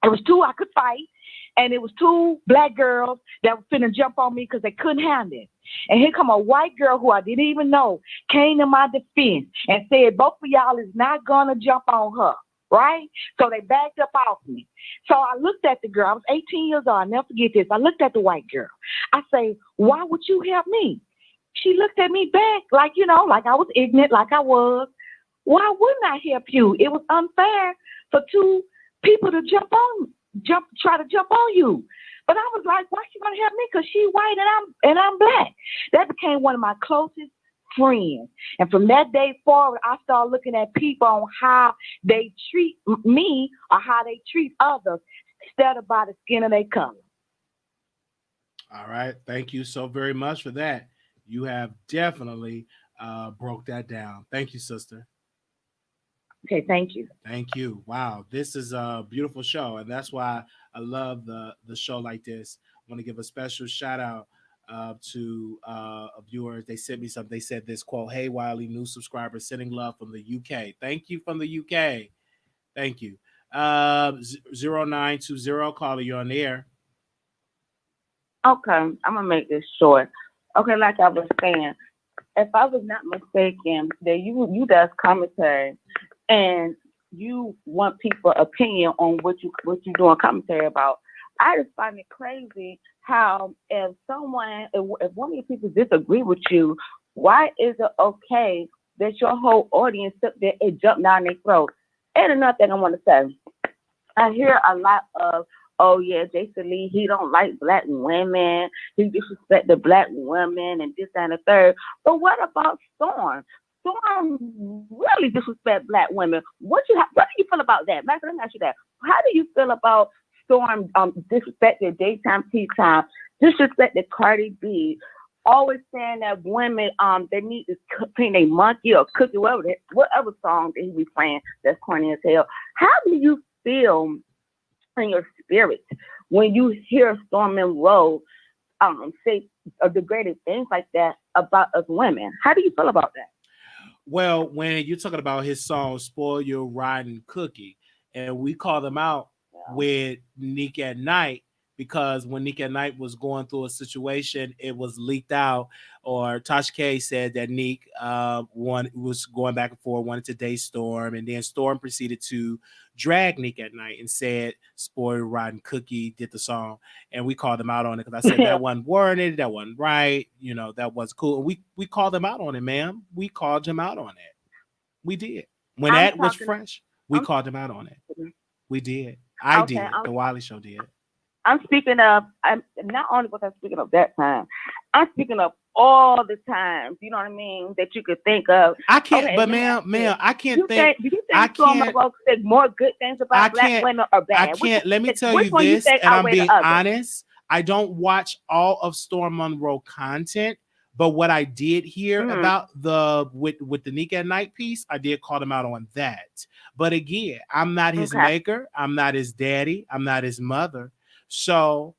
was two I could fight, and it was two black girls that were finna jump on me because they couldn't handle it. And here come a white girl who I didn't even know, came to my defense and said, both of y'all is not gonna jump on her, right? So they backed up off me. So I looked at the girl. I was 18 years old. I'll never forget this. I looked at the white girl. I say, why would you help me? She looked at me back like I was ignorant, like I was. Why wouldn't I help you? It was unfair for two people to try to jump on you. But I was like, why she gonna help me? Because she white and I'm black. That became one of my closest friends. And from that day forward, I started looking at people on how they treat me or how they treat others instead of by the skin of their color. All right. Thank you so very much for that. You have definitely broke that down. Thank you, sister. Okay, thank you. Thank you. Wow, this is a beautiful show, and that's why I love the show like this. I want to give a special shout out to a viewer. They sent me something. They said this quote: "Hey Wiley, new subscriber sending love from the UK. Thank you from the UK. Thank you." 0920 caller, you're on the air. Okay, I'm gonna make this short. Okay, like I was saying, if I was not mistaken, that you does commentary, and you want people's opinion on what you doing commentary about. I just find it crazy how if one of your people disagree with you, why is it okay that your whole audience sit there and jump down their throat? And another thing I want to say, I hear a lot of, oh yeah, Jason Lee, he don't like black women, he disrespect the black women and this and the third. But what about Storm? Storm really disrespect black women. What do you feel about that? Max, let me ask you that. How do you feel about Storm disrespecting daytime, tea time, disrespecting Cardi B, always saying that women they need to clean a monkey or cook it, whatever song that he be playing that's corny as hell. How do you feel in your spirit when you hear Storm Monroe say degrading things like that about us women? How do you feel about that? Well, when you're talking about his song "Spoil Your Rotten Cookie," and we call them out with Nick at Night, because when Nick at Night was going through a situation, it was leaked out, or Tasha K said that Nick was going back and forth, wanted to date Storm, and then Storm proceeded to drag Nick at Night and said "Spoil Your Rotten Cookie," did the song, and we called them out on it because I said that wasn't worded, that wasn't right, that was cool. And we called them out on it, ma'am. We called him out on it. We did. When that was fresh, we called him out on it. We did. I did. The Wiley Show did. I'm speaking of, not only was I speaking of that time, I'm speaking of all the times, you know what I mean, that you could think of. I can't, but ma'am, I can't think. Do you think Storm Monroe said more good things about black women or bad? I can't. Let me tell you this, and I'm being honest. I don't watch all of Storm Monroe content, but what I did hear about with the Nick at Night piece, I did call him out on that. But again, I'm not his maker. I'm not his daddy. I'm not his mother. So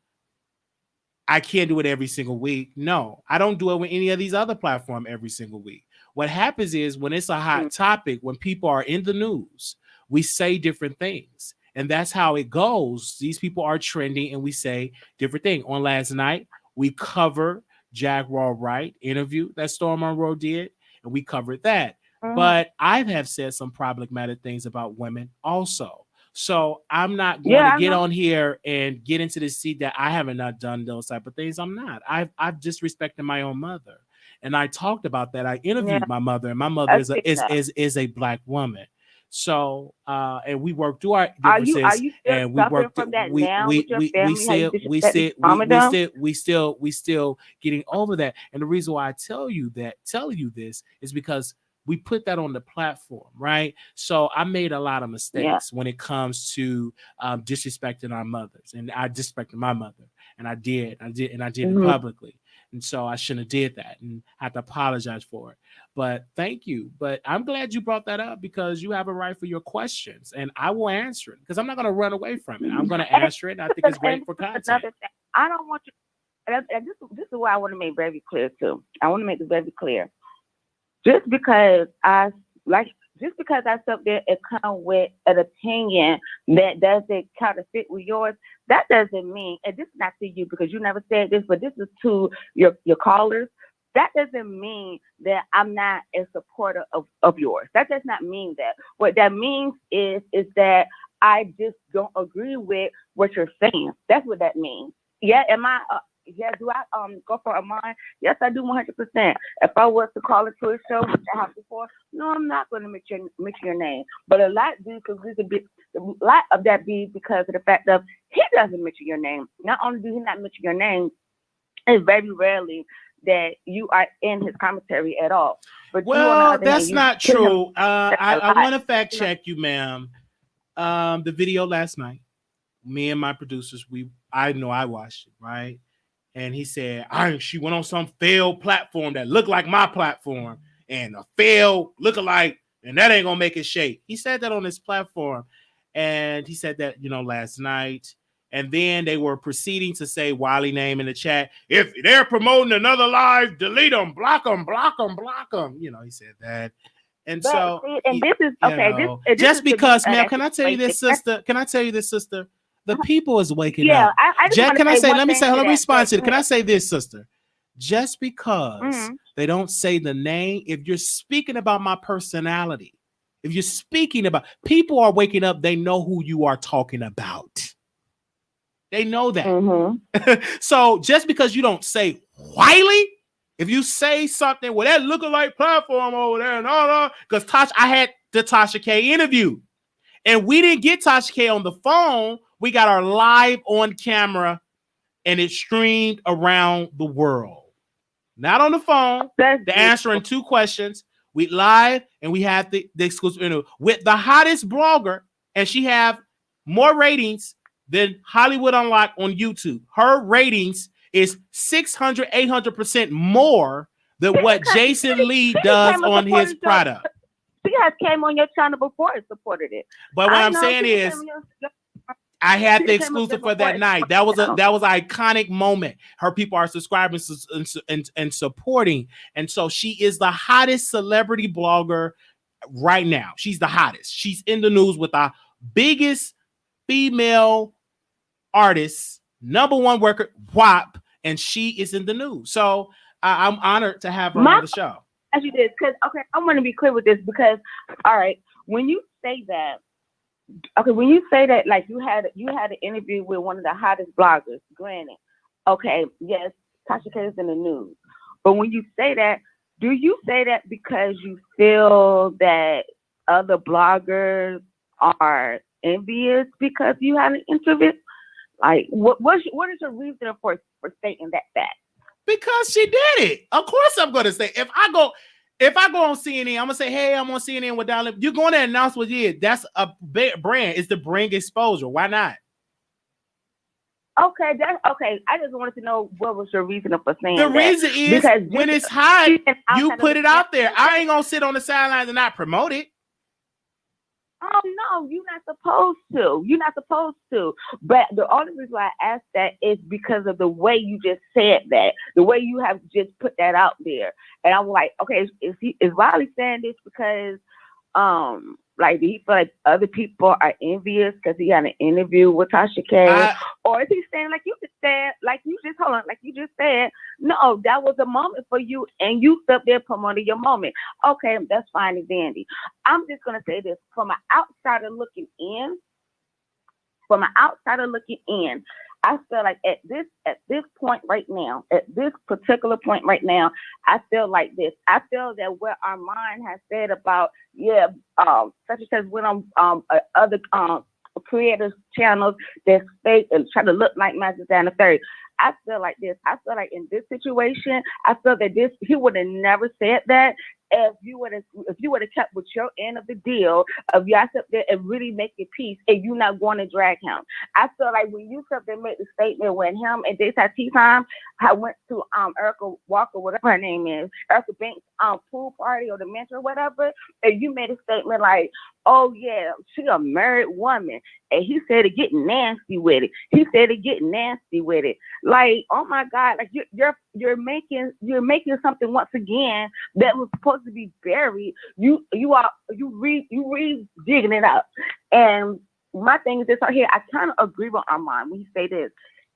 I can't do it every single week. No, I don't do it with any of these other platforms every single week. What happens is when it's a hot topic, when people are in the news, we say different things. And that's how it goes. These people are trending and we say different things. On last night, we covered Jack Raw Wright interview that Storm Monroe did, and we covered that. But I have said some problematic things about women also. So I'm not going to get on here and get into the seat that I haven't not done those type of things. I'm not. I've disrespected my own mother, and I talked about that. I interviewed my mother, and my mother is a black woman. So and we worked through our differences, are you still and we worked. From that now with your family? We still getting over that. And the reason why I tell you this is because we put that on the platform, right? So I made a lot of mistakes when it comes to disrespecting our mothers, and I disrespected my mother, and I did it publicly, and so I shouldn't have did that, and I have to apologize for it. But thank you. But I'm glad you brought that up because you have a right for your questions, and I will answer it because I'm not going to run away from it. I'm going to answer it. And I think it's great for content. I don't want you. And this is what I want to make very clear too. I want to make this very clear. Just because I sit there and come with an opinion that doesn't kind of fit with yours, that doesn't mean, and this is not to you because you never said this, but this is to your callers. That doesn't mean that I'm not a supporter of yours. That does not mean that. What that means is that I just don't agree with what you're saying. That's what that means. Yeah, do I go for a mind? Yes, I do 100%. If I was to call into a show, which I have before, no, I'm not going to mention your name. But a lot of that be because of the fact of he doesn't mention your name. Not only do he not mention your name, it's very rarely that you are in his commentary at all. But that's not true. I want to fact check you, ma'am. The video last night, me and my producers, I know I watched it, right? And he said, she went on some failed platform that looked like my platform and a failed lookalike and that ain't gonna make it shake. He said that on his platform, and he said that last night. And then they were proceeding to say Wiley name in the chat. If they're promoting another live, delete them, block them, block them, block them. He said that. And But, so, see, and this is okay. This just is because, Mel, can I tell you this, sister? Can I tell you this, sister? The people is waking up. I just want to Can I say? one Let me thing say. to Let me that. respond to it. Can I Go say this, sister? Just because Mhm. they don't say the name, if you're speaking about my personality, if you're speaking about, people are waking up. They know who you are talking about. They know that. Mhm. So just because you don't say Wiley, if you say something with that lookalike platform over there and all that, because I had the Tasha K interview, and we didn't get Tasha K on the phone. We got her live on camera, and it streamed around the world. Not on the phone. They're answering 2 questions. We live, and we have the exclusive interview with the hottest blogger, and she have more ratings than Hollywood Unlocked on YouTube. Her ratings is 600, 800% more than what Jason Lee does on his product. She has came on your channel before and supported it. But what I'm saying is, I had the exclusive for that night. That was an iconic moment. Her people are subscribing and supporting. And so she is the hottest celebrity blogger right now. She's the hottest. She's in the news with the biggest female artist, #1 worker, WAP, and she is in the news. So I'm honored to have her on the show. As you did, because I want to be clear with this because, all right, when you say that, like you had an interview with one of the hottest bloggers, granted, okay, yes, Tasha K is in the news, but when you say that, do you say that because you feel that other bloggers are envious because you had an interview? Like, what is your reason for stating that fact? Because she did it. Of course, I'm gonna say if I go on CNN, I'm gonna say, hey, I'm on CNN with Dollar. You're going to announce what you did. That's a big brand. It's to bring exposure. Why not? Okay, that's okay. I just wanted to know what was your reason for saying the that. reason is because when it's hot, you put it out there. I ain't gonna sit on the sidelines and not promote it. Oh no, you're not supposed to. You're not supposed to. But the only reason why I asked that is because of the way you just said that, the way you have just put that out there. And I'm like, okay, is Wiley saying this because like do he feel like other people are envious because he had an interview with Tasha K? Or is he saying like you just said, no, that was a moment for you and you stood there promoting your moment. Okay, that's fine and dandy. I'm just gonna say this from an outsider looking in, I feel like at this point right now, at this particular point right now, I feel like this. I feel that what Armand has said about, such and such went on other creators' channels that fake and try to look like Magic Dan the Third. I feel like this. I feel like in this situation, I feel that he would have never said that if you would have kept with your end of the deal of y'all sit there and really make your peace and you not going to drag him. I feel like when you sit there and make the statement when him and Daytime Tea Time, I went to Erica Walker, whatever her name is, Erica Banks pool party or the mentor or whatever, and you made a statement like, oh yeah, she a married woman, and he said to get nasty with it. Like, oh my God, like you're making something once again that was supposed to be buried. You digging it up. And my thing is this right here, I kind of agree with Armand when he say this.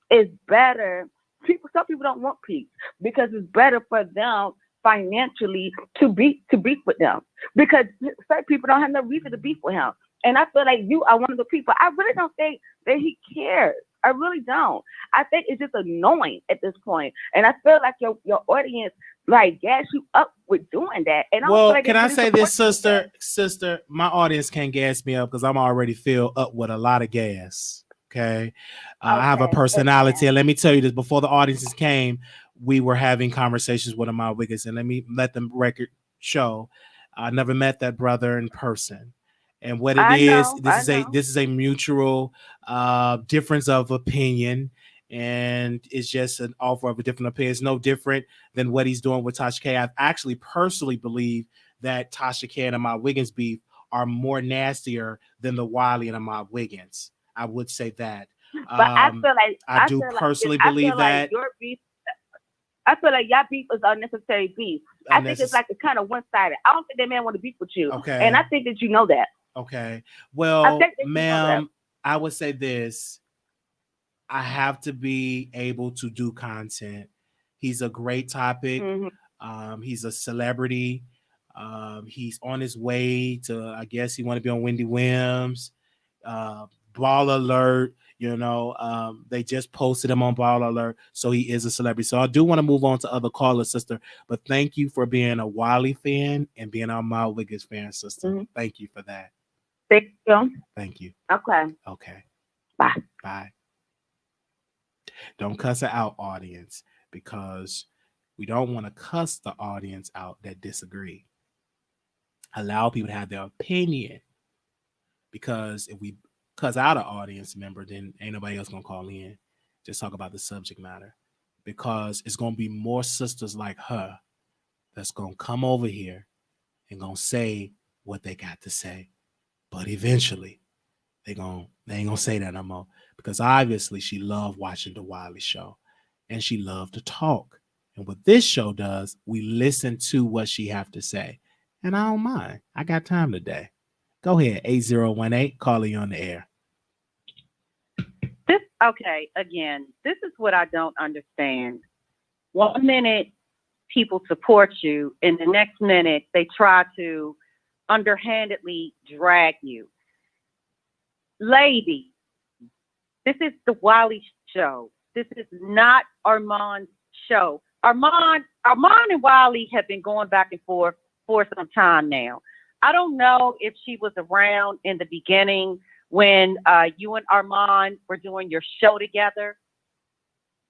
It's better. Some people don't want peace because it's better for them financially to beef with them because certain people don't have no reason to beef with him. And I feel like you are one of the people. I really don't think that he cares. I really don't. I think it's just annoying at this point. And I feel like your audience like gas you up with doing that. And can I say this, sister? My audience can't gas me up because I'm already filled up with a lot of gas. Okay. I have a personality. And let me tell you this, before the audiences came, we were having conversations with my wiggers, and let the record show. I never met that brother in person. And what it is, this is a mutual difference of opinion, and it's just an offer of a different opinion. It's no different than what he's doing with Tasha K. I actually personally believe that Tasha K and Ahmad Wiggins beef are more nastier than the Wiley and Ahmad Wiggins. I would say that. But I feel like I do personally believe that. Like your beef, I feel like your beef is unnecessary beef. I think it's like a kind of one-sided. I don't think that man want to beef with you. Okay. And I think that you know that. Okay. Well, ma'am, I would say this. I have to be able to do content. He's a great topic. He's a celebrity. He's on his way to, I guess he want to be on Wendy Williams. Ball Alert, they just posted him on Ball Alert, so he is a celebrity. So I do want to move on to other callers, sister, but thank you for being a Wiley fan and being a Ahmad Wiggins fan, sister. Thank you for that. Thank you. Thank you. Okay. Bye. Don't cuss her out, audience, because we don't want to cuss the audience out that disagree. Allow people to have their opinion, because if we cuss out an audience member, then ain't nobody else gonna call in. Just talk about the subject matter, because it's gonna be more sisters like her that's gonna come over here and gonna say what they got to say, but eventually they ain't gonna say that no more, because obviously she loved watching the Wiley Show and she loved to talk. And what this show does, we listen to what she have to say, and I don't mind. I got time today. Go ahead, 8018, call you on the air. Again, this is what I don't understand. 1 minute, people support you, and the next minute, they try to underhandedly drag you. Lady, this is the Wiley Show. This is not Armand's show. Armand and Wiley have been going back and forth for some time now. I don't know if she was around in the beginning when you and Armand were doing your show together.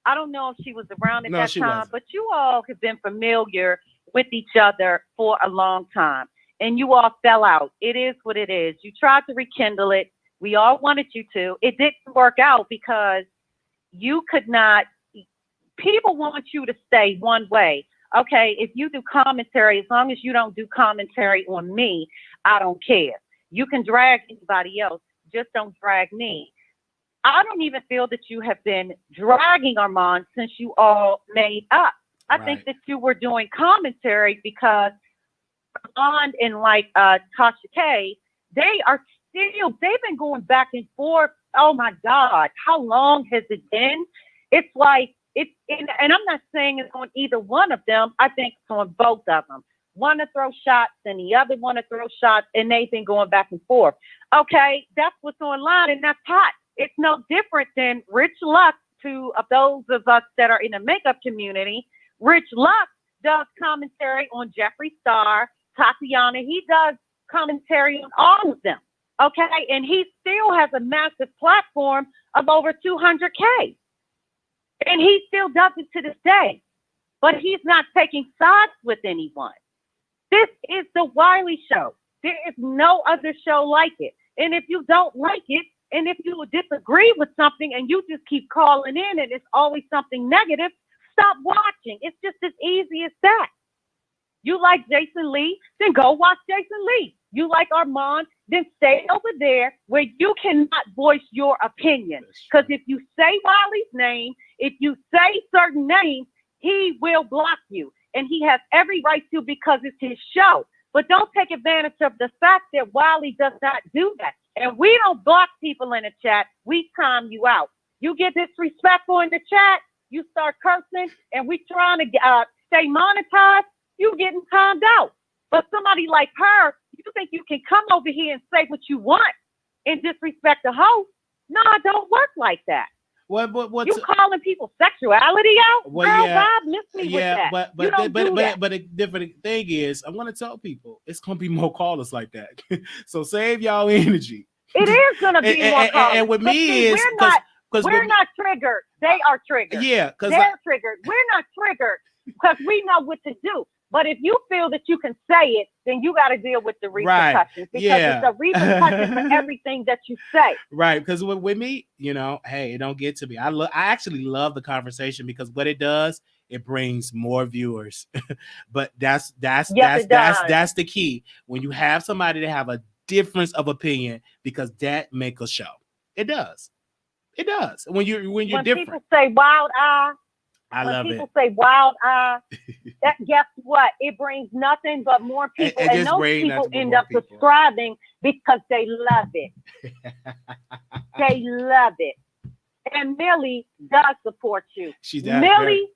I don't know if she was around at that time, wasn't. But you all have been familiar with each other for a long time, and you all fell out. It is what it is. You tried to rekindle it. We all wanted you to. It didn't work out because you could not. People want you to stay one way. Okay, if you do commentary, as long as you don't do commentary on me, I don't care. You can drag anybody else, just don't drag me. I don't even feel that you have been dragging Armand since you all made up. I think that you were doing commentary because Armand and Tasha K, they've been going back and forth. Oh my God, how long has it been? It's like, and I'm not saying it's on either one of them. I think it's on both of them. One to throw shots and the other one to throw shots, and they've been going back and forth. Okay, that's what's online, and that's hot. It's no different than Rich Luck to those of us that are in the makeup community. Rich Luck does commentary on Jeffree Star, Tatiana. He does commentary on all of them. Okay, and he still has a massive platform of over 200K. And he still does it to this day, but he's not taking sides with anyone. This is the Wiley Show. There is no other show like it. And if you don't like it, and if you disagree with something and you just keep calling in and it's always something negative, stop watching. It's just as easy as that. You like Jason Lee, then go watch Jason Lee. You like Armand, then stay over there where you cannot voice your opinion. Because if you say Wiley's name, if you say certain names, he will block you. And he has every right to, because it's his show. But don't take advantage of the fact that Wiley does not do that. And we don't block people in the chat. We time you out. You get disrespectful in the chat, you start cursing, and we trying to stay monetized, you getting timed out. But somebody like her, you think you can come over here and say what you want and disrespect the host? No, it don't work like that. You calling people's sexuality out? Well, girl, yeah, Bob, miss me with that. But the different thing is, I want to tell people it's gonna be more callers like that. So save y'all energy. It is gonna be more callers. And with me is we're not triggered. They are triggered. Yeah, because they're triggered. We're not triggered because we know what to do. But if you feel that you can say it, then you got to deal with the repercussions, because it's a repercussion for everything that you say. Right, because with me, hey, it don't get to me. I actually love the conversation, because what it does, it brings more viewers. But that's Yes, it does. that's the key. When you have somebody that have a difference of opinion, because that make a show. It does. It does. When you're When different. people say wild eye, I when love people it. say wild eye, that guess what? It brings nothing but more people, It and just those brings people nothing but end more up people. subscribing because they love it. They love it. And Millie does support you. She does. Millie,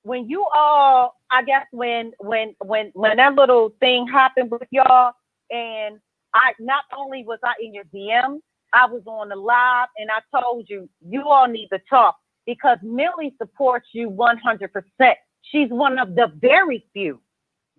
when you all, I guess when that little thing happened with y'all, and I not only was I in your DM, I was on the live, and I told you all need to talk because Millie supports you 100%. She's one of the very few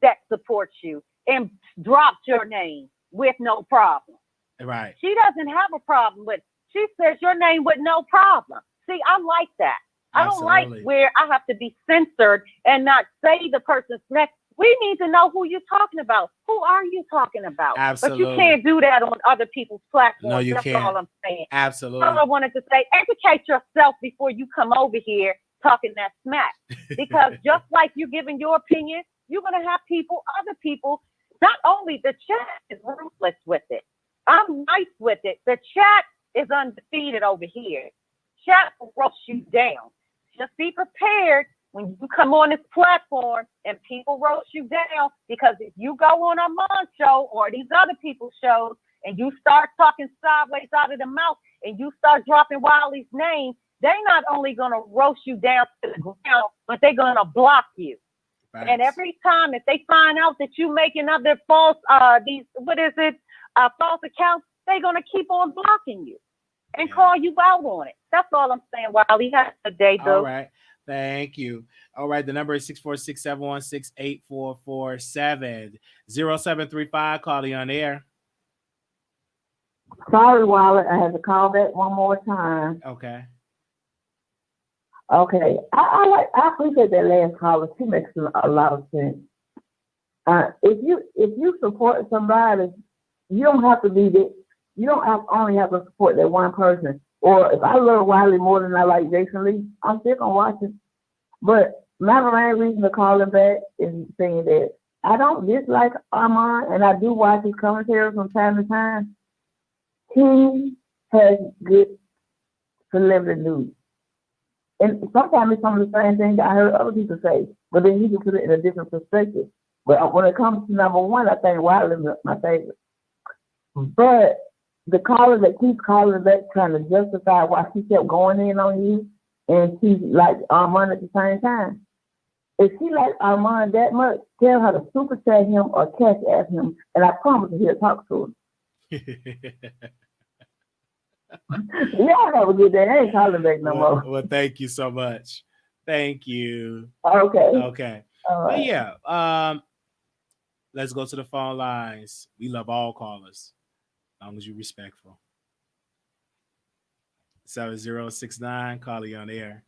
that supports you and dropped your name with no problem. Right. She doesn't have a problem with. She says your name with no problem. See, I like that. I don't like Absolutely. where I have to be censored and not say the person's name. We need to know who you're talking about. Who are you talking about? Absolutely. But you can't do that on other people's platforms. No, you That's can't. all I'm saying. Absolutely. All I wanted to say, educate yourself before you come over here talking that smack. Because just like you giving your opinion, you're going to have other people, not only the chat is ruthless with it. I'm nice with it. The chat is undefeated over here. Chat will roast you down. Just be prepared when you come on this platform and people roast you down, because if you go on Armand's show or these other people's shows and you start talking sideways out of the mouth and you start dropping Wiley's name, they're not only going to roast you down to the ground, but they're going to block you. Right. And every time if they find out that you making other false, false accounts, they're going to keep on blocking you and call you out on it. That's all I'm saying, Wiley. Have a day, Boo. All right. Thank you. All right. The number is 646-716-8447. 0735. Call you on air. Sorry, Wiley, I had to call back one more time. Okay. Okay, I appreciate that last caller. She makes a lot of sense. If you support somebody, you don't have to be that. You don't only have to support that one person. Or if I love Wiley more than I like Jason Lee, I'm still gonna watch it. But my main reason to call him back is saying that I don't dislike Armand, and I do watch his commentaries from time to time. He has good celebrity news. And sometimes it's some of the same things I heard other people say, but then he can put it in a different perspective. But when it comes to number one, I think Wiley is my favorite. But the caller that keeps calling back trying to justify why she kept going in on you, and she liked Armand at the same time. If she likes Armand that much, tell her to super chat him or cash ask him, and I promise he'll talk to him. Y'all have a good day. I ain't calling back no more. Well, thank you so much. Thank you. Okay. Okay. All right. But yeah, let's go to the phone lines. We love all callers, as long as you're respectful. 7069, call you on air.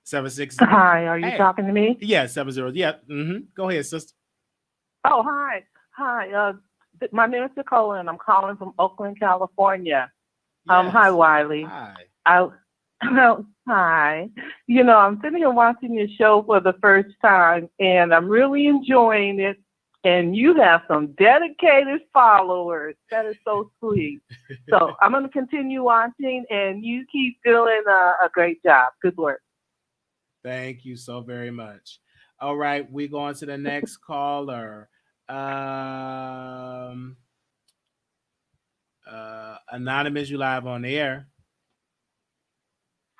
76. Hi, are you talking to me? Yeah, 70. Yeah. Go ahead, sister. Oh, hi. Hi. My name is Nicole, and I'm calling from Oakland, California. Yes. Hi, Wiley. Hi. Hi. You know, I'm sitting here watching your show for the first time, and I'm really enjoying it. And you have some dedicated followers. That is so sweet. So I'm going to continue watching, and you keep doing a great job. Good work. Thank you so very much. All right, we go on to the next caller. Anonymous, you live on the air.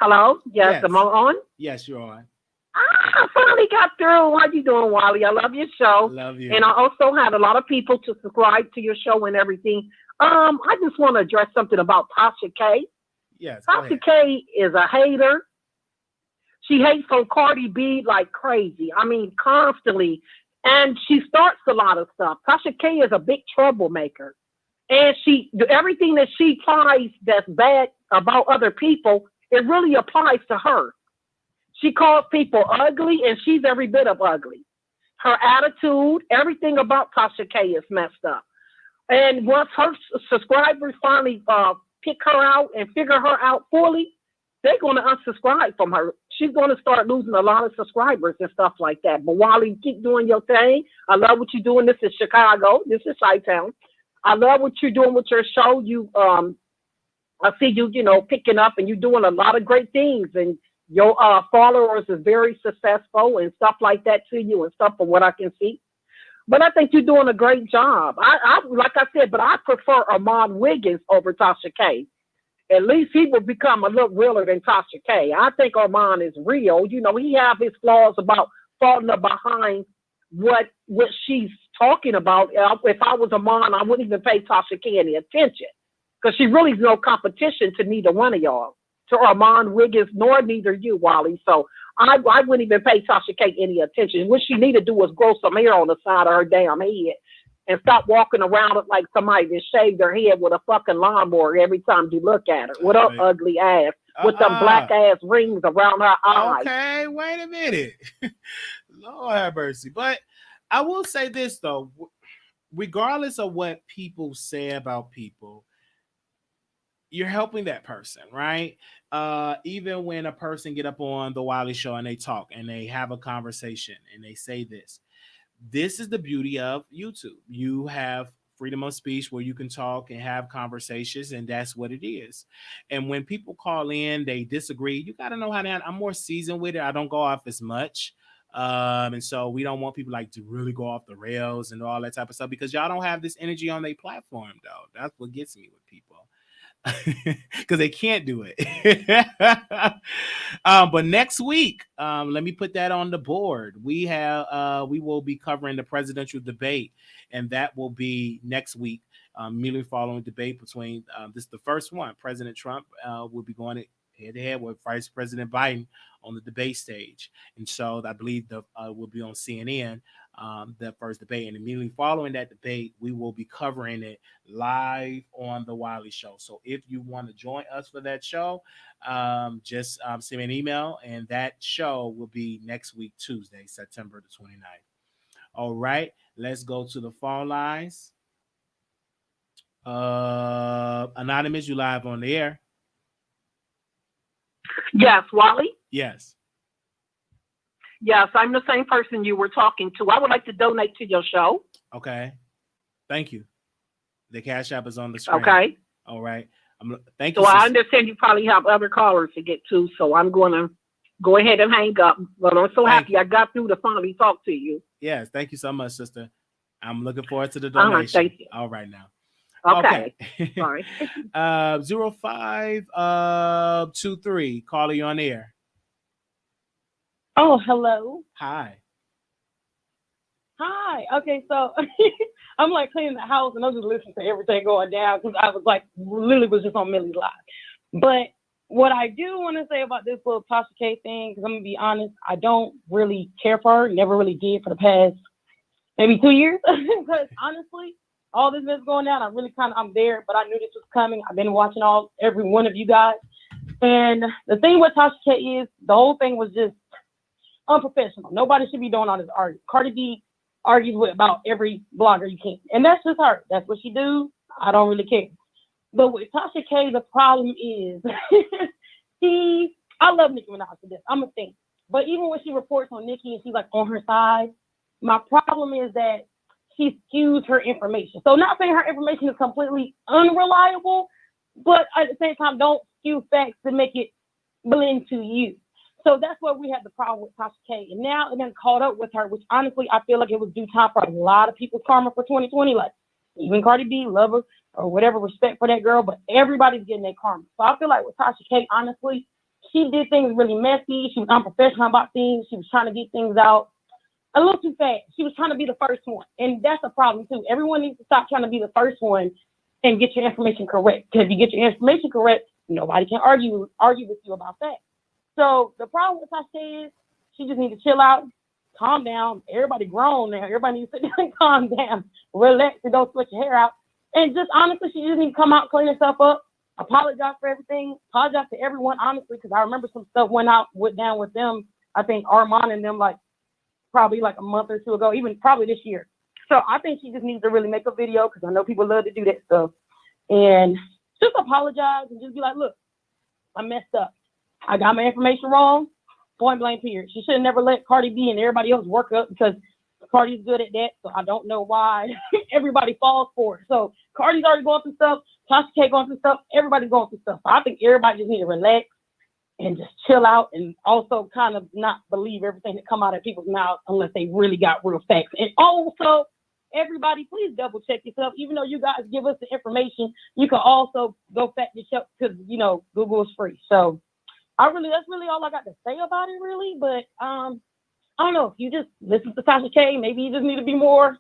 Hello? Yes, am I on? Yes, you're on. I finally got through. How you doing, Wiley? I love your show. Love you. And I also had a lot of people to subscribe to your show and everything. I just want to address something about Tasha K. Yes. Tasha K is a hater. She hates on Cardi B like crazy. I mean, constantly. And she starts a lot of stuff. Tasha K is a big troublemaker. And everything that she tries that's bad about other people, it really applies to her. She calls people ugly, and she's every bit of ugly. Her attitude, everything about Tasha K is messed up. And once her subscribers finally pick her out and figure her out fully, they're going to unsubscribe from her. She's going to start losing a lot of subscribers and stuff like that. But Wally, keep doing your thing. I love what you're doing. This is Chicago. This is Chi-Town. I love what you're doing with your show. I see you, picking up and you're doing a lot of great things. And your followers is very successful and stuff like that to you and stuff from what I can see. But I think you're doing a great job. I like I said, but I prefer Armand Wiggins over Tasha K. At least he will become a little realer than Tasha K. I think Armand is real. He have his flaws about falling behind what she's talking about. If I was Armand, I wouldn't even pay Tasha K any attention because she really is no competition to neither one of y'all, to Armand Wiggins, nor neither you, Wally. So I wouldn't even pay Tasha K any attention. What she need to do was grow some hair on the side of her damn head and stop walking around it like somebody that shaved their head with a fucking lawnmower every time you look at her. With her ugly ass, with them black ass rings around her eyes. Okay, wait a minute. Lord have mercy. But I will say this, though. Regardless of what people say about people, you're helping that person, right? Even when a person get up on the Wiley Show and they talk and they have a conversation and they say this is the beauty of YouTube. You have freedom of speech where you can talk and have conversations, and that's what it is. And when people call in, they disagree. You got to know how to. I'm more seasoned with it. I don't go off as much. And so we don't want people like to really go off the rails and all that type of stuff because y'all don't have this energy on their platform, though. That's what gets me with people. Because they can't do it. But next week, let me put that on the board. We will be covering the presidential debate, and that will be next week. Immediately following debate between this is the first one. President Trump will be going head to head with Vice President Biden on the debate stage, and so I believe will be on CNN. That first debate, and immediately following that debate, we will be covering it live on the Wiley Show. So if you want to join us for that show, just send me an email, and that show will be next week, Tuesday, September the 29th. All right, let's go to the phone lines. Anonymous, you live on the air. Yes, Wally? Yes. Yes, I'm the same person you were talking to. I would like to donate to your show. Okay. Thank you. The Cash App is on the screen. Okay. All right. Thank you. So I understand you probably have other callers to get to, so I'm going to go ahead and hang up. But I'm so happy I got through to finally talk to you. Yes. Thank you so much, sister. I'm looking forward to the donation. Thank you. All right now. Okay. Sorry. 0523. Caller, you on air. Oh, hello. Hi. Hi. Okay, so I'm like cleaning the house and I'm just listening to everything going down because I was like literally was just on Millie's live. But what I do want to say about this little Tasha K thing, because I'm gonna be honest, I don't really care for her. Never really did for the past maybe 2 years. Because honestly, all this is going down. I'm there, but I knew this was coming. I've been watching every one of you guys. And the thing with Tasha K is the whole thing was just unprofessional. Nobody should be doing all this arguing. Cardi B argues with about every blogger you can. And that's just her. That's what she do. I don't really care. But with Tasha K, the problem is I love Nicki Minaj to death. I'm a thing. But even when she reports on Nicki and she's like on her side, my problem is that she skews her information. So not saying her information is completely unreliable, but at the same time, don't skew facts to make it blend to you. So that's where we had the problem with Tasha K. And now it been caught up with her, which honestly, I feel like it was due time for a lot of people's karma for 2020. Like even Cardi B, love her or whatever, respect for that girl, but everybody's getting their karma. So I feel like with Tasha K, honestly, she did things really messy. She was unprofessional about things. She was trying to get things out a little too fast. She was trying to be the first one. And that's a problem too. Everyone needs to stop trying to be the first one and get your information correct. Because if you get your information correct, nobody can argue with you about that. So the problem with Tasha is she just needs to chill out, calm down. Everybody grown now. Everybody needs to sit down and calm down, relax, and don't sweat your hair out. And just honestly, she just needs to come out, clean herself up, apologize for everything, apologize to everyone, honestly, because I remember some stuff went down with them. I think Armand and them probably a month or two ago, even probably this year. So I think she just needs to really make a video because I know people love to do that stuff. And just apologize and just be like, look, I messed up. I got my information wrong. Point blank period. She should have never let Cardi B and everybody else work up because Cardi's good at that. So I don't know why everybody falls for it. So Cardi's already going through stuff. Tasha K going through stuff. Everybody's going through stuff. So I think everybody just need to relax and just chill out and also kind of not believe everything that come out of people's mouths unless they really got real facts. And also, everybody, please double check yourself. Even though you guys give us the information, you can also go fact yourself because, Google is free. So that's really all I got to say about it, really. But I don't know. If you just listen to Tasha K, maybe you just need to be more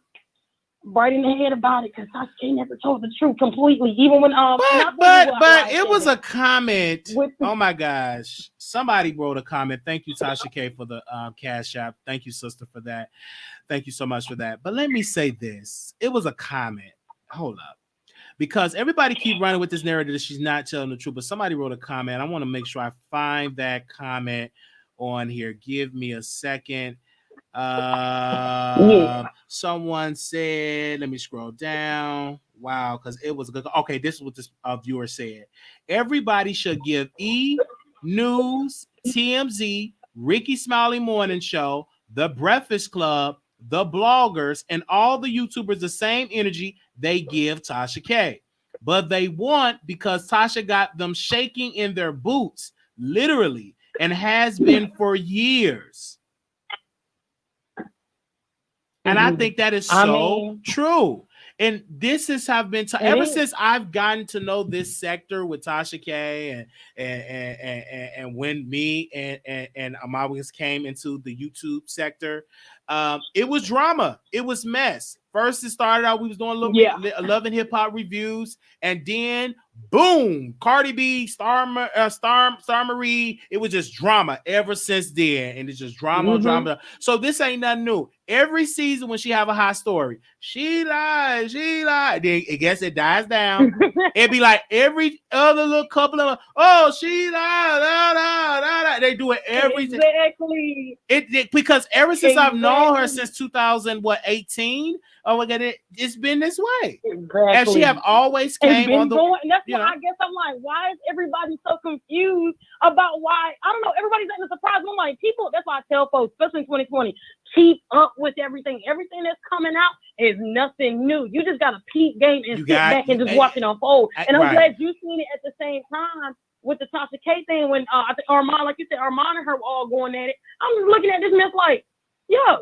bright in the head about it because Tasha K never told the truth completely. Even when but it was a comment. Oh my gosh, somebody wrote a comment. Thank you, Tasha K, for the Cash App. Thank you, sister, for that. Thank you so much for that. But let me say this: it was a comment. Hold up. Because everybody keep running with this narrative that she's not telling the truth, but somebody wrote a comment. I want to make sure I find that comment on here. Give me a second. Someone said, let me scroll down. Wow, because it was good. Okay, this is what this viewer said. Everybody should give E! News, TMZ, Ricky Smiley Morning Show, The Breakfast Club, the bloggers, and all the YouTubers the same energy they give Tasha K. But they want because Tasha got them shaking in their boots, literally, and has been for years. And I think that is so true. And this is have been ever since I've gotten to know this sector with Tasha K and when me and Amawis came into the YouTube sector, it was drama. It was mess. First, it started out, we was doing Love and Hip Hop reviews, and then boom, Cardi B, Star Marie. It was just drama ever since then, and it's just drama. So this ain't nothing new. Every season when she have a hot story, she lied. Then I guess it dies down. It'd be like every other little couple of, she lied. They do it everything. Exactly. It because ever since I've known her since 2018. Oh, look at it. It's been this way. Exactly. And she have always came on the and that's why I guess I'm like, why is everybody so confused about why? I don't know. Everybody's acting surprised. I'm like, people, that's why I tell folks, especially in 2020, keep up with everything. Everything that's coming out is nothing new. You just got to peep game and sit back and just watch it unfold. And I'm glad you seen it at the same time with the Tasha K thing when I think Armand, like you said, Armand and her were all going at it. I'm just looking at this mess like, yo,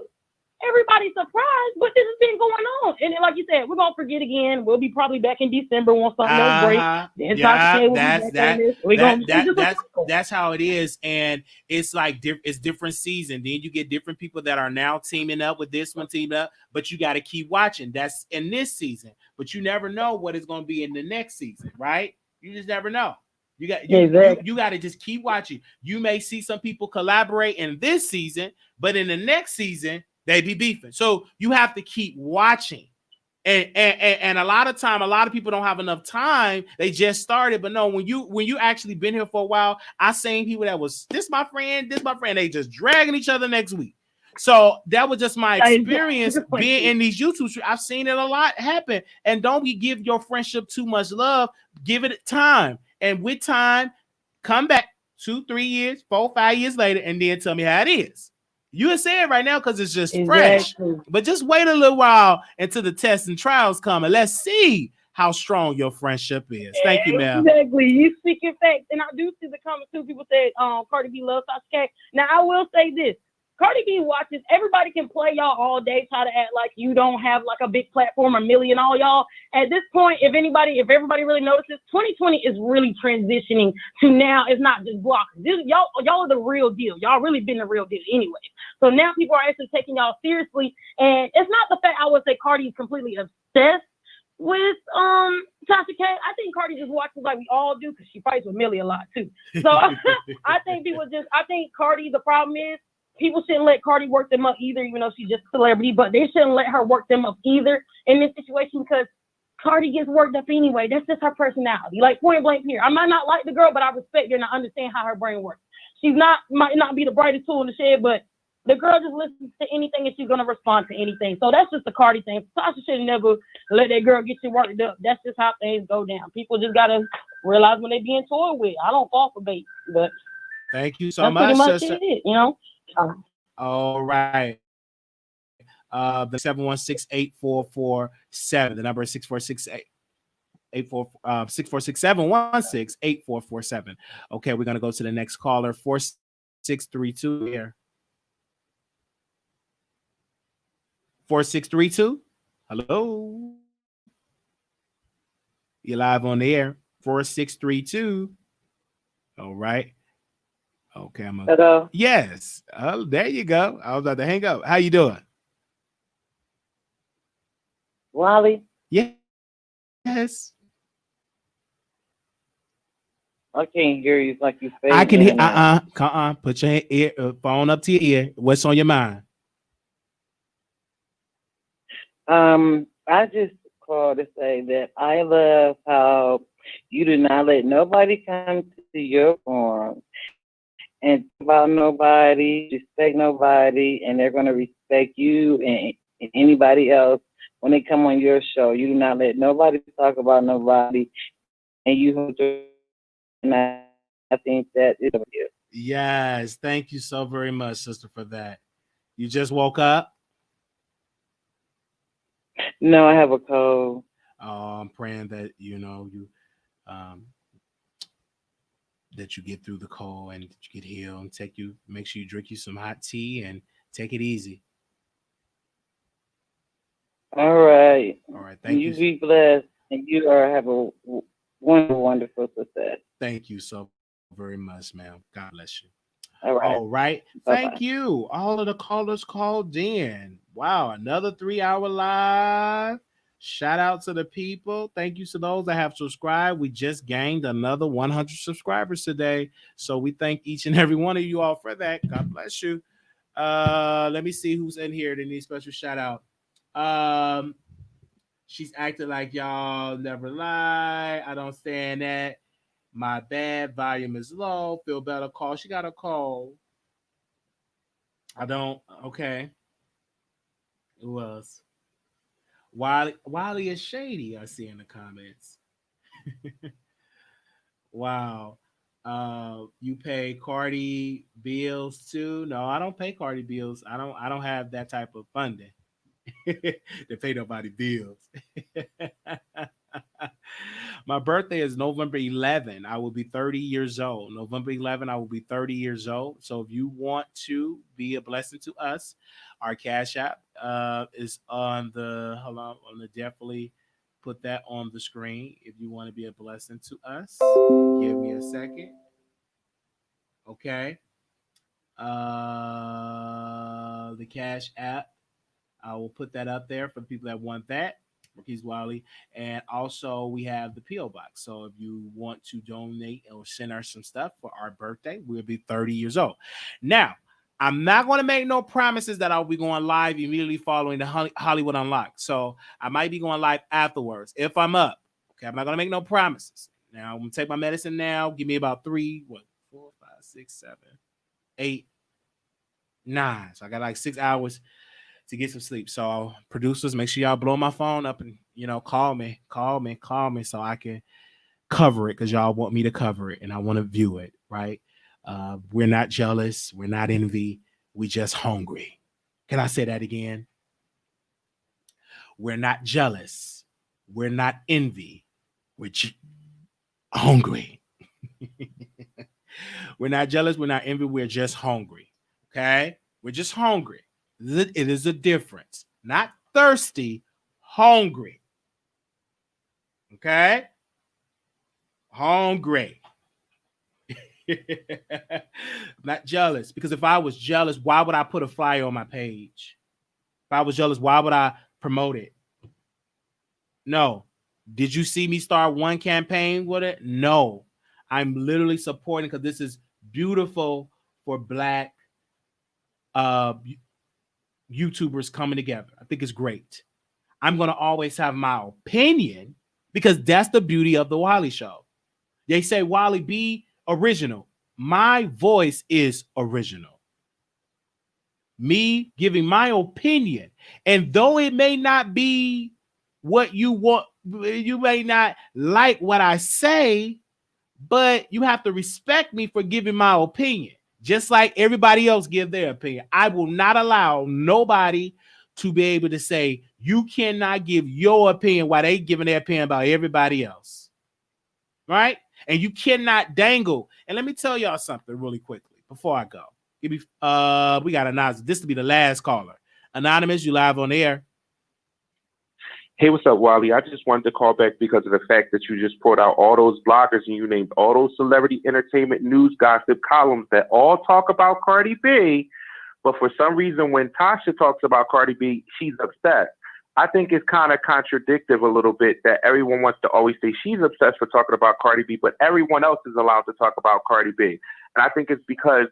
everybody's surprised, but this has been going on. And then, like you said, we're going to forget again. We'll be probably back in December when something else breaks. That's how it is. And it's like, it's different season. Then you get different people that are now teaming up with this one teaming up, but you got to keep watching. That's in this season, but you never know what it's going to be in the next season, right? You just never know. You got to just keep watching. You may see some people collaborate in this season, but in the next season, they be beefing. So you have to keep watching. And a lot of time, a lot of people don't have enough time. They just started. But no, when you actually been here for a while, I seen people that was this my friend, they just dragging each other next week. So that was just my experience being in these YouTube streams. I've seen it a lot happen. And don't give your friendship too much love. Give it time. And with time, come back 2, 3 years, 4, 5 years later, and then tell me how it is. You would say it right now because it's just fresh, but just wait a little while until the tests and trials come, and let's see how strong your friendship is. Thank you, ma'am. Exactly. You speaking facts, and I do see the comments too. People said Cardi B loves Tasha K. Now I will say this: Cardi B watches. Everybody can play y'all all day, try to act like you don't have like a big platform, a million, all y'all. At this point, if everybody really notices, 2020 is really transitioning to now. It's not just blockers. Y'all are the real deal. Y'all really been the real deal anyway. So now people are actually taking y'all seriously. And it's not the fact I would say Cardi is completely obsessed with Tasha K. I think Cardi just watches like we all do because she fights with Millie a lot too. So I think Cardi, the problem is people shouldn't let Cardi work them up either, even though she's just a celebrity, but they shouldn't let her work them up either in this situation because Cardi gets worked up anyway. That's just her personality. Like point blank here. I might not like the girl, but I respect her and I understand how her brain works. Might not be the brightest tool in the shed, but the girl just listens to anything and she's going to respond to anything. So that's just the Cardi thing. Tasha should never let that girl get you worked up. That's just how things go down. People just got to realize when they being toyed with. I don't fall for bait, but Thank you so That's pretty much, much sister. it, you know. All right. The 716-8447. The number is 646-8467-16-8447. Okay, we're gonna go to the next caller. 4632 here. 4632. Hello. You're live on the air. 4632. All right. Okay, Hello. Yes. Oh, there you go. I was about to hang up. How you doing? Wiley? Yes. I can't hear you. It's like you fading I can hear. in and out. Put your phone up to your ear. What's on your mind? I just called to say that I love how you do not let nobody come to your forum and talk about nobody, respect nobody, and they're going to respect you and anybody else when they come on your show. You do not let nobody talk about nobody, and you and I think that is you. Yes. Thank you so very much, sister, for that. You just woke up? No, I have a cold. Oh, I'm praying that you that you get through the cold and that you get healed and make sure you drink you some hot tea and take it easy. All right. All right. Thank you. You be blessed, and you have a wonderful, wonderful success. Thank you so very much, ma'am. God bless you. All right. All right. Bye-bye. Thank you. All of the callers called in. Wow. Another 3-hour live. Shout out to the people. Thank you to those that have subscribed. We just gained another 100 subscribers today. So we thank each and every one of you all for that. God bless you. Let me see who's in here that needs special shout out. She's acting like y'all never lie. I don't stand that. My bad. Volume is low. Feel better. Call. She got a call. I don't. Okay. Who else? Wiley is shady. I see in the comments. Wow. You pay Cardi bills too? No, I don't pay Cardi bills. I don't have that type of funding to pay nobody bills. My birthday is November 11. I will be 30 years old. November 11, I will be 30 years old. So if you want to be a blessing to us, our Cash App is on the, hold on, I'm going to definitely put that on the screen if you want to be a blessing to us. Give me a second. Okay. The Cash App, I will put that up there for the people that want that. Marquise Wiley. And also we have the P.O. Box. So if you want to donate or send us some stuff for our birthday, we'll be 30 years old. Now, I'm not going to make no promises that I'll be going live immediately following the Hollywood Unlocked. So I might be going live afterwards if I'm up. Okay, I'm not going to make no promises. Now, I'm going to take my medicine now. Give me about 3, 4, 5, 6, 7, 8, 9. So I got like 6 hours to get some sleep. So producers, make sure y'all blow my phone up and call me so I can cover it, because y'all want me to cover it and I want to view it, right? We're not jealous, we're not envy, we just hungry. Can I say that again? We're not jealous, we're not envy, we're hungry. We're not jealous, we're not envy, we're just hungry. Okay? We're just hungry. It is a difference. Not thirsty, hungry. Okay? Hungry. Not jealous. Because if I was jealous, why would I put a flyer on my page? If I was jealous, why would I promote it? No. Did you see me start one campaign with it? No. I'm literally supporting, because this is beautiful for Black YouTubers coming together. I think it's great. I'm going to always have my opinion, because that's the beauty of the Wiley Show. They say, Wiley, be original. My voice is original. Me giving my opinion. And though it may not be what you want, you may not like what I say, but you have to respect me for giving my opinion, just like everybody else give their opinion. I will not allow nobody to be able to say you cannot give your opinion while they giving their opinion about everybody else, right? And you cannot dangle. And let me tell y'all something really quickly before I go. We got anonymous. This to be the last caller. Anonymous, you live on the air. Hey, what's up, Wiley? I just wanted to call back because of the fact that you just brought out all those bloggers and you named all those celebrity entertainment news gossip columns that all talk about Cardi B. But for some reason, when Tasha talks about Cardi B, she's upset. I think it's kind of contradictive a little bit that everyone wants to always say she's obsessed for talking about Cardi B, but everyone else is allowed to talk about Cardi B. And I think it's because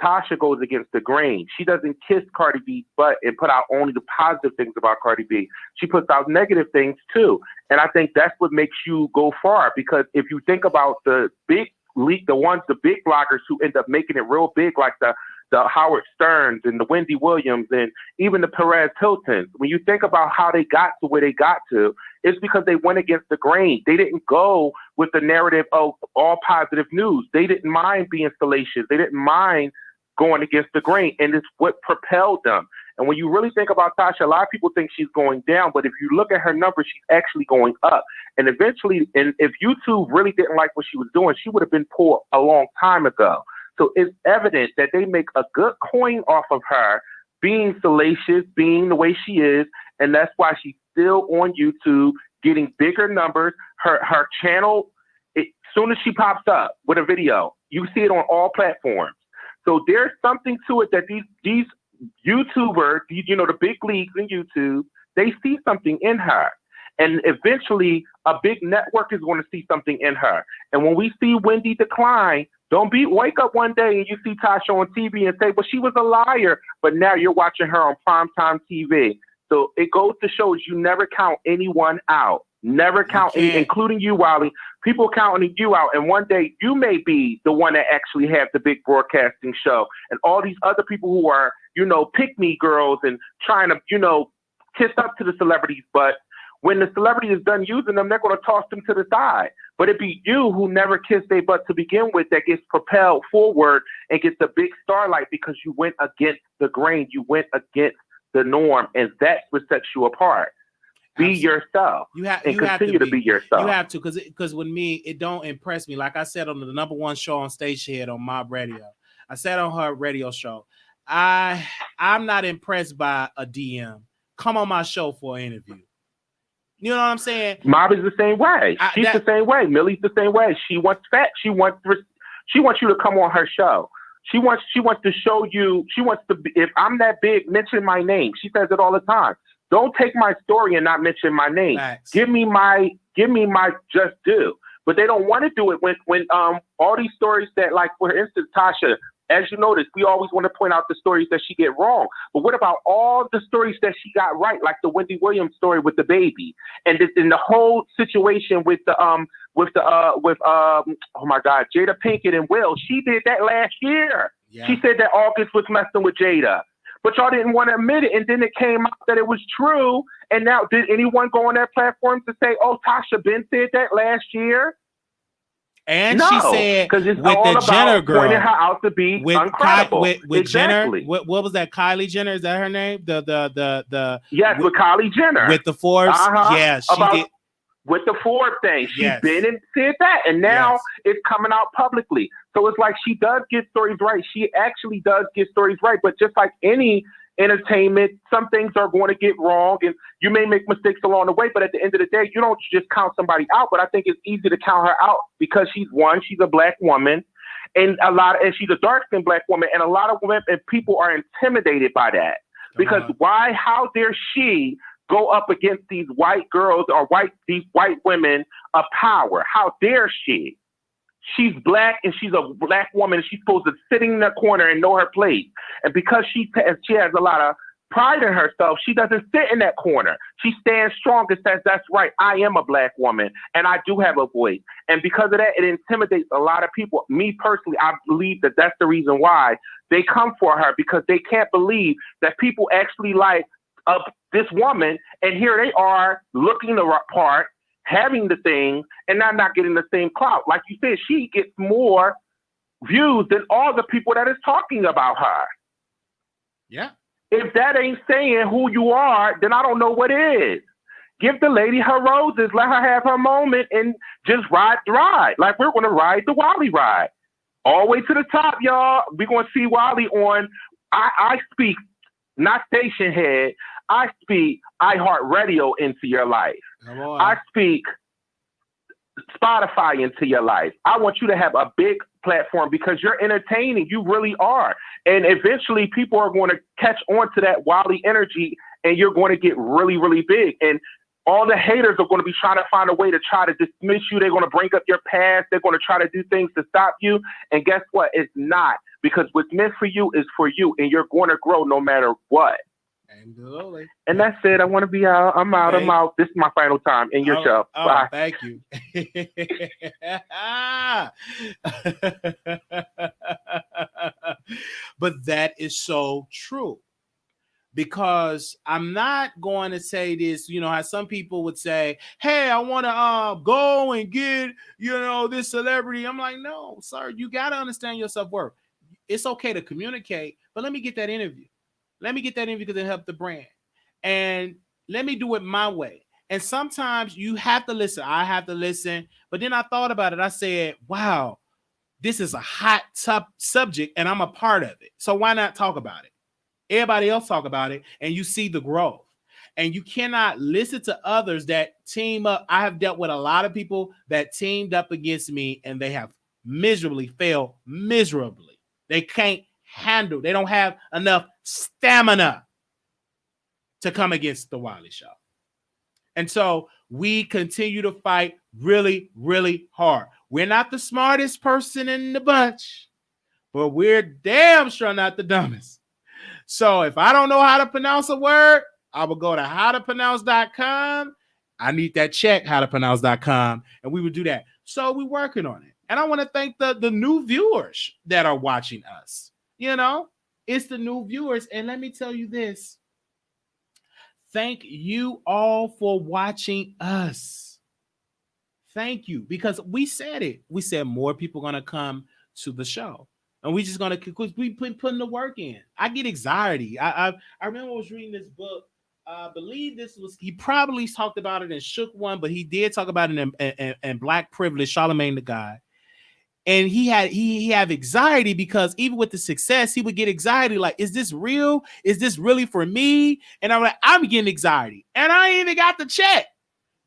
Tasha goes against the grain. She doesn't kiss Cardi B's butt and put out only the positive things about Cardi B. She puts out negative things too. And I think that's what makes you go far, because if you think about the big bloggers who end up making it real big, like the Howard Sterns and the Wendy Williams and even the Perez Hiltons, when you think about how they got to where they got to, it's because they went against the grain. They didn't go with the narrative of all positive news. They didn't mind being salacious. They didn't mind going against the grain, and it's what propelled them. And when you really think about Tasha, a lot of people think she's going down, but if you look at her numbers, she's actually going up. And eventually, and if YouTube really didn't like what she was doing, she would have been pulled a long time ago. So it's evident that they make a good coin off of her being salacious, being the way she is, and that's why she's still on YouTube, getting bigger numbers. Her channel, soon as she pops up with a video, you see it on all platforms. So there's something to it that these YouTubers, the big leagues in YouTube, they see something in her. And eventually, a big network is going to see something in her. And when we see Wendy decline, don't wake up one day and you see Tasha on TV and say, well, she was a liar. But now you're watching her on primetime TV. So it goes to show you never count anyone out. Never count, including you, Wiley. People counting you out. And one day you may be the one that actually have the big broadcasting show. And all these other people who are, pick-me girls and trying to, kiss up to the celebrities. But when the celebrity is done using them, they're going to toss them to the side. But it'd be you who never kissed their butt to begin with that gets propelled forward and gets the big starlight because you went against the grain. You went against the norm, and that's what sets you apart. Be yourself. Continue to be yourself. You have to, because with me, it don't impress me. Like I said on the number one show on Stagehead on Mob Radio, I said on her radio show, I'm not impressed by a DM. Come on my show for an interview. You know what I'm saying? Mob is the same way. She's the same way. Millie's the same way. She wants facts. She wants you to come on her show. She wants to show you. She wants to. If I'm that big, mention my name. She says it all the time. Don't take my story and not mention my name. Facts. Give me my just due. But they don't want to do it when all these stories that, like, for instance, Tasha, as you notice, we always want to point out the stories that she get wrong. But what about all the stories that she got right, like the Wendy Williams story with the baby, and the whole situation with oh my God, Jada Pinkett and Will? She did that last year. Yeah. She said that August was messing with Jada, but y'all didn't want to admit it. And then it came out that it was true. And now, did anyone go on that platform to say, "Oh, Tasha Ben said that last year"? And no, she said because it's with all the Jenner girl, pointing her out to be uncredible. With exactly. Jenner, what was that? Kylie Jenner, is that her name? The yes, with Kylie Jenner with the Forbes. Yeah, she did with the Forbes thing. She's been and said that, and now it's coming out publicly. So it's like she does get stories right. She actually does get stories right, but just like any entertainment, some things are going to get wrong, and you may make mistakes along the way, but at the end of the day, you don't just count somebody out. But I think it's easy to count her out because she's a black woman, and she's a dark-skinned black woman, and a lot of women and people are intimidated by that. Because how dare she go up against these white girls or these white women of power? How dare she? She's black and she's a black woman. She's supposed to sit in the corner and know her place. And because she has a lot of pride in herself, she doesn't sit in that corner. She stands strong and says, that's right, I am a black woman and I do have a voice. And because of that, it intimidates a lot of people. Me personally, I believe that that's the reason why they come for her, because they can't believe that people actually like this woman, and here they are looking the part, having the thing and not getting the same clout. Like you said, she gets more views than all the people that is talking about her. Yeah. If that ain't saying who you are, then I don't know what is. Give the lady her roses, let her have her moment, and just ride the ride. Like we're going to ride the Wiley ride. All the way to the top, y'all. We're going to see Wiley on, I speak, not station head, I speak iHeartRadio into your life. Come on. I speak Spotify into your life. I want you to have a big platform because you're entertaining. You really are. And eventually people are going to catch on to that Wiley energy and you're going to get really, really big. And all the haters are going to be trying to find a way to try to dismiss you. They're going to bring up your past. They're going to try to do things to stop you. And guess what? It's not, because what's meant for you is for you, and you're going to grow no matter what. Absolutely. And that's it. I want to be out. I'm out. I'm out. This is my final time in your show. Bye. Thank you. But that is so true. Because I'm not going to say this, you know, how some people would say, hey, I want to go and get, you know, this celebrity. I'm like, no, sir, you got to understand your self-worth. It's okay to communicate, but let me get that interview. Let me get that interview because it helped the brand. And let me do it my way. And sometimes you have to listen. I have to listen. But then I thought about it. I said, wow, this is a hot subject and I'm a part of it. So why not talk about it? Everybody else talk about it and you see the growth. And you cannot listen to others that team up. I have dealt with a lot of people that teamed up against me and they have miserably failed miserably. They can't handle. They don't have enough stamina to come against the Wiley Show. And so we continue to fight really, really hard. We're not the smartest person in the bunch, but we're damn sure not the dumbest. So if I don't know how to pronounce a word, I will go to howtopronounce.com. I need that check, howtopronounce.com, and we would do that. So we're working on it. And I want to thank the new viewers that are watching us. You know, it's the new viewers. And let me tell you this. Thank you all for watching us. Thank you. Because we said it. We said more people are going to come to the show. And we just going to, because we putting the work in. I get anxiety. I remember I was reading this book. I believe this was, he probably talked about it in Shook One, but he did talk about it in Black Privilege, Charlemagne the God. And he had anxiety because even with the success, he would get anxiety. Like, is this real? Is this really for me? And I'm like, I'm getting anxiety. And I ain't even got the check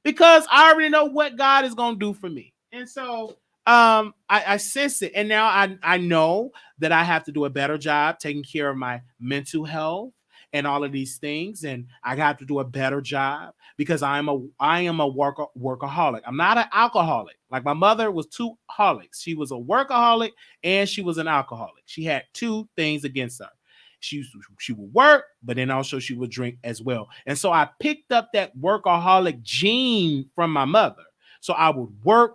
because I already know what God is going to do for me. And so I sense it. And now I know that I have to do a better job taking care of my mental health and all of these things. And I have to do a better job because I am a workaholic. I'm not an alcoholic. Like my mother was two holics. She was a workaholic and she was an alcoholic. She had two things against her. She would work, but then also she would drink as well. And so I picked up that workaholic gene from my mother. So I would work.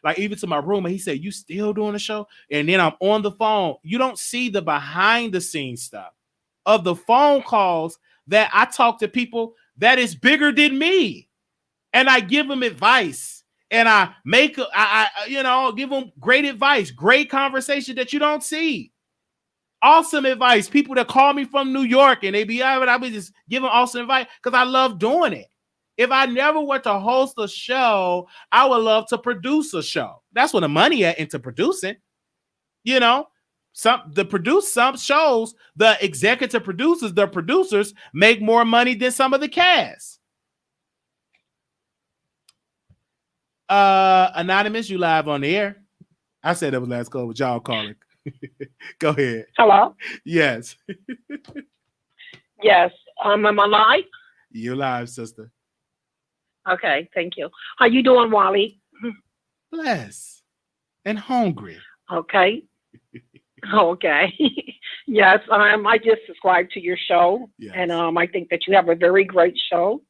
Like even to my roommate, he said, "You still doing the show?" And then I'm on the phone. You don't see the behind the scenes stuff of the phone calls that I talk to people that is bigger than me. And I give them advice and I give them great advice, great conversation that you don't see. Awesome advice. People that call me from New York and I be just giving awesome advice because I love doing it. If I never were to host a show, I would love to produce a show. That's where the money at into producing. You know, some shows, the executive producers, the producers make more money than some of the cast. Anonymous, you live on the air. I said that was last call, but y'all calling. Go ahead. Hello. Yes. Yes. Am I live? You live, sister. Okay, thank you. How you doing, Wally? Blessed and hungry. Okay. Okay. Yes, I just subscribed to your show, yes. And I think that you have a very great show.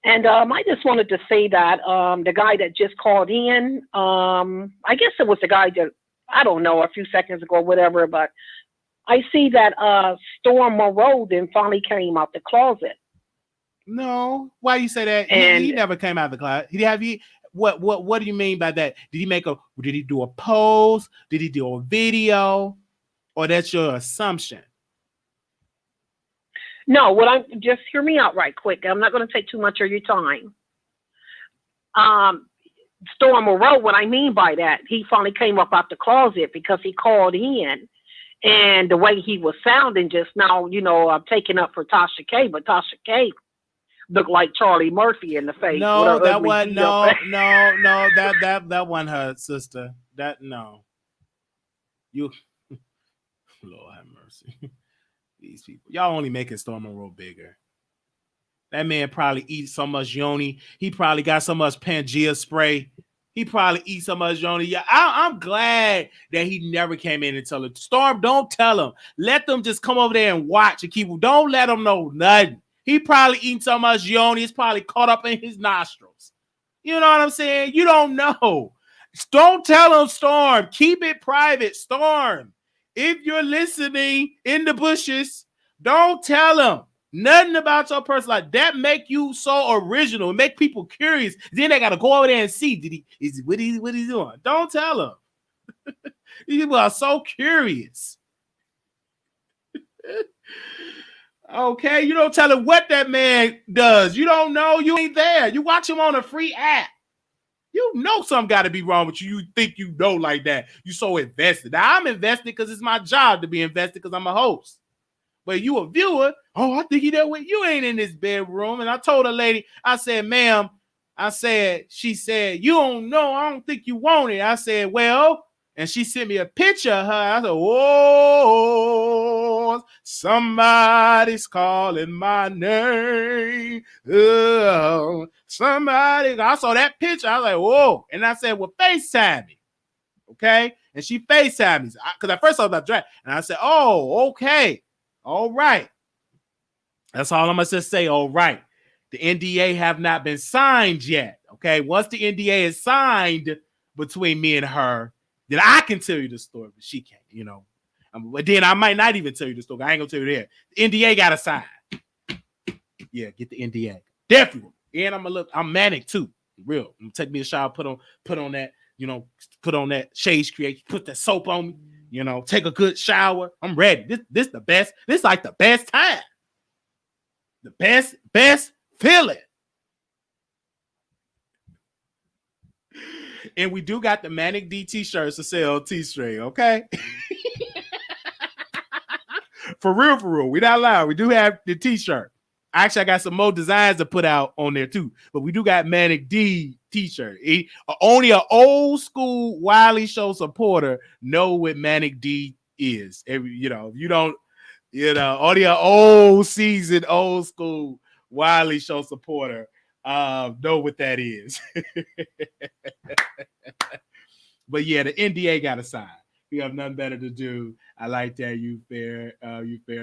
And I just wanted to say that the guy that just called in, I guess it was the guy that, I don't know, a few seconds ago, whatever, but I see that Storm Moreau then finally came out the closet. No. Why you say that? And He never came out of the closet. What do you mean by that? Did he do a pose? Did he do a video? Or that's your assumption? no, just hear me out right quick. I'm not going to take too much of your time. Storm Moreau, what I mean by that, he finally came up out the closet because he called in, and the way he was sounding just now, I'm taking up for Tasha K, but Tasha K looked like Charlie Murphy in the face. No, that wasn't that wasn't her, sister. You Lord have mercy. These people. Y'all only making Storm Moreau bigger. That man probably eats so much yoni. He probably got so much Pangea spray. He probably eats so much yoni. Yeah, I'm glad that he never came in and tell it. Storm, don't tell him. Let them just come over there and watch and keep. Don't let them know nothing. He probably eating so much yoni. It's probably caught up in his nostrils. You know what I'm saying? You don't know. Don't tell him, Storm. Keep it private, Storm. If you're listening in the bushes, don't tell him nothing about your person like that. Make you so original, make people curious. Then they gotta go over there and see what he's doing. Don't tell him. These people are so curious. Okay, you don't tell him what that man does. You don't know. You ain't there. You watch him on a free app. You know something got to be wrong with you. You think you know like that. You so invested. Now, I'm invested because it's my job to be invested because I'm a host. But you a viewer, I think he that way. You ain't in this bedroom. And I told a lady, I said, ma'am, she said, you don't know. I don't think you want it. I said, well, and she sent me a picture of her. I said, whoa, somebody's calling my name. Oh, somebody. I saw that picture. I was like, whoa. And I said, well, FaceTime me. Okay. And she FaceTime me. Because at first I was about to drive. And I said, oh, okay. All right. That's all I'm going to just say. All right. The NDA have not been signed yet. Okay. Once the NDA is signed between me and her, then I can tell you the story, but she can't, But then I might not even tell you the story. I ain't gonna tell you there. The NDA got to sign. Yeah, get the NDA. Definitely. And I'm manic too. Real. I'm gonna take me a shower, put on that, put on that shades create, put that soap on me, take a good shower. I'm ready. This the best. This like the best time. The best feeling. And we do got the Manic D t-shirts to sell T-String, okay? For real. We not lying. We do have the t-shirt. Actually, I got some more designs to put out on there too. But we do got Manic D t-shirt. Only an old school Wiley Show supporter know what Manic D is. You don't, only an old school Wiley Show supporter know what that is. But yeah, the NDA got to sign. You have nothing better to do. I like that. You fair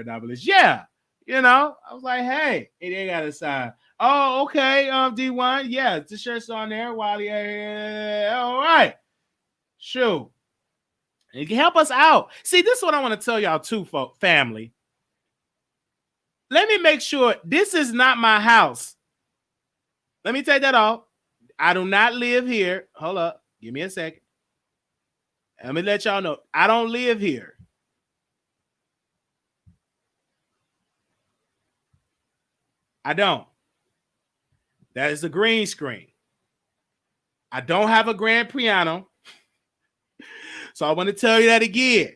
novelist. Yeah. I was like, hey, they got to sign. Oh, okay. D1. Yeah, the shirt's on there. Wiley. All right. Shoot. You can help us out. See, this is what I want to tell y'all too, family. Let me make sure this is not my house. Let me take that off. I do not live here. Hold up. Give me a second. Let me let y'all know. I don't live here. I don't. That is a green screen. I don't have a grand piano. So I want to tell you that again.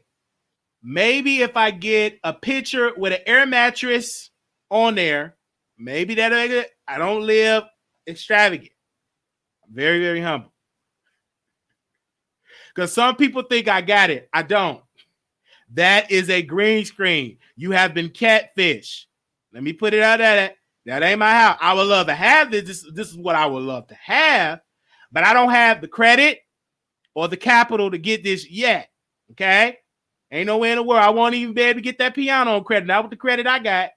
Maybe if I get a picture with an air mattress on there, maybe that'll make it. I don't live extravagant. I'm very, very humble. Because some people think I got it. I don't. That is a green screen. You have been catfished. Let me put it out there. That ain't my house. I would love to have this. This is what I would love to have. But I don't have the credit or the capital to get this yet. Okay? Ain't nowhere in the world. I won't even be able to get that piano on credit. Not with the credit I got.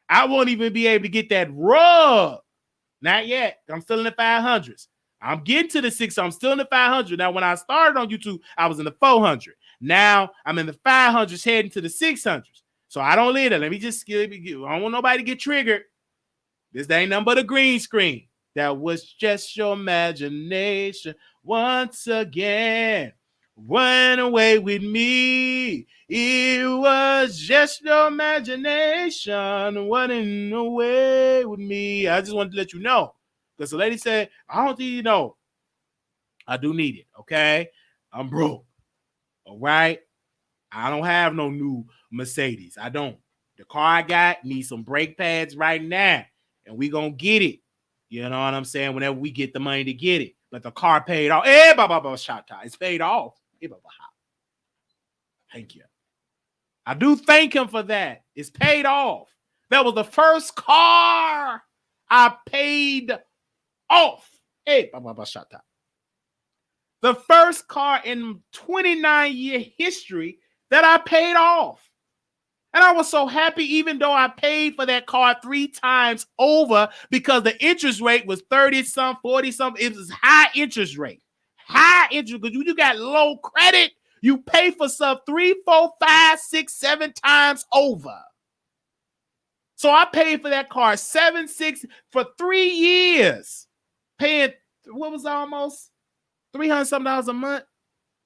I won't even be able to get that rug. Not yet. I'm still in the 500s. I'm getting to the 6. I'm still in the 500. Now, when I started on YouTube, I was in the 400. Now, I'm in the 500s heading to the 600s. So I don't live there. Let me just I don't want nobody to get triggered. This ain't nothing but a green screen. That was just your imagination once again. Run away with me. It was just your imagination running away with me. I just wanted to let you know. Because the lady said, I don't think you know. I do need it, okay? I'm broke. All right? I don't have no new Mercedes. I don't. The car I got needs some brake pads right now. And we gonna get it. You know what I'm saying? Whenever we get the money to get it. But the car paid off. It's paid off. Thank you. I do thank him for that. It's paid off. That was the first car I paid off. The first car in 29-year history that I paid off. And I was so happy, even though I paid for that car 3 times over because the interest rate was 30-some, 40-some. It was high interest rate. High interest, because when you got low credit, you pay for stuff 3, 4, 5, 6, 7 times over. So I paid for that car 7, 6 for 3 years. Paying, what was almost $300-something a month?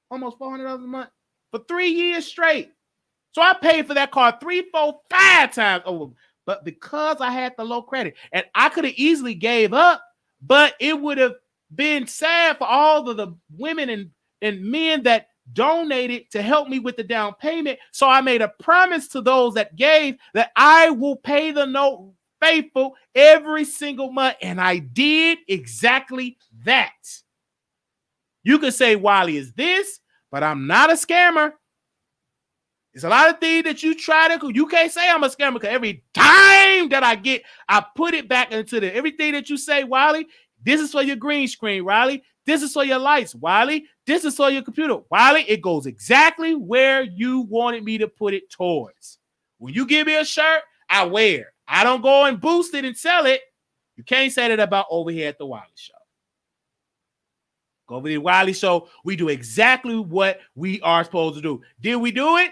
Almost $400 a month for 3 years straight. So I paid for that car 3, 4, 5 times over. But because I had the low credit, and I could have easily gave up, but it would have been sad for all of the women and men that donated to help me with the down payment. So I made a promise to those that gave that I will pay the note faithful every single month. And I did exactly that. You could say Wiley is this, but I'm not a scammer. There's a lot of things that you try to, you can't say I'm a scammer because every time that I get, I put it back into everything that you say, Wiley, this is for your green screen, Wiley. This is for your lights, Wiley. This is for your computer. Wiley, it goes exactly where you wanted me to put it towards. When you give me a shirt, I wear it. I don't go and boost it and sell it. You can't say that about over here at the Wiley Show. Go over to the Wiley Show. We do exactly what we are supposed to do. Did we do it?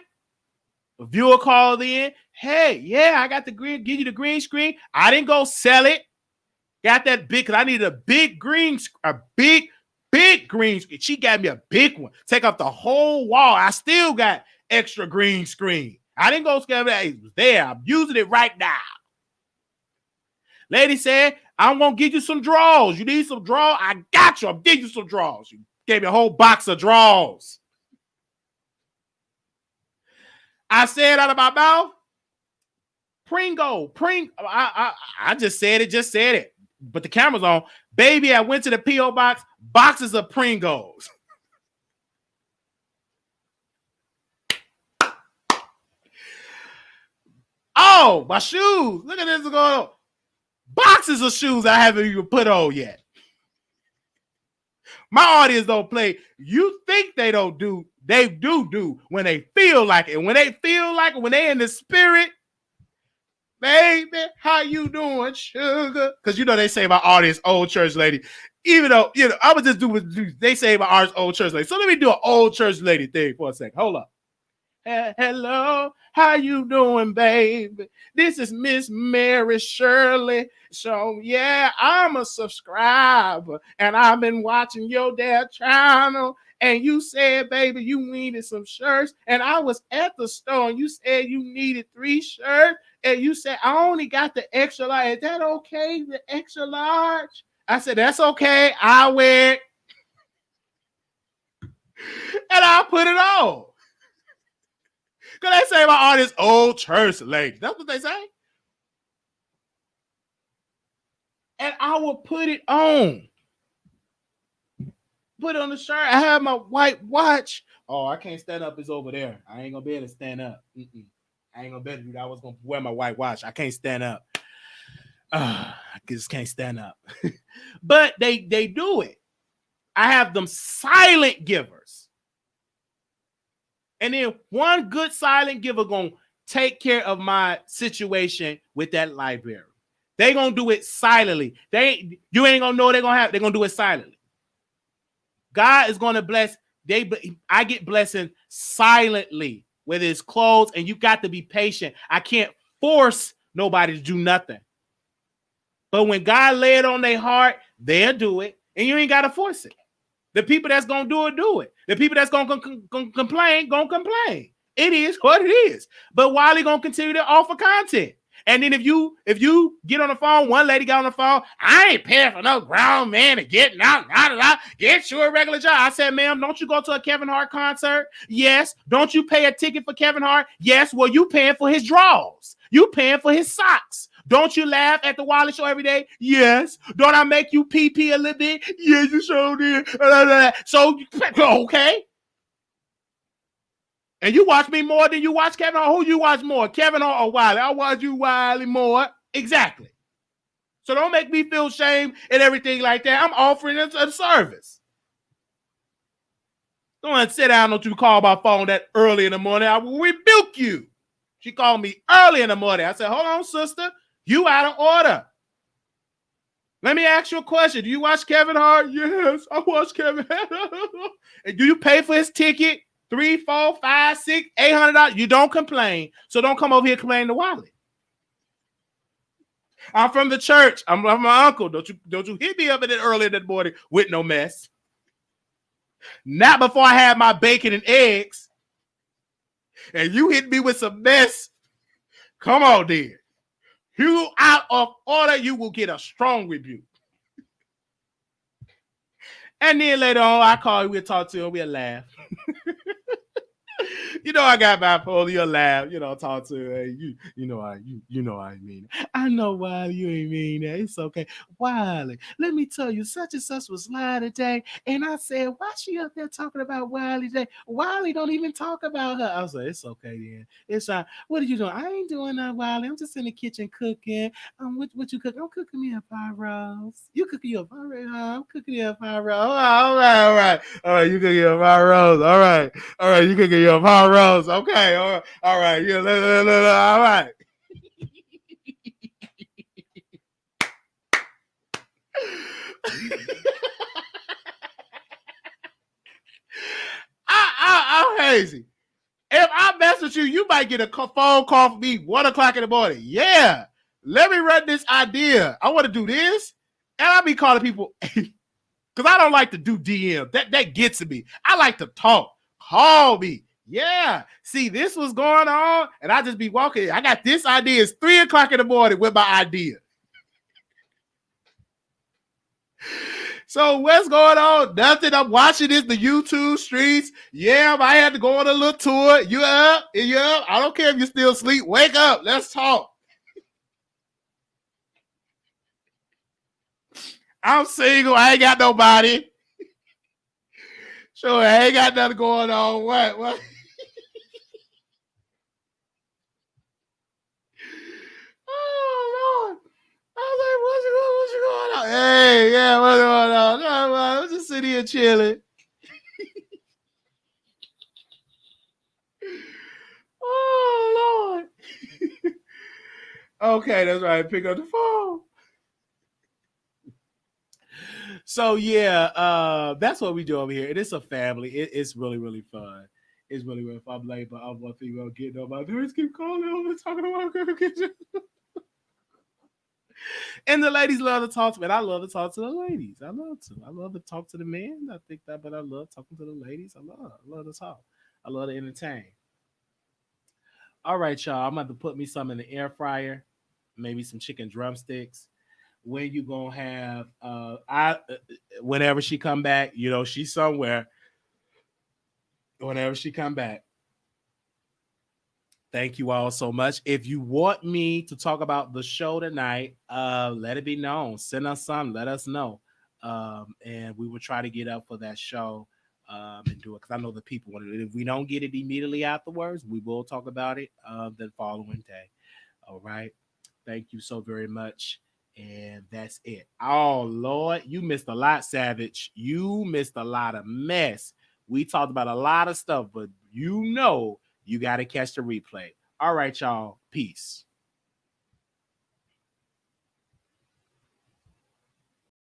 A viewer called in. Hey, yeah, I got the green, give you the green screen. I didn't go sell it. Got that big, because I needed a big green screen. She got me a big one. Take up the whole wall. I still got extra green screen. I didn't go scam it. It was there. I'm using it right now. Lady said, I'm going to give you some drawers. You need some drawers? I got you. I'll give you some drawers. You gave me a whole box of drawers. I said out of my mouth, Pringo. I just said it. But the camera's on. Baby, I went to the P.O. box, boxes of Pringles. Oh, my shoes. Look at this going on. Boxes of shoes I haven't even put on yet. My audience don't play. You think they don't do. They do when they feel like it. When they feel like it, when they in the spirit, baby, how you doing, sugar? Because you know they say my audience, old church lady. Even though, I would just do what they say my audience, old church lady. So let me do an old church lady thing for a second. Hold up. Hello, how you doing, baby? This is Miss Mary Shirley. So, yeah, I'm a subscriber, and I've been watching your dad channel, and you said, baby, you needed some shirts, and I was at the store, and you said you needed 3 shirts, and you said, I only got the extra large. Is that okay, the extra large? I said, that's okay. I'll wear it, and I'll put it on. Because they say my audience, old church lady. That's what they say. And I will put it on. Put it on the shirt. I have my white watch. Oh, I can't stand up. It's over there. I ain't going to be able to stand up. I ain't going to be able to do that. I was going to wear my white watch. I can't stand up. I just can't stand up. But they do it. I have them silent givers. And then one good silent giver going to take care of my situation with that library. They going to do it silently. You ain't going to know they're going to do it silently. God is going to bless. I get blessing silently, whether it's clothes, and you got to be patient. I can't force nobody to do nothing. But when God lay it on their heart, they'll do it. And you ain't got to force it. The people that's going to do it, do it. The people that's going to complain, going to complain. It is what it is. But Wiley going to continue to offer content. And then if you get on the phone, one lady got on the phone, I ain't paying for no grown man to get out, get you a regular job. I said, ma'am, don't you go to a Kevin Hart concert? Yes. Don't you pay a ticket for Kevin Hart? Yes. Well, you paying for his drawers. You paying for his socks. Don't you laugh at the Wiley Show every day? Yes. Don't I make you pee a little bit? Yes, you sure did. So, okay. And you watch me more than you watch Kevin Hart. Who you watch more, Kevin Hart or Wiley? I watch you, Wiley, more. Exactly. So don't make me feel shame and everything like that. I'm offering a service. Don't sit down, don't you call my phone that early in the morning. I will rebuke you. She called me early in the morning. I said, hold on, sister. You out of order. Let me ask you a question. Do you watch Kevin Hart? Yes, I watch Kevin Hart. And do you pay for his ticket? $3, $4, $5, $6, $800. You don't complain. So don't come over here complaining to Wiley. I'm from the church. I'm my uncle. Don't you hit me up in it early in the morning with no mess. Not before I had my bacon and eggs. And you hit me with some mess. Come on, dear. You out of order, you will get a strong rebuke. And then later on, I call you, we'll talk to you, we'll laugh. You know I got bipolar, you'll laugh, talk to her. Hey, you know I mean it. I know, Wiley, you ain't mean that. It's okay. Wiley, let me tell you, such and such was lying today. And I said, why she up there talking about Wiley today? Wiley don't even talk about her. I was like, it's okay then. It's fine. What are you doing? I ain't doing that, Wiley. I'm just in the kitchen cooking. What you cooking? I'm cooking me a pot roast. You cooking your pot roast? I'm cooking you a pot roast. All right. You cooking your pot roast. All right. You cooking your pot roast. Okay. All right. Yeah. All right. I'm hazy. If I mess with you, you might get a phone call from me 1 o'clock in the morning. Yeah. Let me run this idea. I want to do this. And I'll be calling people because I don't like to do DM. That gets to me. I like to talk. Call me. Yeah. See, this was going on, and I just be walking. I got this idea. It's 3 o'clock in the morning with my idea. So what's going on? Nothing. I'm watching this, the YouTube streets. Yeah, I had to go on a little tour. You up? You up? I don't care if you still asleep. Wake up. Let's talk. I'm single. I ain't got nobody. Sure, I ain't got nothing going on. What? Oh, Lord. I was like, what's going on? Hey, yeah, what's going on? No, I'm just sitting here chilling. Oh, Lord. Okay, that's right. Pick up the phone. So, yeah, that's what we do over here. It is a family. It's really, really fun. It's really, really fun. I'm late, but I'm one thing about getting on my nerves. Keep calling over, talking about my kitchen. And the ladies love to talk to me. And I love to talk to the ladies. I love to talk to the men. I think that, but I love talking to the ladies. I love to talk. I love to entertain. All right, y'all. I'm about to put me some in the air fryer. Maybe some chicken drumsticks. When you gonna have whenever she come back, she's somewhere. Whenever she come back. Thank you all so much. If you want me to talk about the show tonight, let it be known. Send us some. Let us know. And we will try to get up for that show and do it because I know the people want it. If we don't get it immediately afterwards, we will talk about it the following day. All right. Thank you so very much. And that's it. Oh, Lord, you missed a lot, Savage. You missed a lot of mess. We talked about a lot of stuff, but you got to catch the replay. All right, y'all. Peace.